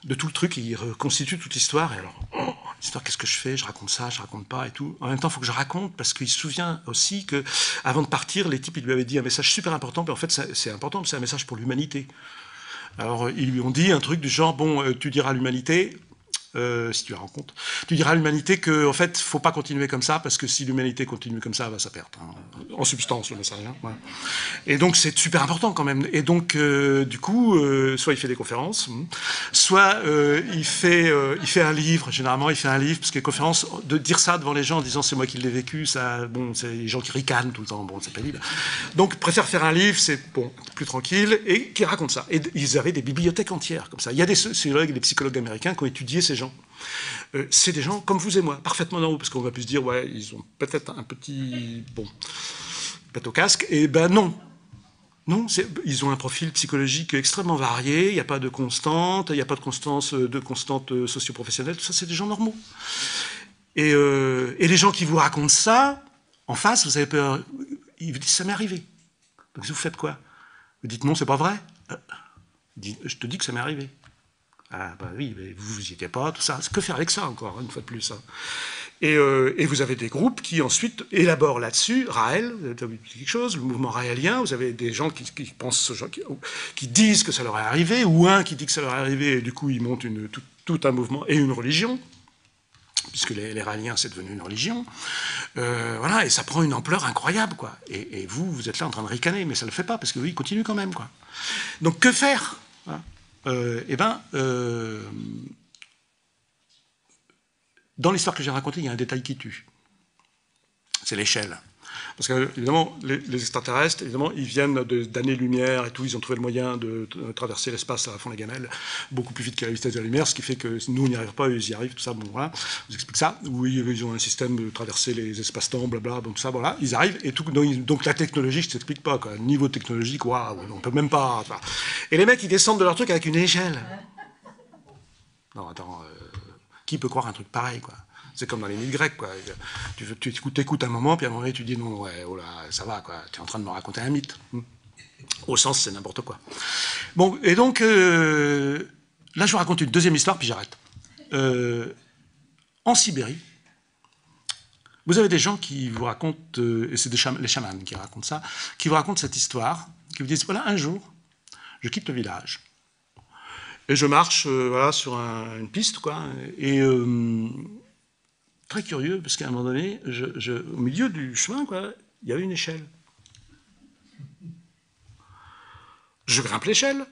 de tout le truc, ils reconstituent toute l'histoire. Et alors, l'histoire, qu'est-ce que je fais? Je raconte ça, je raconte pas et tout. En même temps, il faut que je raconte parce qu'il se souvient aussi que, avant de partir, les types, ils lui avaient dit un message super important. Mais en fait, c'est important, c'est un message pour l'humanité. Alors, ils lui ont dit un truc du genre bon, tu diras à l'humanité, si tu la rencontres, tu diras à l'humanité que, en fait, faut pas continuer comme ça, parce que si l'humanité continue comme ça, elle va se perdre. Hein. En substance, le message. Hein, voilà. Et donc, c'est super important quand même. Et donc, du coup, soit il fait des conférences, soit il fait un livre. Généralement, il fait un livre, parce que les conférences, de dire ça devant les gens en disant c'est moi qui l'ai vécu, ça, bon, c'est les gens qui ricanent tout le temps, bon, c'est pénible. Donc, préfère faire un livre, c'est bon, plus tranquille, et qui raconte ça. Et ils avaient des bibliothèques entières comme ça. Il y a des sociologues et des psychologues américains qui ont étudié ces gens. C'est des gens comme vous et moi, parfaitement normaux, parce qu'on va plus se dire, ouais, ils ont peut-être un petit, bon, pète au casque, et ben non. Non, ils ont un profil psychologique extrêmement varié, il n'y a pas de constante, il n'y a pas de constante socio-professionnelle, tout ça, c'est des gens normaux. Et les gens qui vous racontent ça, en face, vous avez peur, ils vous disent, ça m'est arrivé. Donc vous faites quoi? Vous dites, non, c'est pas vrai. Je te dis que ça m'est arrivé. Ah bah oui, mais vous n'y étiez pas, tout ça. Que faire avec ça encore, une fois de plus hein. Et vous avez des groupes qui ensuite élaborent là-dessus, Raël, vous avez dit quelque chose, le mouvement raélien, vous avez des gens qui pensent, qui disent que ça leur est arrivé, ou un qui dit que ça leur est arrivé, et du coup ils montent tout un mouvement et une religion, puisque les raéliens c'est devenu une religion, voilà, et ça prend une ampleur incroyable, quoi. Et vous êtes là en train de ricaner, mais ça ne le fait pas, parce que oui, ils continuent quand même, quoi. Donc que faire hein dans l'histoire que j'ai racontée, il y a un détail qui tue. C'est l'échelle. Parce que, évidemment, les extraterrestres, évidemment, ils viennent d'années-lumière et tout, ils ont trouvé le moyen de traverser l'espace à fond les gamelles, beaucoup plus vite qu'à la vitesse de la lumière, ce qui fait que nous, on n'y arrive pas, eux, ils y arrivent, tout ça, bon, voilà, je vous explique ça. Oui, ils ont un système de traverser les espaces-temps, blabla, bon, tout ça, voilà, ils arrivent, et tout, donc la technologie, je ne t'explique pas, quoi, le niveau technologique, waouh, on ne peut même pas. Enfin. Et les mecs, ils descendent de leur truc avec une échelle. Non, attends, qui peut croire un truc pareil, quoi? C'est comme dans les mythes grecs, quoi. Tu écoutes un moment, puis à un moment donné, tu dis non, ouais, oh là, ça va, quoi. Tu es en train de me raconter un mythe. Au sens, c'est n'importe quoi. Bon, et donc, là, je vous raconte une deuxième histoire, puis j'arrête. En Sibérie, vous avez des gens qui vous racontent, et c'est les chamans qui racontent ça, qui vous racontent cette histoire, qui vous disent, voilà, un jour, je quitte le village, et je marche voilà, sur une piste, quoi, et très curieux, parce qu'à un moment donné, au milieu du chemin, quoi, il y avait une échelle. Je grimpe l'échelle.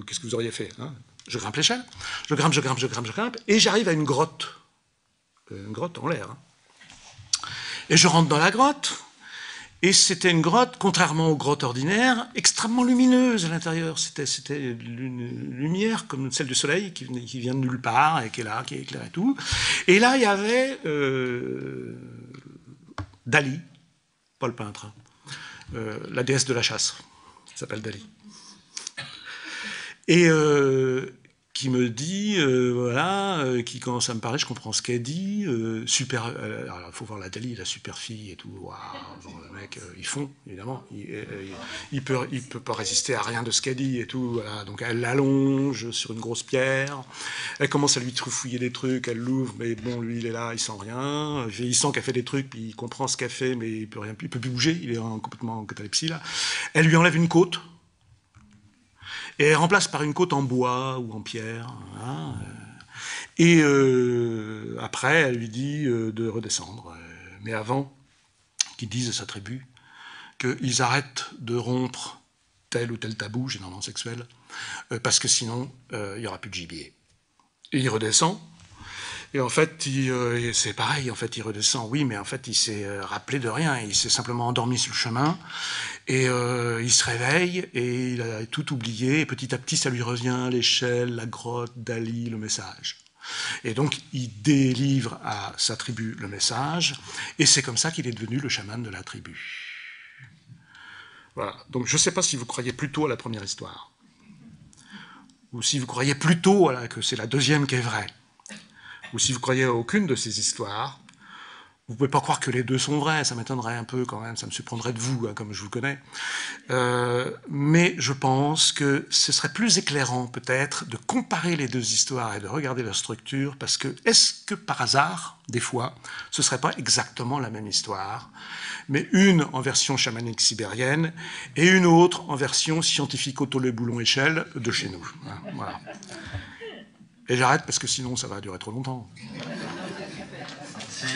Qu'est-ce que vous auriez fait hein? Je grimpe l'échelle. Je grimpe, et j'arrive à une grotte. Une grotte en l'air. Hein. Et je rentre dans la grotte. Et c'était une grotte, contrairement aux grottes ordinaires, extrêmement lumineuse à l'intérieur. C'était une lumière comme celle du soleil qui vient de nulle part et qui est là, qui éclaire et tout. Et là, il y avait Dali, pas le peintre, la déesse de la chasse, qui s'appelle Dali. Et qui me dit, voilà, qui commence à me parler, je comprends ce qu'elle dit, super, alors il faut voir la Dali, la super fille et tout, waouh, bon, le mec, ils font, évidemment, il peut pas résister à rien de ce qu'elle dit et tout, voilà, donc elle l'allonge sur une grosse pierre, elle commence à lui troufouiller des trucs, elle l'ouvre, mais bon, lui, il est là, il sent rien, il sent qu'elle fait des trucs, puis il comprend ce qu'elle fait, mais il peut plus bouger, il est complètement en catalepsie, là, elle lui enlève une côte, et elle remplace par une côte en bois ou en pierre. Hein, et après, elle lui dit de redescendre. Mais avant qu'ils disent à sa tribu qu'ils arrêtent de rompre tel ou tel tabou, généralement sexuel, parce que sinon, il n'y aura plus de gibier. Et il redescend. Et en fait, c'est pareil, en fait, il redescend, oui, mais en fait, il s'est rappelé de rien, il s'est simplement endormi sur le chemin, et il se réveille, et il a tout oublié, et petit à petit, ça lui revient, l'échelle, la grotte, Dali, le message. Et donc, il délivre à sa tribu le message, et c'est comme ça qu'il est devenu le chaman de la tribu. Voilà, donc je ne sais pas si vous croyez plutôt à la première histoire, ou si vous croyez plutôt que c'est la deuxième qui est vraie, ou si vous croyez à aucune de ces histoires, vous ne pouvez pas croire que les deux sont vrais, ça m'étonnerait un peu quand même, ça me surprendrait de vous, hein, comme je vous connais. Mais je pense que ce serait plus éclairant peut-être de comparer les deux histoires et de regarder leur structure, parce que est-ce que par hasard, des fois, ce ne serait pas exactement la même histoire, mais une en version chamanique sibérienne et une autre en version scientifique auto-le-boulon-échelle de chez nous. Voilà. Et j'arrête parce que sinon ça va durer trop longtemps. Merci.